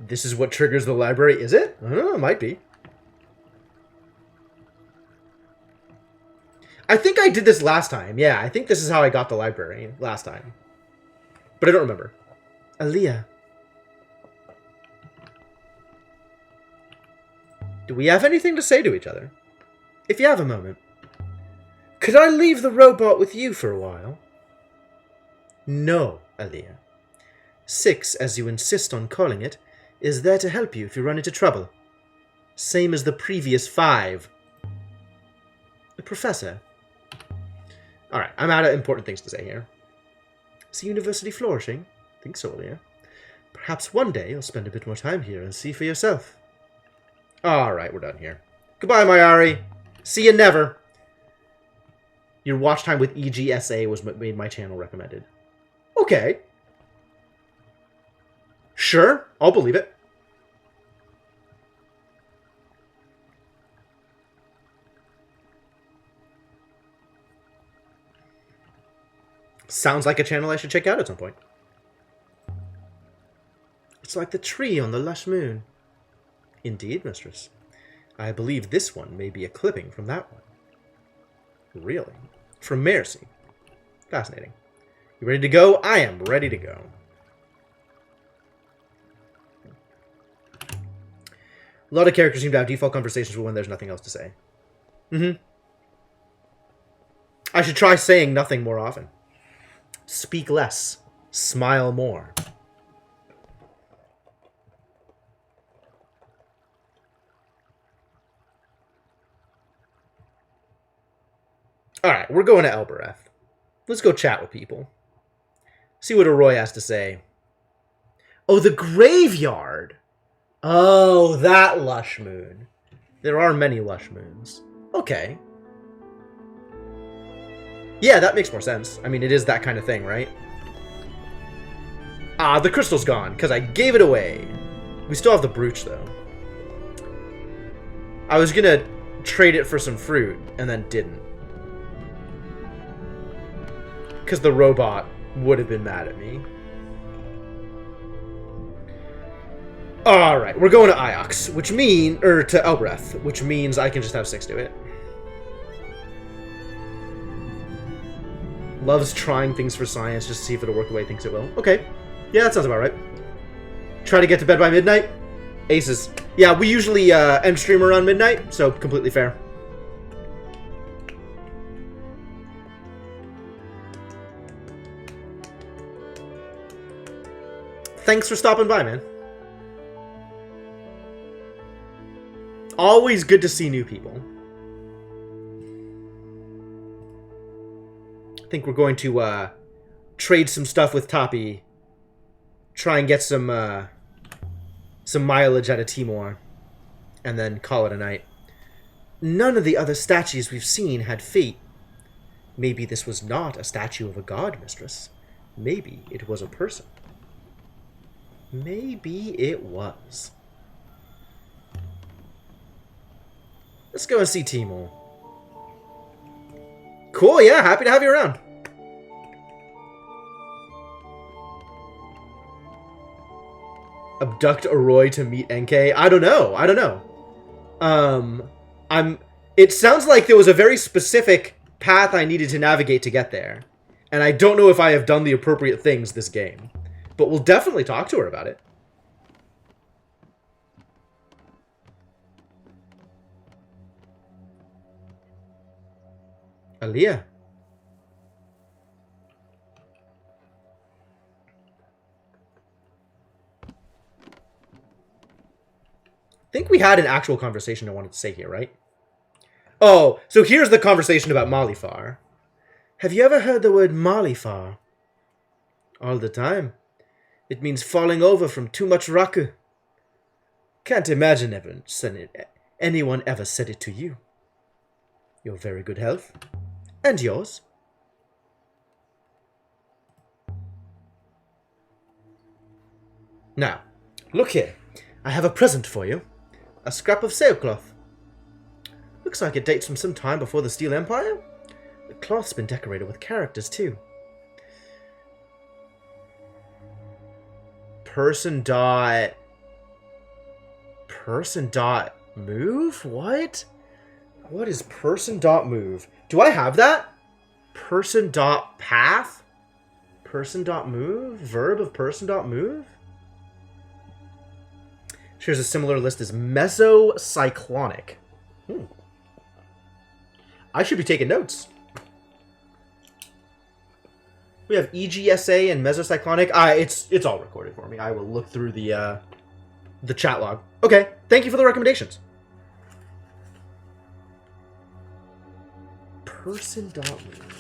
This is what triggers the library, is it? I don't know, it might be. I think I did this last time. Yeah, I think this is how I got the library last time. But I don't remember. Aaliyah. Do we have anything to say to each other? If you have a moment. Could I leave the robot with you for a while? No, Aaliyah. Six, as you insist on calling it, is there to help you if you run into trouble. Same as the previous 5. The Professor. Alright, I'm out of important things to say here. Is the university flourishing? I think so, Aaliyah. Perhaps one day you'll spend a bit more time here and see for yourself. Alright, we're done here. Goodbye, Mayari. See you never. Your watch time with EGSA was what made my channel recommended. Okay. Sure, I'll believe it. Sounds like a channel I should check out at some point. It's like the tree on the lush moon. Indeed, mistress. I believe this one may be a clipping from that one. Really? From Mercy. Fascinating. You ready to go? I am ready to go. A lot of characters seem to have default conversations when there's nothing else to say. I should try saying nothing more often. Speak less. Smile more. Alright, we're going to Elbereth. Let's go chat with people. See what Arroy has to say. Oh, the graveyard! Oh, that lush moon. There are many lush moons. Okay. Yeah, that makes more sense. I mean, it is that kind of thing, right? Ah, the crystal's gone, because I gave it away. We still have the brooch, though. I was gonna trade it for some fruit, and then didn't. Because the robot would have been mad at me. Alright, we're going to Iox, which mean... or to Elbreth, which means I can just have 6 do it. Loves trying things for science just to see if it'll work the way he thinks it will. Okay. Yeah, that sounds about right. Try to get to bed by midnight. Aces. Yeah, we usually end stream around midnight, so completely fair. Thanks for stopping by, man. Always good to see new people. I think we're going to trade some stuff with Toppy. Try and get some mileage out of Timor. And then call it a night. None of the other statues we've seen had feet. Maybe this was not a statue of a god, mistress. Maybe it was a person. Maybe it was. Let's go and see Timor. Cool, yeah, happy to have you around. Abduct Arroy to meet NK? I don't know. It sounds like there was a very specific path I needed to navigate to get there. And I don't know if I have done the appropriate things this game. But we'll definitely talk to her about it. Aaliyah. I think we had an actual conversation I wanted to say here, right? Oh, so here's the conversation about Malifar. Have you ever heard the word Malifar? All the time. It means falling over from too much raku. Can't imagine anyone ever said it to you. Your very good health. And yours. Now, look here. I have a present for you. A scrap of sailcloth. Looks like it dates from some time before the Steel Empire. The cloth's been decorated with characters, too. Person dot move? What? What is person dot move? Do I have that? Person dot path? Person dot move? Verb of person dot move? Here's a similar list as mesocyclonic. I should be taking notes. We have EGSA and mesocyclonic. It's all recorded for me. I will look through the chat log. Okay, thank you for the recommendations. Person dot move.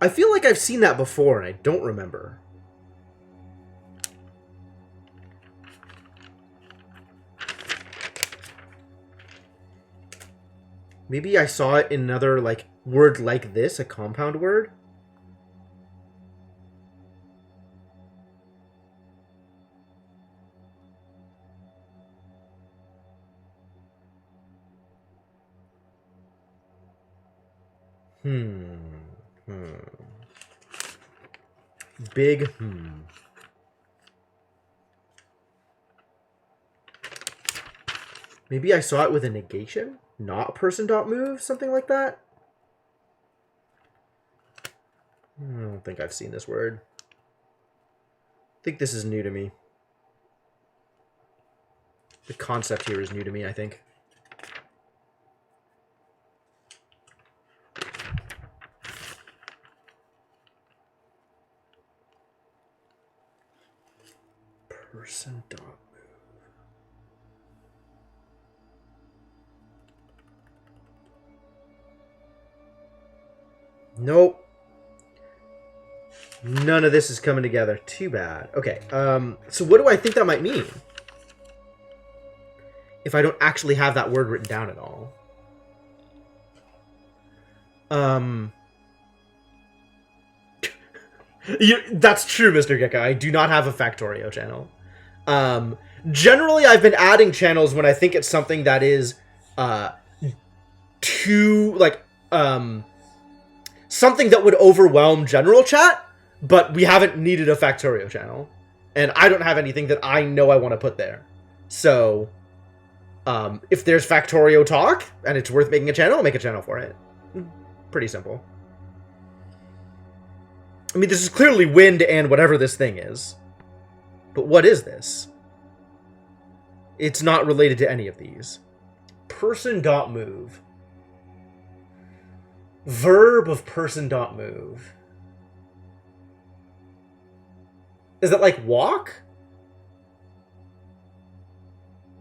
I feel like I've seen that before and I don't remember. Maybe I saw it in another, like, word like this, a compound word. Big Maybe I saw it with a negation? Not person dot move? Something like that? I don't think I've seen this word. I think this is new to me. The concept here is new to me, I think. Person dot move. Nope. None of this is coming together. Too bad. Okay, so what do I think that might mean? If I don't actually have that word written down at all. That's true, Mr. Gekka. I do not have a Factorio channel. Generally, I've been adding channels when I think it's something that is too, like, something that would overwhelm general chat, but we haven't needed a Factorio channel. And I don't have anything that I know I want to put there. So, if there's Factorio talk, and it's worth making a channel, I'll make a channel for it. Pretty simple. I mean, this is clearly wind and whatever this thing is. But what is this? It's not related to any of these. Person.move. Verb of person.move. Is that like walk?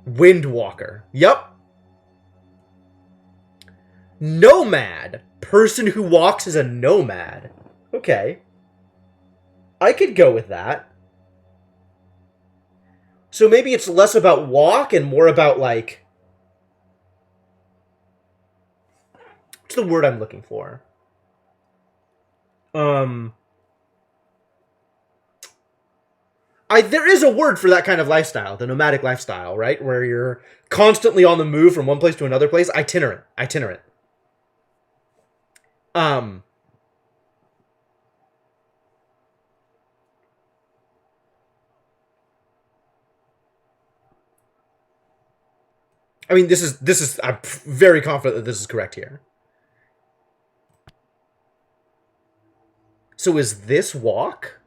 Windwalker. Yep. Nomad. Person who walks is a nomad. Okay. I could go with that. So maybe it's less about walk and more about, like... What's the word I'm looking for? There is a word for that kind of lifestyle, the nomadic lifestyle, right? Where you're constantly on the move from one place to another place. Itinerant. I mean, this is, I'm very confident that this is correct here. So is this walk?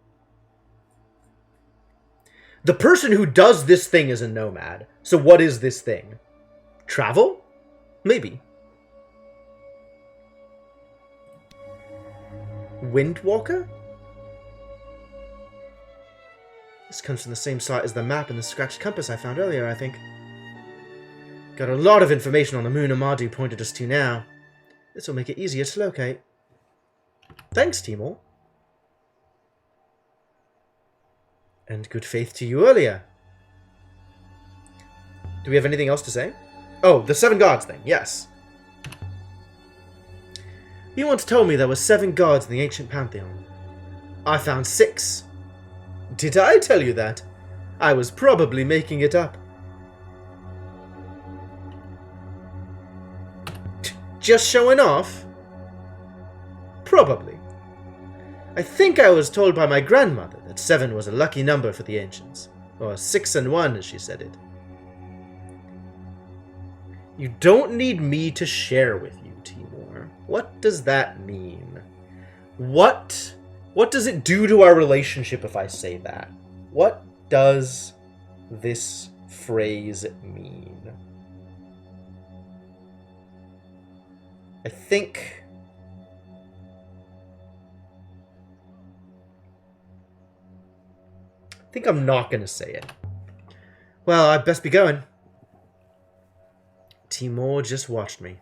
The person who does this thing is a nomad. So what is this thing? Travel? Maybe. Windwalker? This comes from the same site as the map and the scratched compass I found earlier, I think. Got a lot of information on the moon Amadu pointed us to now. This will make it easier to locate. Thanks, Timor. And good faith to you earlier. Do we have anything else to say? Oh, the 7 gods thing, yes. You once told me there were 7 gods in the ancient pantheon. I found 6. Did I tell you that? I was probably making it up. Just showing off? Probably. I think I was told by my grandmother that 7 was a lucky number for the ancients. Or 6 and 1, as she said it. You don't need me to share with you, Timor. What does that mean? What does it do to our relationship if I say that? What does this phrase mean? I think I'm not going to say it. Well, I'd best be going. Timor just watched me.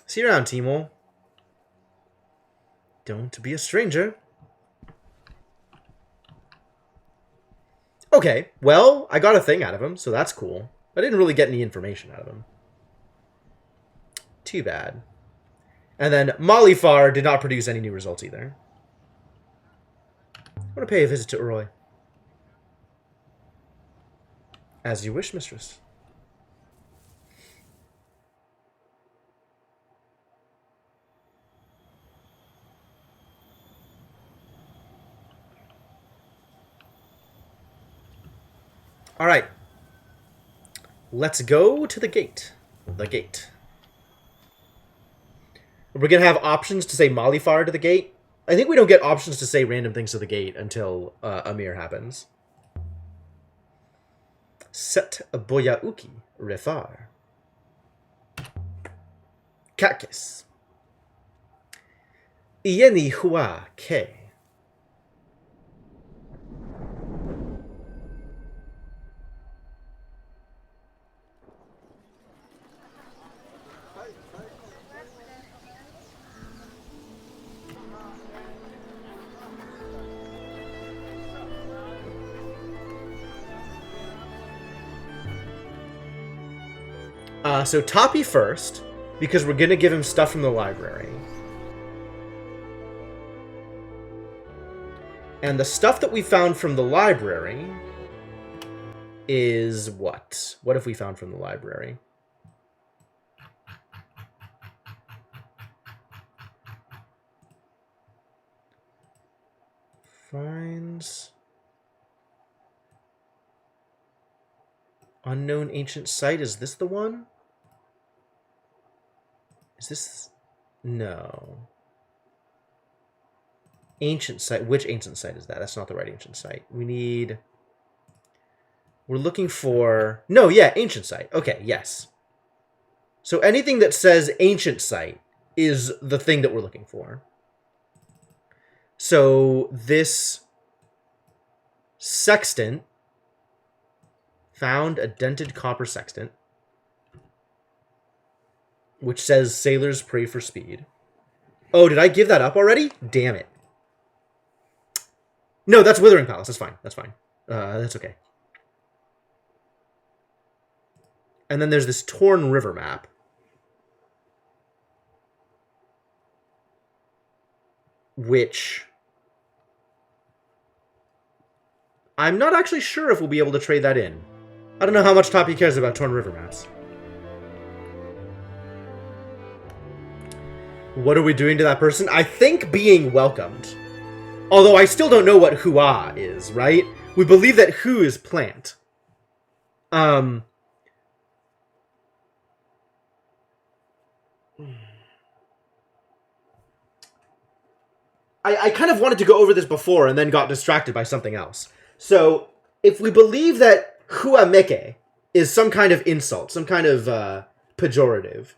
See you around, Timor. Don't be a stranger. Okay, well, I got a thing out of him, so that's cool. I didn't really get any information out of him. Too bad. And then Malifar did not produce any new results either. I want to pay a visit to Uroi. As you wish, mistress. Alright. Let's go to the gate. The gate. We're going to have options to say Malifar to the gate. I think we don't get options to say random things to the gate until Amir happens. Set Boyauki Refar. Kakis. Ieni Hua Ke. So Tapi first, because we're going to give him stuff from the library. And the stuff that we found from the library is what? What have we found from the library? Finds unknown ancient site. Is this the one? Is this? No. Ancient site. Which ancient site is that? That's not the right ancient site. We're looking for... No, yeah, ancient site. Okay, yes. So anything that says ancient site is the thing that we're looking for. So this sextant found a dented copper sextant, which says sailors pray for speed. Oh, did I give that up already? Damn it. No, that's Withering Palace. That's fine. That's fine. That's okay. And then there's this Torn River map. Which I'm not actually sure if we'll be able to trade that in. I don't know how much Toppy cares about Torn River maps. What are we doing to that person? I think being welcomed. Although I still don't know what Hua is, right? We believe that Hu is plant. I kind of wanted to go over this before and then got distracted by something else. So, if we believe that Hua Meke is some kind of insult, some kind of pejorative,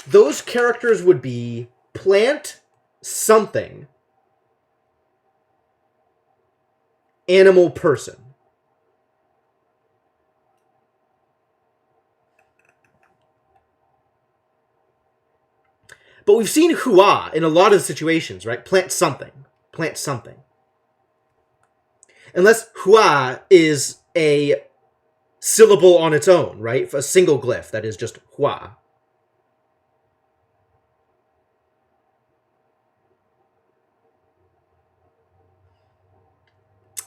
those characters would be plant something, animal person. But we've seen Hua in a lot of situations, right? Plant something. Plant something. Unless Hua is a syllable on its own, right? A single glyph that is just Hua.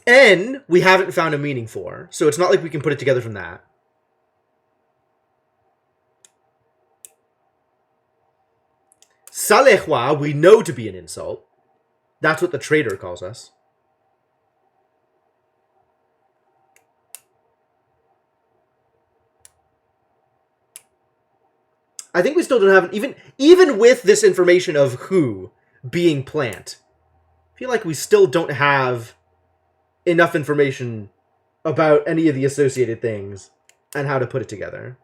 N, we haven't found a meaning for, so it's not like we can put it together from that. Salehua, we know to be an insult. That's what the trader calls us. I think we still don't have... Even with this information of who being plant, I feel like we still don't have enough information about any of the associated things and how to put it together.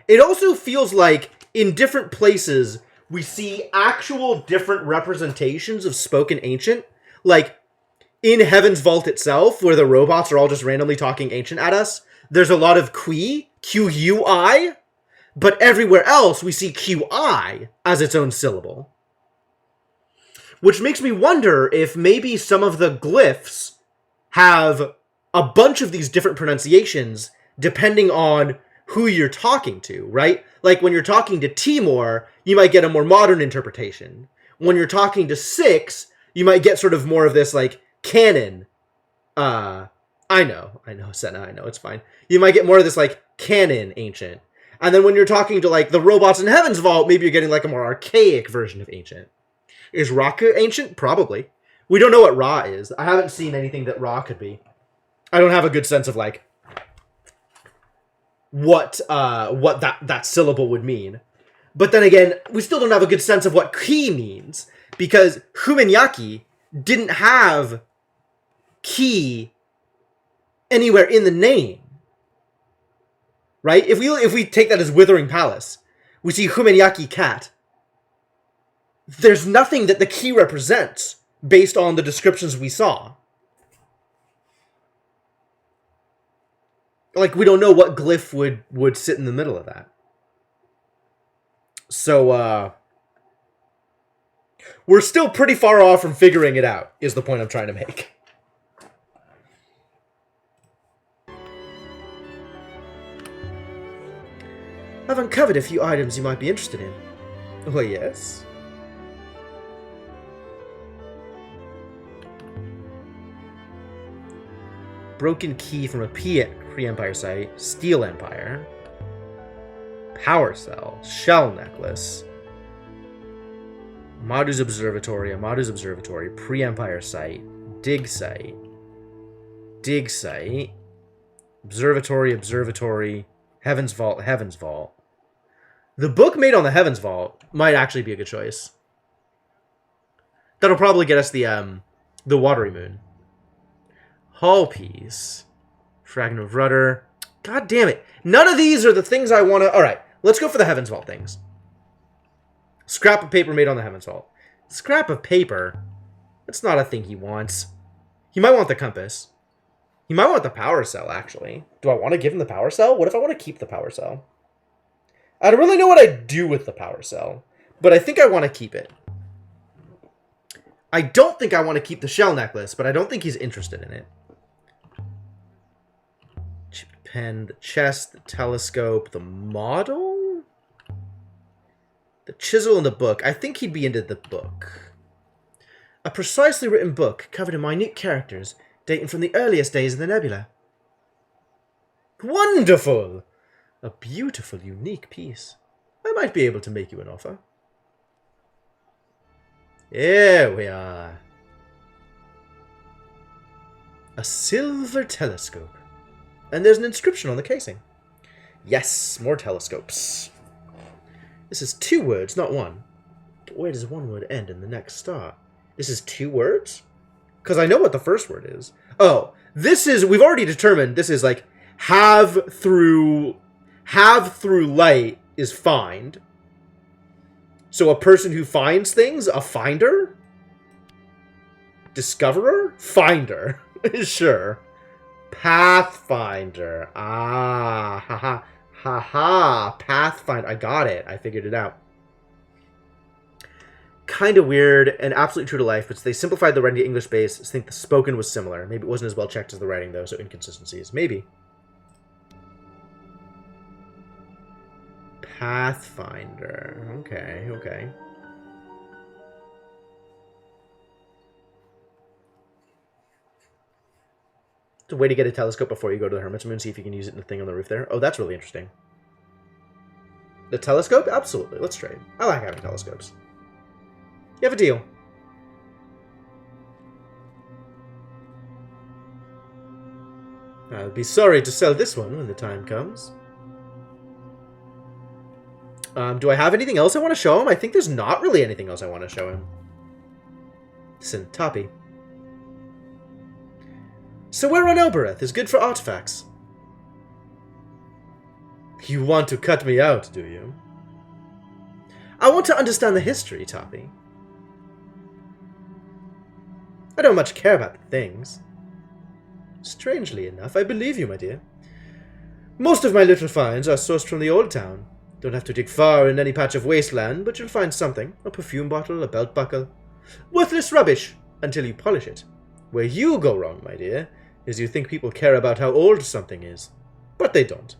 It also feels like in different places we see actual different representations of spoken ancient. Like in Heaven's Vault itself, where the robots are all just randomly talking ancient at us, there's a lot of Qi, Q-U-I, but everywhere else we see Q-I as its own syllable. Which makes me wonder if maybe some of the glyphs have a bunch of these different pronunciations depending on who you're talking to, right? Like when you're talking to Timor, you might get a more modern interpretation. When you're talking to Six, you might get sort of more of this like canon. I know, Senna, I know, it's fine. You might get more of this like canon ancient. And then when you're talking to like the robots in Heaven's Vault, maybe you're getting like a more archaic version of ancient. Is Raku ancient? Probably. We don't know what Ra is. I haven't seen anything that Ra could be. I don't have a good sense of like what that syllable would mean. But then again, we still don't have a good sense of what ki means, because Humenyaki didn't have ki anywhere in the name. Right? If we take that as Withering Palace, we see Humenyaki cat. There's nothing that the ki represents based on the descriptions we saw. Like, we don't know what glyph would sit in the middle of that. So, We're still pretty far off from figuring it out, is the point I'm trying to make. I've uncovered a few items you might be interested in. Oh, yes? Broken key from a pre-Empire site. Steel Empire. Power cell. Shell necklace. Madu's Observatory. Amadu's Observatory. Pre-Empire site. Dig site. Dig site. Observatory. Observatory. Heaven's Vault. Heaven's Vault. The book made on the Heaven's Vault might actually be a good choice. That'll probably get us the Watery Moon. Hull piece. Fragment of rudder. God damn it. None of these are the things I want to... Alright, let's go for the Heaven's Vault things. Scrap of paper made on the Heaven's Vault. Scrap of paper? That's not a thing he wants. He might want the compass. He might want the power cell, actually. Do I want to give him the power cell? What if I want to keep the power cell? I don't really know what I'd do with the power cell, but I think I want to keep it. I don't think I want to keep the shell necklace, but I don't think he's interested in it. Chipped pen, the chest, the telescope, the model? The chisel and the book. I think he'd be into the book. A precisely written book covered in minute characters dating from the earliest days of the nebula. Wonderful! A beautiful, unique piece. I might be able to make you an offer. Here we are. A silver telescope. And there's an inscription on the casing. Yes, more telescopes. This is 2 words, not 1. But where does one word end and the next start? This is 2 words? Because I know what the first word is. Oh, this is... We've already determined this is like... Have through light is find. So a person who finds things, a finder? Discoverer? Finder. Sure. Pathfinder. Ah, haha. Haha. Pathfinder. I got it. I figured it out. Kind of weird and absolutely true to life, but they simplified the writing to English base. I think the spoken was similar. Maybe it wasn't as well checked as the writing, though, so inconsistencies. Maybe. Pathfinder. Okay, okay. It's a way to get a telescope before you go to the Hermit's Moon, see if you can use it in the thing on the roof there. Oh, that's really interesting. The telescope? Absolutely. Let's trade. I like having telescopes. You have a deal. I'll be sorry to sell this one when the time comes. Do I have anything else I want to show him? I think there's not really anything else I want to show him. Listen, Toppy. So where on Elbereth is good for artifacts? You want to cut me out, do you? I want to understand the history, Toppy. I don't much care about the things. Strangely enough, I believe you, my dear. Most of my little finds are sourced from the old town. Don't have to dig far in any patch of wasteland, but you'll find something. A perfume bottle, a belt buckle. Worthless rubbish, until you polish it. Where you go wrong, my dear, is you think people care about how old something is. But they don't.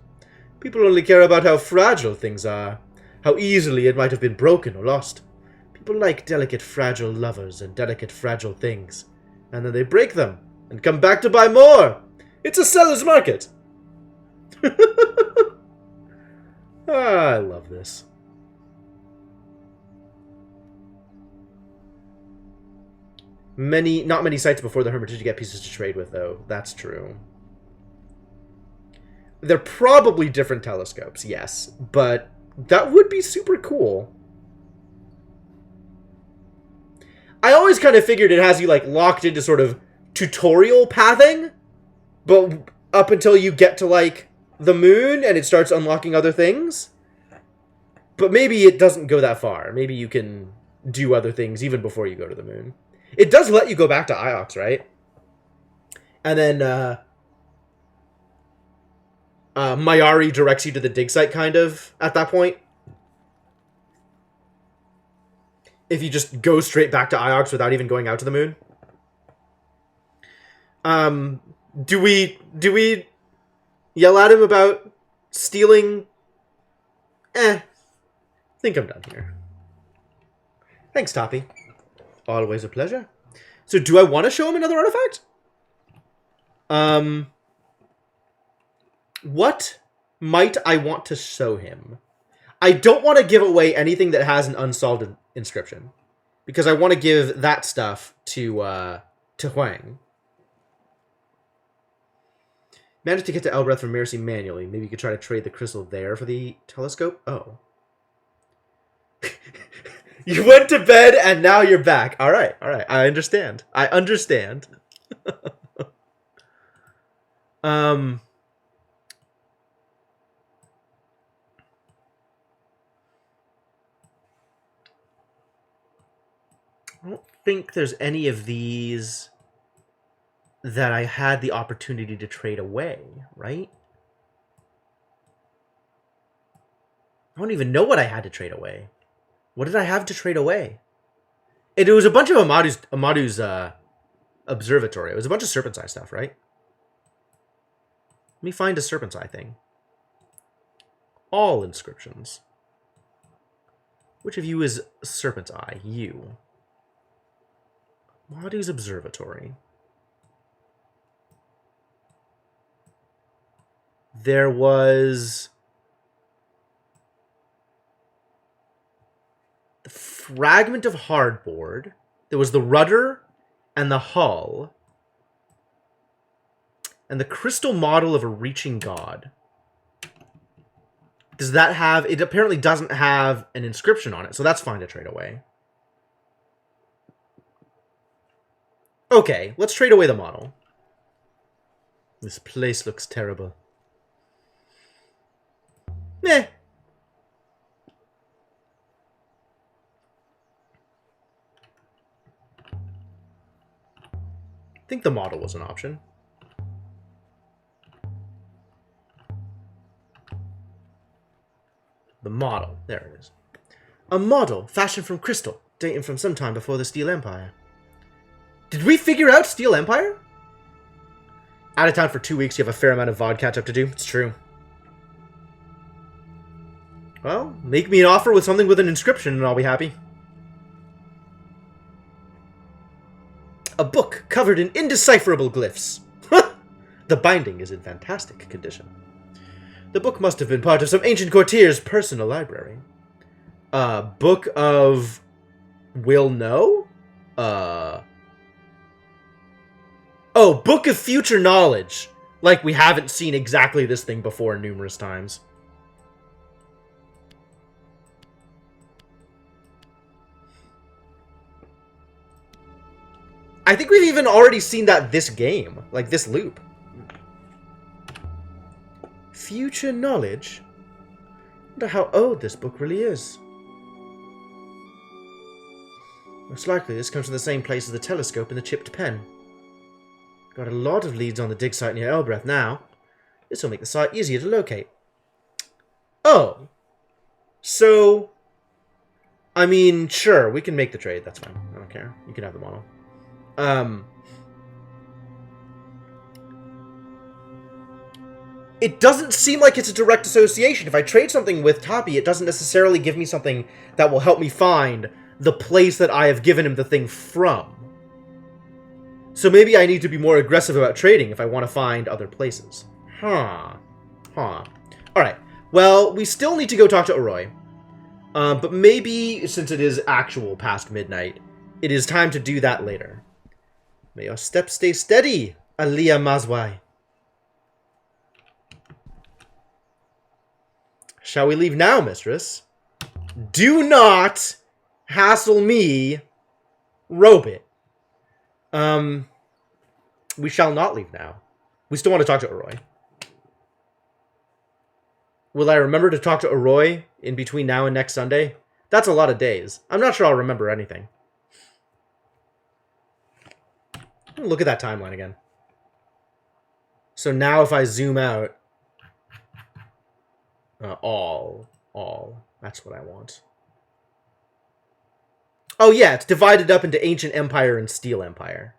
People only care about how fragile things are. How easily it might have been broken or lost. People like delicate, fragile lovers and delicate, fragile things. And then they break them, and come back to buy more. It's a seller's market. I love this. Not many sites before the Hermitage to get pieces to trade with, though. That's true. They're probably different telescopes, yes. But that would be super cool. I always kind of figured it has you, like, locked into sort of tutorial pathing. But up until you get to, like, the moon and it starts unlocking other things. But maybe it doesn't go that far. Maybe you can do other things even before you go to the moon. It does let you go back to Iox, right? And then Mayari directs you to the dig site, kind of, at that point. if you just go straight back to Iox without even going out to the moon. Do we yell at him about stealing? I think I'm done here. Thanks, Toppy. Always a pleasure. So do I want to show him another artifact? What might I want to show him? I don't want to give away anything that has an unsolved inscription, because I want to give that stuff to Huang. Managed to get to Elbreth from Mercy manually. Maybe you could try to trade the crystal there for the telescope? Oh. You went to bed and now you're back. Alright. I understand. I don't think there's any of these that I had the opportunity to trade away, right? I don't even know what I had to trade away. What did I have to trade away? It was a bunch of Amadu's observatory. It was a bunch of Serpent's Eye stuff, right? Let me find a Serpent's Eye thing. All inscriptions. Which of you is Serpent's Eye? You. Amadu's observatory. There was the fragment of hardboard. There was the rudder and the hull. And the crystal model of a reaching god. Does that have... It apparently doesn't have an inscription on it, so that's fine to trade away. Okay, let's trade away the model. This place looks terrible. Meh. I think the model was an option. The model. There it is. A model fashioned from crystal, dating from some time before the Steel Empire. Did we figure out Steel Empire? Out of town for 2 weeks, you have a fair amount of VOD catch-up to do. It's true. Well, make me an offer with something with an inscription and I'll be happy. A book covered in indecipherable glyphs. The binding is in fantastic condition. The book must have been part of some ancient courtier's personal library. Book of... Will know? Oh, Book of Future Knowledge. Like we haven't seen exactly this thing before numerous times. I think we've even already seen that this game. Like this loop. Future knowledge? Wonder how old this book really is. Most likely this comes from the same place as the telescope and the chipped pen. Got a lot of leads on the dig site near Elbreth now. This will make the site easier to locate. Oh. So... I mean, sure, we can make the trade. That's fine. I don't care. You can have the model. It doesn't seem like it's a direct association. If I trade something with Toppy, it doesn't necessarily give me something that will help me find the place that I have given him the thing from. So maybe I need to be more aggressive about trading if I want to find other places. Alright. Well, we still need to go talk to Arroy. But maybe, since it is actual past midnight, it is time to do that later. May your steps stay steady, Alia Mazwai. Shall we leave now, mistress? Do not hassle me, Robit. We shall not leave now. We still want to talk to Arroy. Will I remember to talk to Arroy in between now and next Sunday? That's a lot of days. I'm not sure I'll remember anything. Look at that timeline again. So now if I zoom out... all. That's what I want. Oh yeah, it's divided up into Ancient Empire and Steel Empire.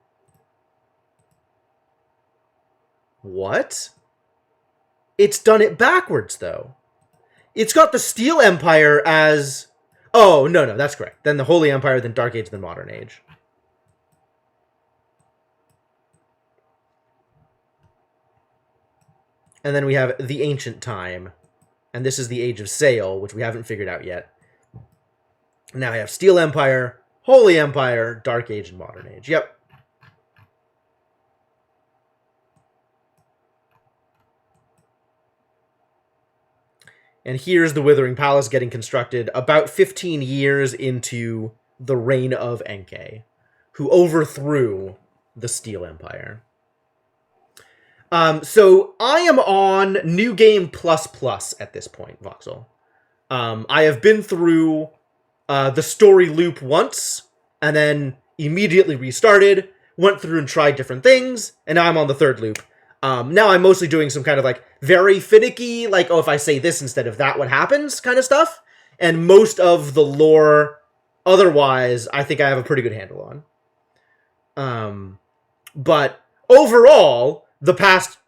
What? It's done it backwards, though. It's got the Steel Empire as... Oh, no, that's correct. Then the Holy Empire, then Dark Age, then Modern Age. And then we have the Ancient Time. And this is the Age of Sail, which we haven't figured out yet. Now I have Steel Empire, Holy Empire, Dark Age, and Modern Age. Yep. And here's the Withering Palace getting constructed about 15 years into the reign of Enkei, who overthrew the Steel Empire. So I am on New Game Plus at this point, Voxel. I have been through the story loop once, and then immediately restarted, went through and tried different things, and now I'm on the third loop. Now I'm mostly doing some kind of like very finicky, like, oh, if I say this instead of that, what happens kind of stuff. And most of the lore, otherwise, I think I have a pretty good handle on. But overall, the past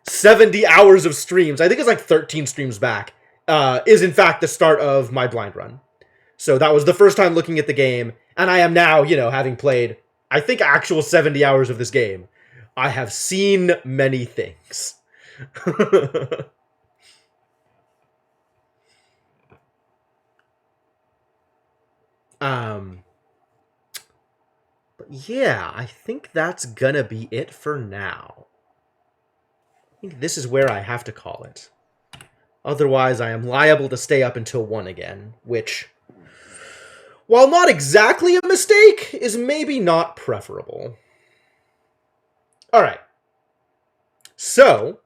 70 hours of streams, I think it's like 13 streams back, is in fact the start of my blind run. So that was the first time looking at the game, and I am now, having played, I think, actual 70 hours of this game. I have seen many things. But yeah, I think that's gonna be it for now. I think this is where I have to call it. Otherwise, I am liable to stay up until 1 again, which, while not exactly a mistake, is maybe not preferable. Alright. So,